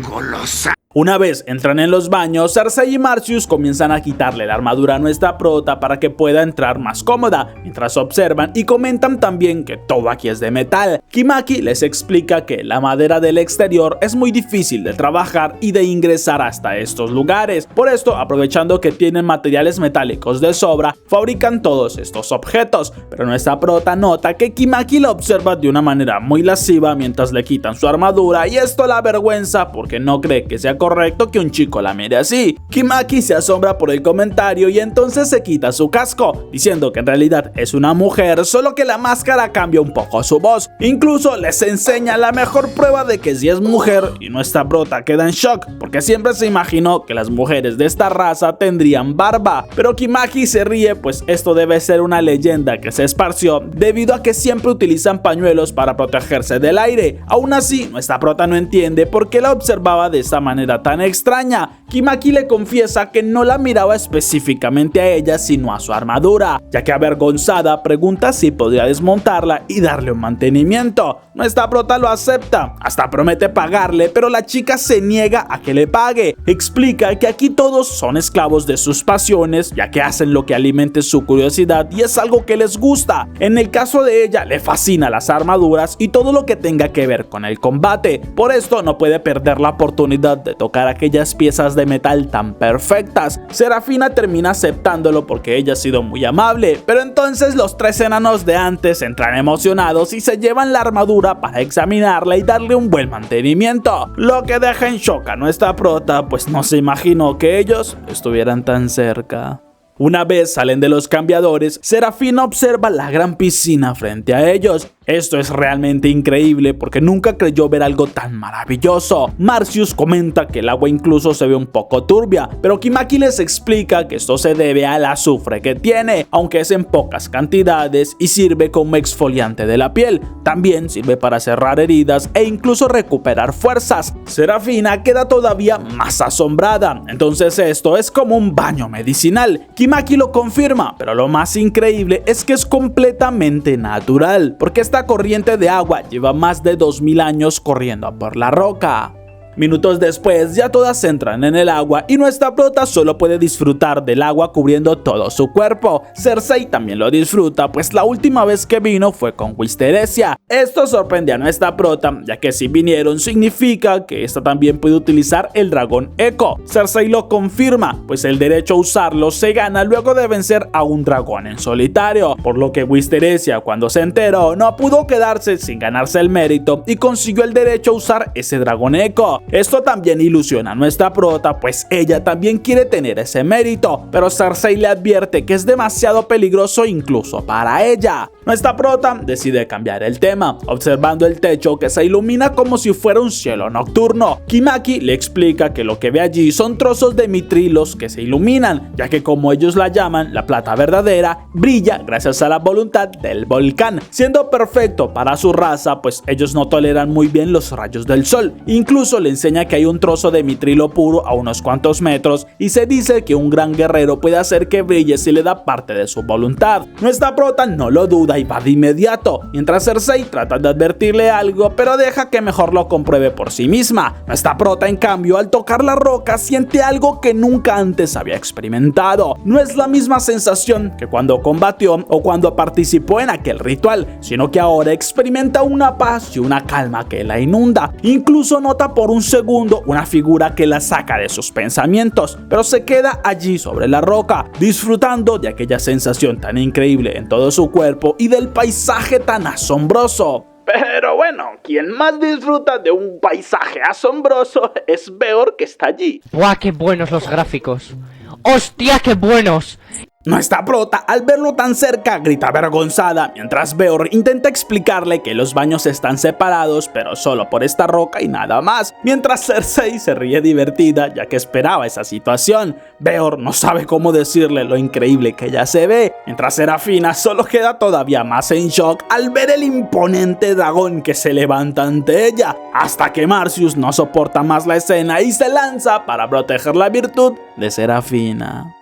Golosa. Una vez entran en los baños, Cersei y Marcius comienzan a quitarle la armadura a nuestra prota para que pueda entrar más cómoda, mientras observan y comentan también que todo aquí es de metal. Kimaki les explica que la madera del exterior es muy difícil de trabajar y de ingresar hasta estos lugares. Por esto, aprovechando que tienen materiales metálicos de sobra, fabrican todos estos objetos, pero nuestra prota nota que Kimaki la observa de una manera muy lasciva mientras le quitan su armadura, y esto la avergüenza porque no cree que sea correcto que un chico la mire así. Kimaki se asombra por el comentario y entonces se quita su casco, diciendo que en realidad es una mujer, solo que la máscara cambia un poco su voz. Incluso les enseña la mejor prueba de que sí es mujer, y nuestra prota queda en shock porque siempre se imaginó que las mujeres de esta raza tendrían barba, pero Kimaki se ríe, pues esto debe ser una leyenda que se esparció debido a que siempre utilizan pañuelos para protegerse del aire. Aún así, nuestra prota no entiende por qué la observaba de esta manera celda tan extraña. Kimaki le confiesa que no la miraba específicamente a ella sino a su armadura, ya que avergonzada pregunta si podría desmontarla y darle un mantenimiento. Nuestra prota lo acepta, hasta promete pagarle, pero la chica se niega a que le pague. Explica que aquí todos son esclavos de sus pasiones, ya que hacen lo que alimente su curiosidad y es algo que les gusta. En el caso de ella, le fascina las armaduras y todo lo que tenga que ver con el combate. Por esto no puede perder la oportunidad de tocar aquellas piezas de metal tan perfectas. Serafina termina aceptándolo porque ella ha sido muy amable, pero entonces los tres enanos de antes entran emocionados y se llevan la armadura para examinarla y darle un buen mantenimiento, lo que deja en shock a nuestra prota, pues no se imaginó que ellos estuvieran tan cerca. Una vez salen de los cambiadores, Serafina observa la gran piscina frente a ellos. Esto es realmente increíble porque nunca creyó ver algo tan maravilloso. Marcius comenta que el agua incluso se ve un poco turbia, pero Kimaki les explica que esto se debe al azufre que tiene, aunque es en pocas cantidades y sirve como exfoliante de la piel. También sirve para cerrar heridas e incluso recuperar fuerzas. Serafina queda todavía más asombrada. Entonces esto es como un baño medicinal. Kimaki lo confirma, pero lo más increíble es que es completamente natural, porque esta corriente de agua lleva más de 2000 años corriendo por la roca. Minutos después ya todas entran en el agua y nuestra prota solo puede disfrutar del agua cubriendo todo su cuerpo. Cersei también lo disfruta, pues la última vez que vino fue con Wisteresia. Esto sorprende a nuestra prota, ya que si vinieron significa que esta también puede utilizar el dragón Echo. Cersei lo confirma, pues el derecho a usarlo se gana luego de vencer a un dragón en solitario, por lo que Wisteresia, cuando se enteró, no pudo quedarse sin ganarse el mérito y consiguió el derecho a usar ese dragón Echo. Esto también ilusiona a nuestra prota, pues ella también quiere tener ese mérito, pero Cersei le advierte que es demasiado peligroso incluso para ella. Nuestra prota decide cambiar el tema, observando el techo que se ilumina como si fuera un cielo nocturno. Kimaki le explica que lo que ve allí son trozos de mitrilos que se iluminan, ya que como ellos la llaman, la plata verdadera brilla gracias a la voluntad del volcán, siendo perfecto para su raza, pues ellos no toleran muy bien los rayos del sol. Incluso le enseña que hay un trozo de mitrilo puro a unos cuantos metros y se dice que un gran guerrero puede hacer que brille si le da parte de su voluntad. Nuestra prota no lo duda y va de inmediato, mientras Cersei trata de advertirle algo, pero deja que mejor lo compruebe por sí misma. Nuestra prota, en cambio, al tocar la roca siente algo que nunca antes había experimentado. No es la misma sensación que cuando combatió o cuando participó en aquel ritual, sino que ahora experimenta una paz y una calma que la inunda. Incluso nota por un segundo una figura que la saca de sus pensamientos, pero se queda allí sobre la roca, disfrutando de aquella sensación tan increíble en todo su cuerpo y del paisaje tan asombroso. Pero bueno, quien más disfruta de un paisaje asombroso es Beor, que está allí. ¡Buah, qué buenos los gráficos! ¡Hostia, qué buenos! Nuestra prota, al verlo tan cerca, grita avergonzada, mientras Beor intenta explicarle que los baños están separados, pero solo por esta roca y nada más, mientras Cersei se ríe divertida, ya que esperaba esa situación. Beor no sabe cómo decirle lo increíble que ella se ve, mientras Serafina solo queda todavía más en shock al ver el imponente dragón que se levanta ante ella, hasta que Marcius no soporta más la escena y se lanza para proteger la virtud de Serafina.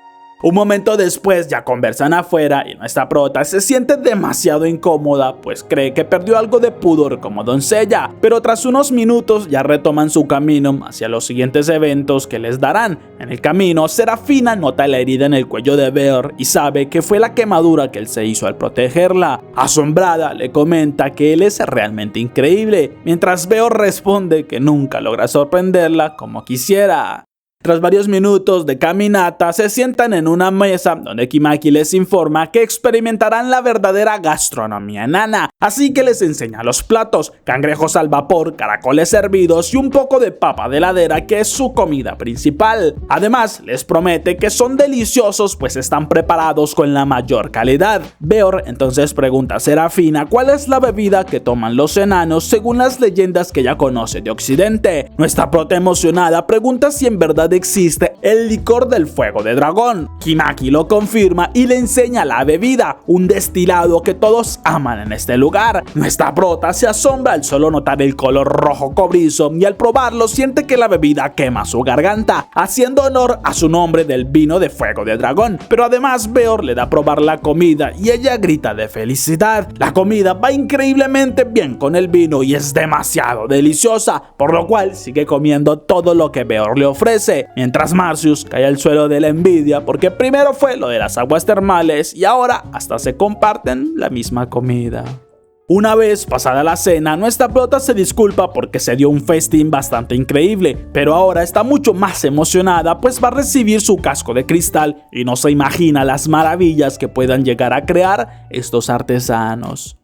Un momento después ya conversan afuera y nuestra prota se siente demasiado incómoda, pues cree que perdió algo de pudor como doncella, pero tras unos minutos ya retoman su camino hacia los siguientes eventos que les darán. En el camino, Serafina nota la herida en el cuello de Beor y sabe que fue la quemadura que él se hizo al protegerla. Asombrada, le comenta que él es realmente increíble, mientras Beor responde que nunca logra sorprenderla como quisiera. Tras varios minutos de caminata, se sientan en una mesa donde Kimaki les informa que experimentarán la verdadera gastronomía enana, así que les enseña los platos: cangrejos al vapor, caracoles hervidos y un poco de papa de heladera, que es su comida principal. Además, les promete que son deliciosos, pues están preparados con la mayor calidad. Beor entonces pregunta a Serafina cuál es la bebida que toman los enanos según las leyendas que ella conoce de Occidente. Nuestra prota, emocionada, pregunta si en verdad verdad existe el licor del fuego de dragón. Kimaki lo confirma y le enseña la bebida, un destilado que todos aman en este lugar. Nuestra prota se asombra al solo notar el color rojo cobrizo y al probarlo siente que la bebida quema su garganta, haciendo honor a su nombre del vino de fuego de dragón. Pero además Beor le da a probar la comida y ella grita de felicidad. La comida va increíblemente bien con el vino y es demasiado deliciosa, por lo cual sigue comiendo todo lo que Beor le ofrece, mientras Marcius cae al suelo de la envidia porque primero fue lo de las aguas termales y ahora hasta se comparten la misma comida. Una vez pasada la cena, nuestra prota se disculpa porque se dio un festín bastante increíble, pero ahora está mucho más emocionada pues va a recibir su casco de cristal y no se imagina las maravillas que puedan llegar a crear estos artesanos.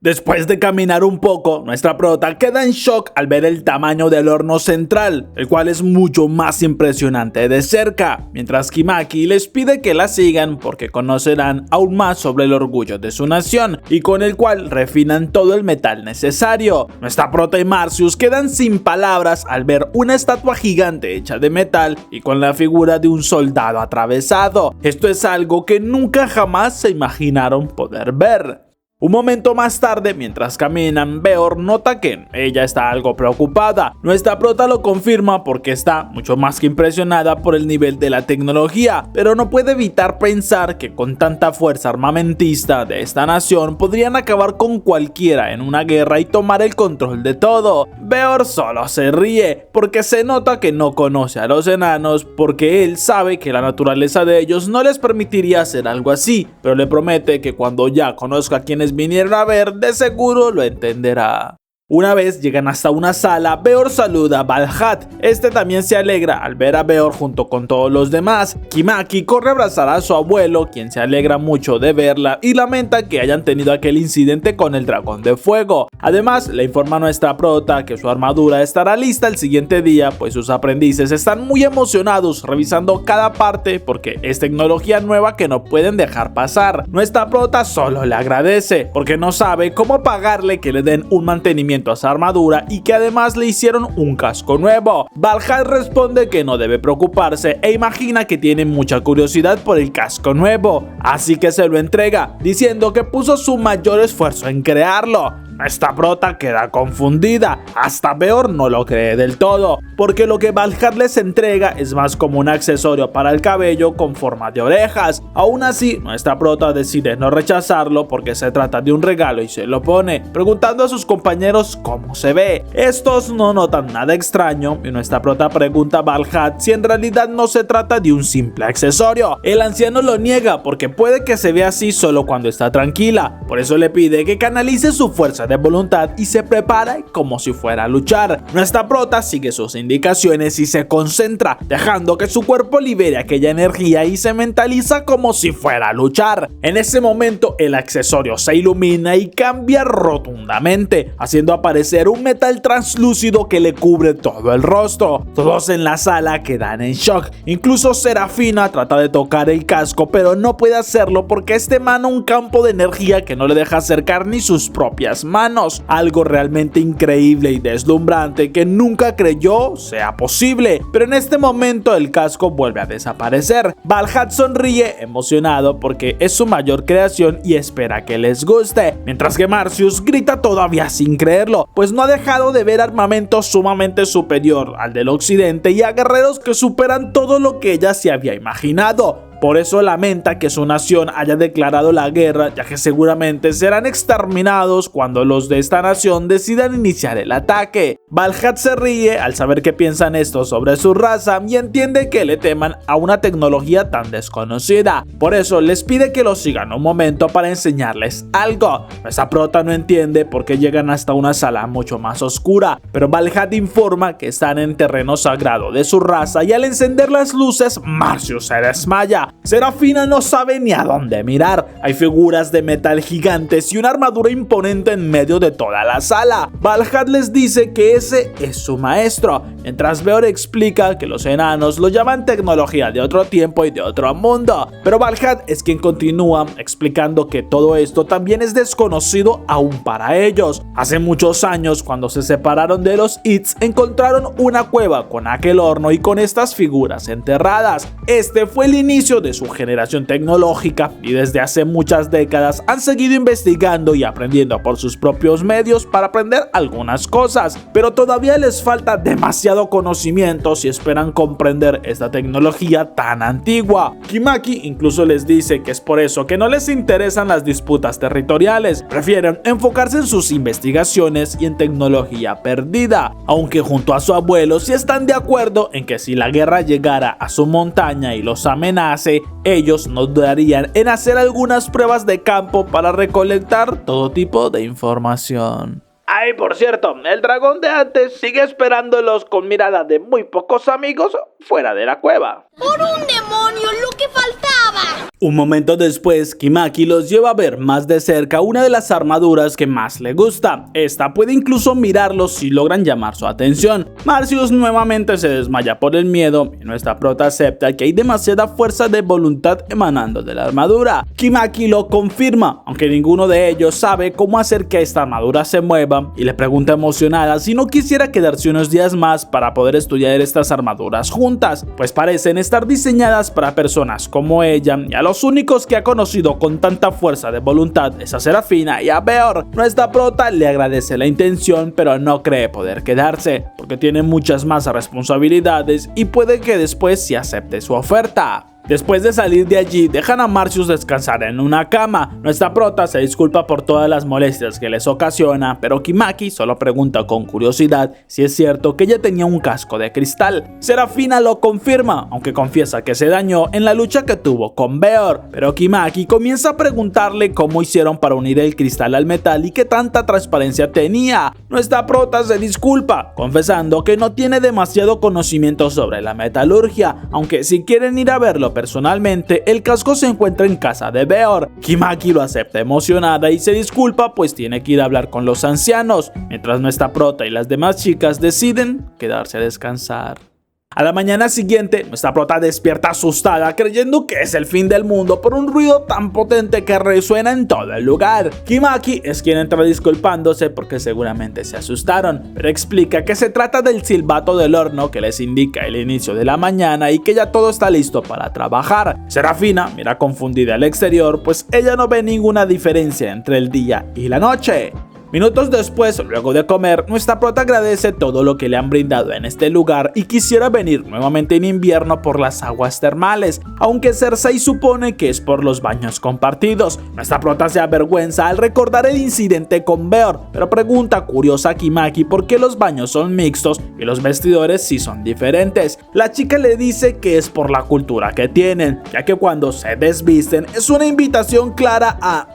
Después de caminar un poco, nuestra prota queda en shock al ver el tamaño del horno central, el cual es mucho más impresionante de cerca, mientras Kimaki les pide que la sigan porque conocerán aún más sobre el orgullo de su nación y con el cual refinan todo el metal necesario. Nuestra prota y Marcius quedan sin palabras al ver una estatua gigante hecha de metal y con la figura de un soldado atravesado. Esto es algo que nunca jamás se imaginaron poder ver. Un momento más tarde, mientras caminan, Beor nota que ella está algo preocupada. Nuestra prota lo confirma porque está mucho más que impresionada por el nivel de la tecnología, pero no puede evitar pensar que con tanta fuerza armamentista de esta nación podrían acabar con cualquiera en una guerra y tomar el control de todo. Beor solo se ríe porque se nota que no conoce a los enanos, porque él sabe que la naturaleza de ellos no les permitiría hacer algo así, pero le promete que cuando ya conozca a quienes vinieron a ver, de seguro lo entenderá. Una vez llegan hasta una sala, Beor saluda a Balhat. Este también se alegra al ver a Beor junto con todos los demás. Kimaki corre a abrazar a su abuelo, quien se alegra mucho de verla y lamenta que hayan tenido aquel incidente con el dragón de fuego. Además, le informa a nuestra prota que su armadura estará lista el siguiente día, pues sus aprendices están muy emocionados revisando cada parte porque es tecnología nueva que no pueden dejar pasar. Nuestra prota solo le agradece porque no sabe cómo pagarle que le den un mantenimiento a esa armadura y que además le hicieron un casco nuevo. Balhat responde que no debe preocuparse e imagina que tiene mucha curiosidad por el casco nuevo, así que se lo entrega, diciendo que puso su mayor esfuerzo en crearlo. Nuestra prota queda confundida, hasta Beor no lo cree del todo, porque lo que Balhat les entrega es más como un accesorio para el cabello con forma de orejas. Aún así, nuestra prota decide no rechazarlo porque se trata de un regalo y se lo pone, preguntando a sus compañeros cómo se ve. Estos no notan nada extraño y nuestra prota pregunta a Balhat si en realidad no se trata de un simple accesorio. El anciano lo niega porque puede que se vea así solo cuando está tranquila, por eso le pide que canalice su fuerza de voluntad y se prepara como si fuera a luchar. Nuestra prota sigue sus indicaciones y se concentra, dejando que su cuerpo libere aquella energía y se mentaliza como si fuera a luchar. En ese momento el accesorio se ilumina y cambia rotundamente, haciendo aparecer un metal translúcido que le cubre todo el rostro. Todos en la sala quedan en shock, incluso Serafina trata de tocar el casco pero no puede hacerlo porque este emana un campo de energía que no le deja acercar ni sus propias manos, algo realmente increíble y deslumbrante que nunca creyó sea posible, pero en este momento el casco vuelve a desaparecer. Balhat sonríe emocionado porque es su mayor creación y espera que les guste, mientras que Marcius grita todavía sin creerlo, pues no ha dejado de ver armamento sumamente superior al del occidente y a guerreros que superan todo lo que ella se había imaginado. Por eso lamenta que su nación haya declarado la guerra, ya que seguramente serán exterminados cuando los de esta nación decidan iniciar el ataque. Balhat se ríe al saber que piensan esto sobre su raza y entiende que le teman a una tecnología tan desconocida. Por eso les pide que lo sigan un momento para enseñarles algo. Nuestra prota no entiende por qué llegan hasta una sala mucho más oscura, pero Balhat informa que están en terreno sagrado de su raza y al encender las luces, Marcius se desmaya. Serafina. Serafina no sabe ni a dónde mirar. Hay figuras de metal gigantes y una armadura imponente en medio de toda la sala. Valhad les dice que ese es su maestro, mientras Beor explica que los enanos lo llaman tecnología de otro tiempo y de otro mundo. Pero Valhad es quien continúa explicando que todo esto también es desconocido aún para ellos. Hace muchos años, cuando se separaron de los Its, encontraron una cueva con aquel horno y con estas figuras enterradas. Este fue el inicio de su generación tecnológica y desde hace muchas décadas han seguido investigando y aprendiendo por sus propios medios para aprender algunas cosas, pero todavía les falta demasiado conocimiento si esperan comprender esta tecnología tan antigua. Kimaki incluso les dice que es por eso que no les interesan las disputas territoriales, prefieren enfocarse en sus investigaciones y en tecnología perdida, aunque junto a su abuelo sí están de acuerdo en que si la guerra llegara a su montaña y los amenace, ellos no dudarían en hacer algunas pruebas de campo para recolectar todo tipo de información. Ay, por cierto, el dragón de antes sigue esperándolos con mirada de muy pocos amigos fuera de la cueva. ¡Por un demonio, lo que faltaba! Un momento después, Kimaki los lleva a ver más de cerca una de las armaduras que más le gusta. Esta puede incluso mirarlos si logran llamar su atención. Marcius nuevamente se desmaya por el miedo y nuestra prota acepta que hay demasiada fuerza de voluntad emanando de la armadura. Kimaki lo confirma, aunque ninguno de ellos sabe cómo hacer que esta armadura se mueva, y le pregunta emocionada si no quisiera quedarse unos días más para poder estudiar estas armaduras juntas, pues parecen estar diseñadas para personas como ella, y a los únicos que ha conocido con tanta fuerza de voluntad es a Serafina y a Beor. Nuestra prota le agradece la intención, pero no cree poder quedarse, porque tiene muchas más responsabilidades y puede que después sí acepte su oferta. Después de salir de allí, dejan a Marcius descansar en una cama. Nuestra prota se disculpa por todas las molestias que les ocasiona, pero Kimaki solo pregunta con curiosidad si es cierto que ella tenía un casco de cristal. Serafina lo confirma, aunque confiesa que se dañó en la lucha que tuvo con Beor, pero Kimaki comienza a preguntarle cómo hicieron para unir el cristal al metal y qué tanta transparencia tenía. Nuestra prota se disculpa, confesando que no tiene demasiado conocimiento sobre la metalurgia, aunque si quieren ir a verlo personalmente, el casco se encuentra en casa de Beor. Kimaki lo acepta emocionada y se disculpa, pues tiene que ir a hablar con los ancianos, mientras nuestra prota y las demás chicas deciden quedarse a descansar. A la mañana siguiente, nuestra prota despierta asustada, creyendo que es el fin del mundo por un ruido tan potente que resuena en todo el lugar. Kimaki es quien entra disculpándose porque seguramente se asustaron, pero explica que se trata del silbato del horno que les indica el inicio de la mañana y que ya todo está listo para trabajar. Serafina mira confundida al exterior, pues ella no ve ninguna diferencia entre el día y la noche. Minutos después, luego de comer, nuestra prota agradece todo lo que le han brindado en este lugar y quisiera venir nuevamente en invierno por las aguas termales, aunque Cersei supone que es por los baños compartidos. Nuestra prota se avergüenza al recordar el incidente con Beor, pero pregunta curiosa a Kimaki por qué los baños son mixtos y los vestidores sí son diferentes. La chica le dice que es por la cultura que tienen, ya que cuando se desvisten es una invitación clara a...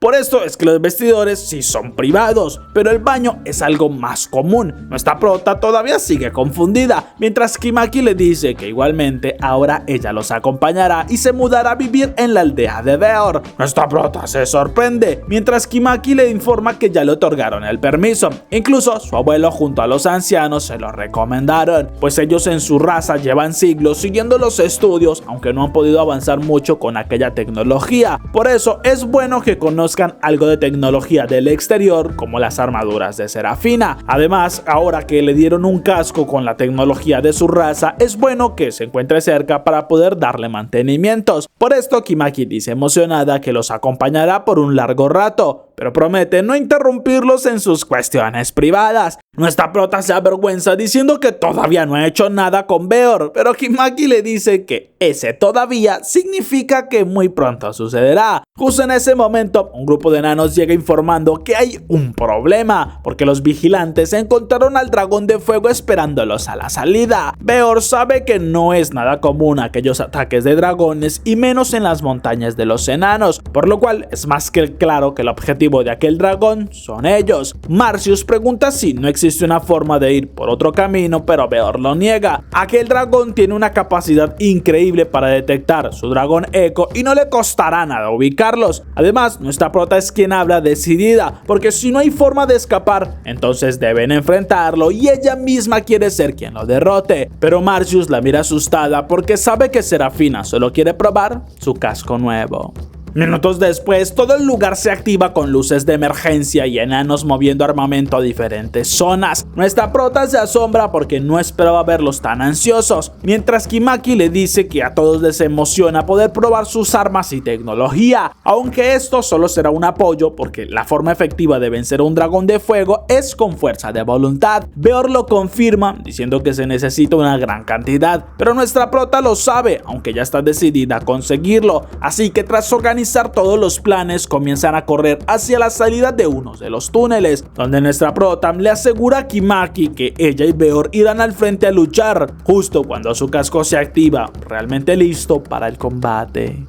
Por esto es que los vestidores sí son privados, pero el baño es algo más común. Nuestra prota todavía sigue confundida, mientras Kimaki le dice que igualmente ahora ella los acompañará y se mudará a vivir en la aldea de Beor. Nuestra prota se sorprende, mientras Kimaki le informa que ya le otorgaron el permiso. Incluso su abuelo junto a los ancianos se lo recomendaron, pues ellos en su raza llevan siglos siguiendo los estudios, aunque no han podido avanzar mucho con aquella tecnología. Por eso es bueno que conozcan algo de tecnología del exterior, como las armaduras de Serafina. Además, ahora que le dieron un casco con la tecnología de su raza, es bueno que se encuentre cerca para poder darle mantenimientos. Por esto, Kimaki dice emocionada que los acompañará por un largo rato, pero promete no interrumpirlos en sus cuestiones privadas. Nuestra prota se avergüenza diciendo que todavía no ha hecho nada con Beor, pero Kimaki le dice que ese todavía significa que muy pronto sucederá. Justo en ese momento, un grupo de enanos llega informando que hay un problema, porque los vigilantes encontraron al dragón de fuego esperándolos a la salida. Beor sabe que no es nada común aquellos ataques de dragones y menos en las montañas de los enanos, por lo cual es más que claro que el objetivo de aquel dragón son ellos. Marcius pregunta si no existe existe una forma de ir por otro camino, pero Beor lo niega. Aquel dragón tiene una capacidad increíble para detectar su dragón eco y no le costará nada ubicarlos. Además, nuestra prota es quien habla decidida, porque si no hay forma de escapar, entonces deben enfrentarlo y ella misma quiere ser quien lo derrote. Pero Marcius la mira asustada porque sabe que Serafina solo quiere probar su casco nuevo. Minutos después, todo el lugar se activa con luces de emergencia y enanos moviendo armamento a diferentes zonas. Nuestra prota se asombra porque no esperaba verlos tan ansiosos, mientras Kimaki le dice que a todos les emociona poder probar sus armas y tecnología, aunque esto solo será un apoyo porque la forma efectiva de vencer a un dragón de fuego es con fuerza de voluntad. Beor lo confirma diciendo que se necesita una gran cantidad, pero nuestra prota lo sabe, aunque ya está decidida a conseguirlo, así que tras organizar todos los planes comienzan a correr hacia la salida de uno de los túneles, donde nuestra prota le asegura a Kimaki que ella y Beor irán al frente a luchar, justo cuando su casco se activa, realmente listo para el combate.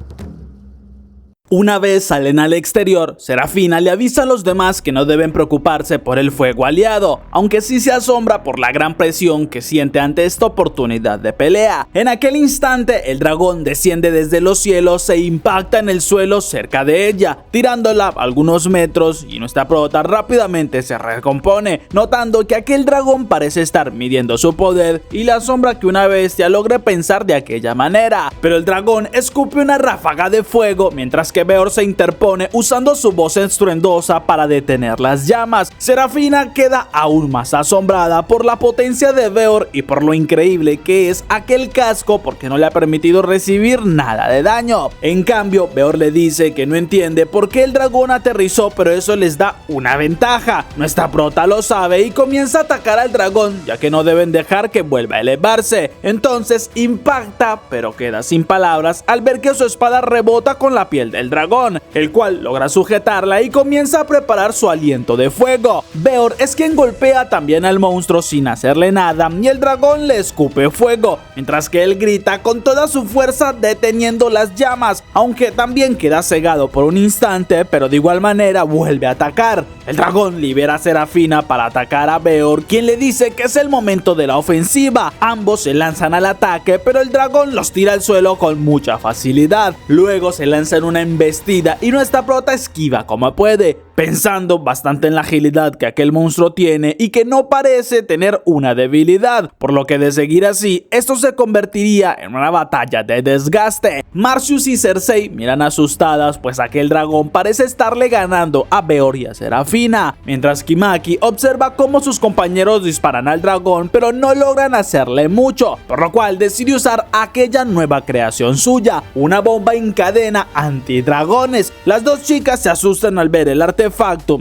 Una vez salen al exterior, Serafina le avisa a los demás que no deben preocuparse por el fuego aliado, aunque sí se asombra por la gran presión que siente ante esta oportunidad de pelea. En aquel instante, el dragón desciende desde los cielos e impacta en el suelo cerca de ella, tirándola algunos metros, y nuestra prota rápidamente se recompone, notando que aquel dragón parece estar midiendo su poder y le asombra que una bestia logre pensar de aquella manera. Pero el dragón escupe una ráfaga de fuego mientras que Beor se interpone usando su voz estruendosa para detener las llamas. Serafina queda aún más asombrada por la potencia de Beor y por lo increíble que es aquel casco porque no le ha permitido recibir nada de daño. En cambio, Beor le dice que no entiende por qué el dragón aterrizó, pero eso les da una ventaja. Nuestra prota lo sabe y comienza a atacar al dragón, ya que no deben dejar que vuelva a elevarse. Entonces impacta, pero queda sin palabras al ver que su espada rebota con la piel del dragón, el cual logra sujetarla y comienza a preparar su aliento de fuego. Beor es quien golpea también al monstruo sin hacerle nada y el dragón le escupe fuego, mientras que él grita con toda su fuerza deteniendo las llamas, aunque también queda cegado por un instante, pero de igual manera vuelve a atacar. El dragón libera a Serafina para atacar a Beor, quien le dice que es el momento de la ofensiva. Ambos se lanzan al ataque, pero el dragón los tira al suelo con mucha facilidad. Luego se lanza en una embestida y nuestra prota esquiva como puede, pensando bastante en la agilidad que aquel monstruo tiene y que no parece tener una debilidad, por lo que de seguir así, esto se convertiría en una batalla de desgaste. Marcius y Cersei miran asustadas, pues aquel dragón parece estarle ganando a Beor y a Serafina, mientras Kimaki observa cómo sus compañeros disparan al dragón pero no logran hacerle mucho, por lo cual decide usar aquella nueva creación suya, una bomba en cadena antidragones. Las dos chicas se asustan al ver el artefacto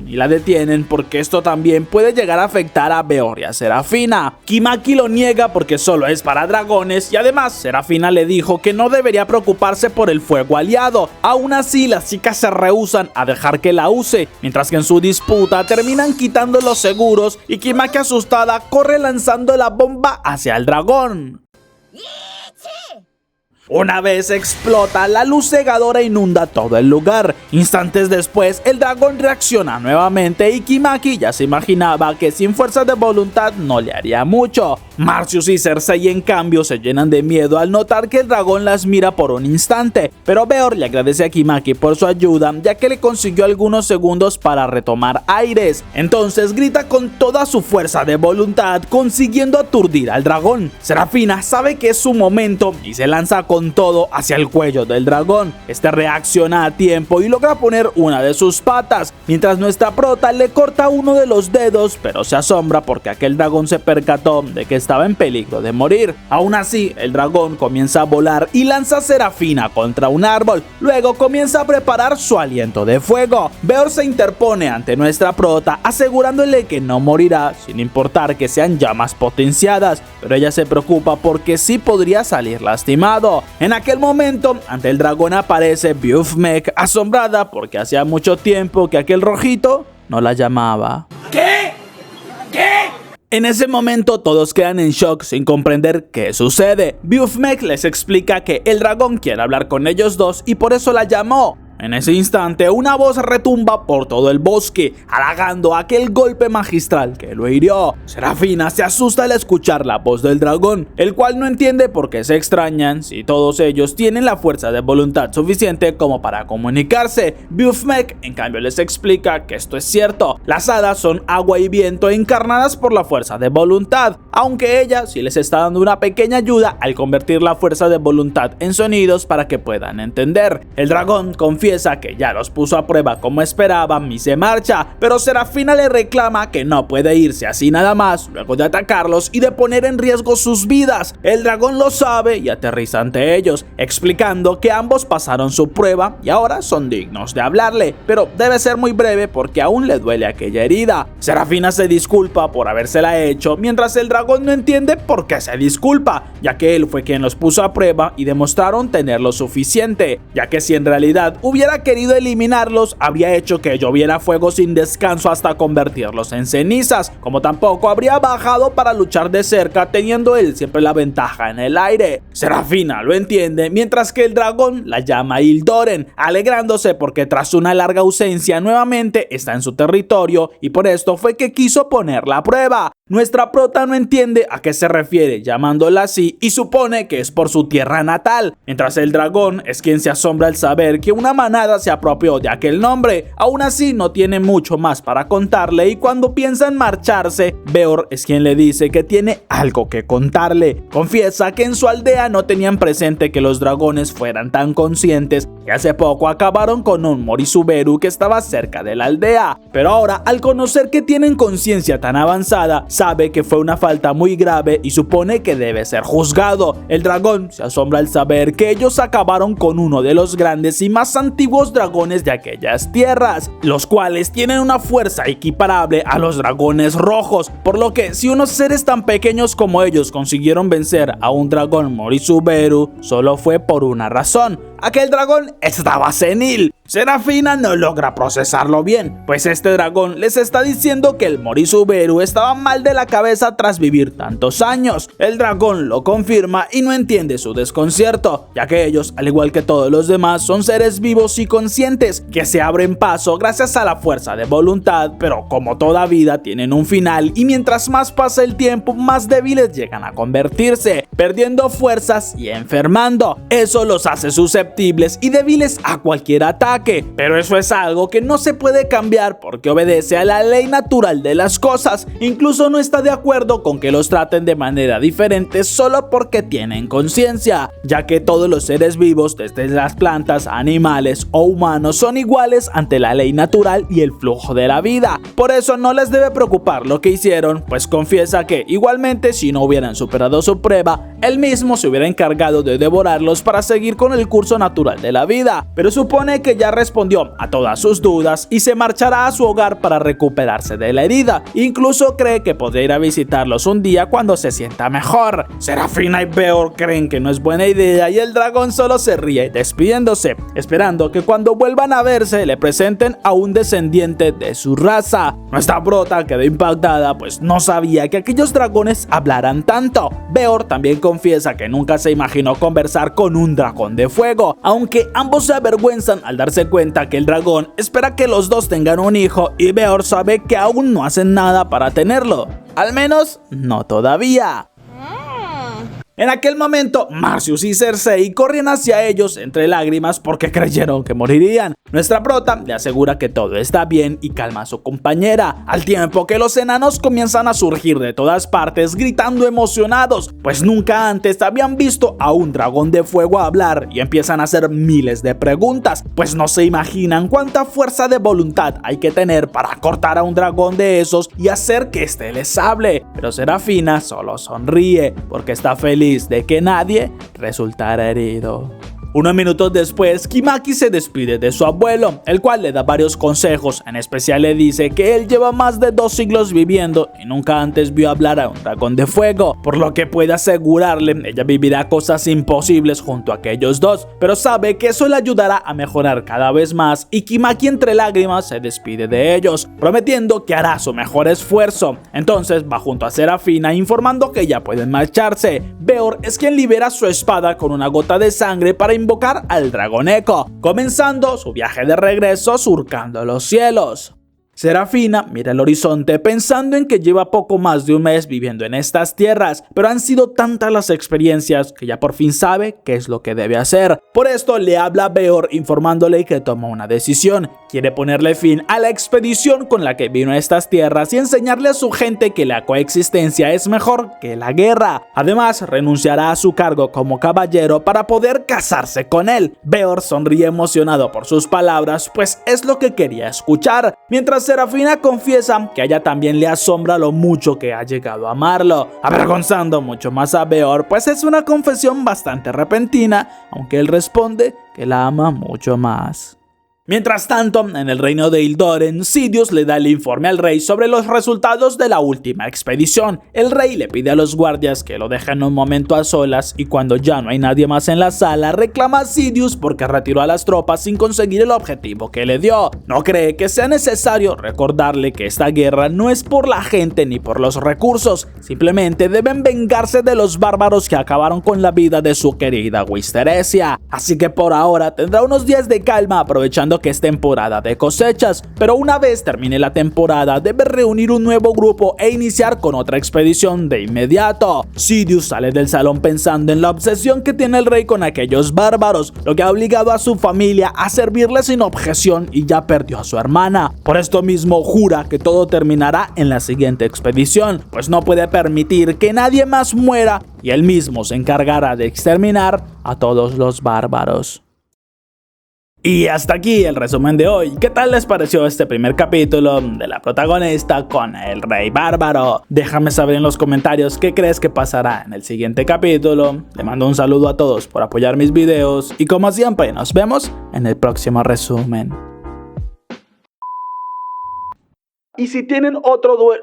y la detienen porque esto también puede llegar a afectar a Beor y a Serafina. Kimaki lo niega porque solo es para dragones y además Serafina le dijo que no debería preocuparse por el fuego aliado. Aún así, las chicas se rehúsan a dejar que la use, mientras que en su disputa terminan quitando los seguros y Kimaki asustada corre lanzando la bomba hacia el dragón. Una vez explota, la luz cegadora inunda todo el lugar. Instantes después, el dragón reacciona nuevamente y Kimaki ya se imaginaba que sin fuerza de voluntad no le haría mucho. Marcius y Cersei en cambio se llenan de miedo al notar que el dragón las mira por un instante, pero Beor le agradece a Kimaki por su ayuda, ya que le consiguió algunos segundos para retomar aires. Entonces grita con toda su fuerza de voluntad, consiguiendo aturdir al dragón. Serafina sabe que es su momento y se lanza con todo hacia el cuello del dragón. Este reacciona a tiempo y logra poner una de sus patas, mientras nuestra prota le corta uno de los dedos, pero se asombra porque aquel dragón se percató de que estaba en peligro de morir. Aún así, el dragón comienza a volar y lanza a Serafina contra un árbol. Luego comienza a preparar su aliento de fuego. Beor se interpone ante nuestra prota, asegurándole que no morirá, sin importar que sean llamas potenciadas, pero ella se preocupa porque sí podría salir lastimado. En aquel momento, ante el dragón aparece Baphomet, asombrada porque hacía mucho tiempo que aquel rojito no la llamaba. ¿Qué? En ese momento todos quedan en shock sin comprender qué sucede. Baphomet les explica que el dragón quiere hablar con ellos dos y por eso la llamó. En ese instante, una voz retumba por todo el bosque, halagando aquel golpe magistral que lo hirió. Serafina se asusta al escuchar la voz del dragón, el cual no entiende por qué se extrañan si todos ellos tienen la fuerza de voluntad suficiente como para comunicarse. Baphomet, en cambio, les explica que esto es cierto. Las hadas son agua y viento encarnadas por la fuerza de voluntad, aunque ella sí les está dando una pequeña ayuda al convertir la fuerza de voluntad en sonidos para que puedan entender. El dragón confiesa que ya los puso a prueba como esperaban y se marcha, pero Serafina le reclama que no puede irse así nada más luego de atacarlos y de poner en riesgo sus vidas. El dragón lo sabe y aterriza ante ellos, explicando que ambos pasaron su prueba y ahora son dignos de hablarle, pero debe ser muy breve porque aún le duele aquella herida. Serafina se disculpa por habérsela hecho, mientras el dragón no entiende por qué se disculpa, ya que él fue quien los puso a prueba y demostraron tener lo suficiente, ya que si en realidad hubiera querido eliminarlos, habría hecho que lloviera fuego sin descanso hasta convertirlos en cenizas, como tampoco habría bajado para luchar de cerca, teniendo él siempre la ventaja en el aire. Serafina lo entiende, mientras que el dragón la llama Hildoren, alegrándose porque tras una larga ausencia nuevamente está en su territorio y por esto fue que quiso ponerla a prueba. Nuestra prota no entiende a qué se refiere llamándola así y supone que es por su tierra natal, mientras el dragón es quien se asombra al saber que una manada se apropió de aquel nombre. Aún así no tiene mucho más para contarle y cuando piensa en marcharse, Beor es quien le dice que tiene algo que contarle. Confiesa que en su aldea no tenían presente que los dragones fueran tan conscientes y hace poco acabaron con un Morisuberu que estaba cerca de la aldea, pero ahora al conocer que tienen conciencia tan avanzada, sabe que fue una falta muy grave y supone que debe ser juzgado. El dragón se asombra al saber que ellos acabaron con uno de los grandes y más antiguos dragones de aquellas tierras, los cuales tienen una fuerza equiparable a los dragones rojos, por lo que si unos seres tan pequeños como ellos consiguieron vencer a un dragón Morisuberu, solo fue por una razón: aquel dragón estaba senil. Serafina no logra procesarlo bien, pues este dragón les está diciendo que el Morisuberu estaba mal de la cabeza tras vivir tantos años. El dragón lo confirma y no entiende su desconcierto, ya que ellos, al igual que todos los demás, son seres vivos y conscientes que se abren paso gracias a la fuerza de voluntad, pero como toda vida tienen un final y mientras más pasa el tiempo, más débiles llegan a convertirse, perdiendo fuerzas y enfermando. Eso los hace susceptibles y débiles a cualquier ataque. Pero eso es algo que no se puede cambiar porque obedece a la ley natural de las cosas. Incluso no está de acuerdo con que los traten de manera diferente solo porque tienen conciencia, ya que todos los seres vivos, desde las plantas, animales o humanos, son iguales ante la ley natural y el flujo de la vida. Por eso no les debe preocupar lo que hicieron, pues confiesa que igualmente si no hubieran superado su prueba, él mismo se hubiera encargado de devorarlos para seguir con el curso natural de la vida. Pero supone que ya respondió a todas sus dudas y se marchará a su hogar para recuperarse de la herida. Incluso cree que podría ir a visitarlos un día cuando se sienta mejor. Serafina y Beor creen que no es buena idea y el dragón solo se ríe despidiéndose, esperando que cuando vuelvan a verse le presenten a un descendiente de su raza. Nuestra prota quedó impactada, pues no sabía que aquellos dragones hablaran tanto. Beor también confiesa que nunca se imaginó conversar con un dragón de fuego, aunque ambos se avergüenzan al darse cuenta que el dragón espera que los dos tengan un hijo y Beor sabe que aún no hacen nada para tenerlo. Al menos, no todavía. En aquel momento, Marcius y Cersei corren hacia ellos entre lágrimas porque creyeron que morirían. Nuestra prota le asegura que todo está bien y calma a su compañera, al tiempo que los enanos comienzan a surgir de todas partes gritando emocionados, pues nunca antes habían visto a un dragón de fuego hablar y empiezan a hacer miles de preguntas, pues no se imaginan cuánta fuerza de voluntad hay que tener para cortar a un dragón de esos y hacer que éste les hable. Pero Serafina solo sonríe porque está feliz de que nadie resultara herido. Unos minutos después, Kimaki se despide de su abuelo, el cual le da varios consejos. En especial le dice que él lleva más de 2 siglos viviendo y nunca antes vio hablar a un dragón de fuego, por lo que puede asegurarle ella vivirá cosas imposibles junto a aquellos dos, pero sabe que eso le ayudará a mejorar cada vez más y Kimaki entre lágrimas se despide de ellos, prometiendo que hará su mejor esfuerzo. Entonces va junto a Serafina informando que ya pueden marcharse. Beor es quien libera su espada con una gota de sangre para invocar al dragón Eco, comenzando su viaje de regreso surcando los cielos. Serafina mira el horizonte pensando en que lleva poco más de un mes viviendo en estas tierras, pero han sido tantas las experiencias que ya por fin sabe qué es lo que debe hacer. Por esto le habla a Beor informándole que toma una decisión. Quiere ponerle fin a la expedición con la que vino a estas tierras y enseñarle a su gente que la coexistencia es mejor que la guerra. Además, renunciará a su cargo como caballero para poder casarse con él. Beor sonríe emocionado por sus palabras, pues es lo que quería escuchar, mientras Serafina confiesa que a ella también le asombra lo mucho que ha llegado a amarlo, avergonzando mucho más a Beor, pues es una confesión bastante repentina, aunque él responde que la ama mucho más. Mientras tanto, en el reino de Ildoren, Sidious le da el informe al rey sobre los resultados de la última expedición. El rey le pide a los guardias que lo dejen un momento a solas y cuando ya no hay nadie más en la sala, reclama a Sidious porque retiró a las tropas sin conseguir el objetivo que le dio. No cree que sea necesario recordarle que esta guerra no es por la gente ni por los recursos, simplemente deben vengarse de los bárbaros que acabaron con la vida de su querida Wysteresia. Así que por ahora tendrá unos días de calma aprovechando que es temporada de cosechas, pero una vez termine la temporada debe reunir un nuevo grupo e iniciar con otra expedición de inmediato. Sidious sale del salón pensando en la obsesión que tiene el rey con aquellos bárbaros, lo que ha obligado a su familia a servirle sin objeción y ya perdió a su hermana. Por esto mismo jura que todo terminará en la siguiente expedición, pues no puede permitir que nadie más muera y él mismo se encargará de exterminar a todos los bárbaros. Y hasta aquí el resumen de hoy. ¿Qué tal les pareció este primer capítulo de la protagonista con el rey bárbaro? Déjame saber en los comentarios qué crees que pasará en el siguiente capítulo. Le mando un saludo a todos por apoyar mis videos y como siempre nos vemos en el próximo resumen. Y si tienen otro duelo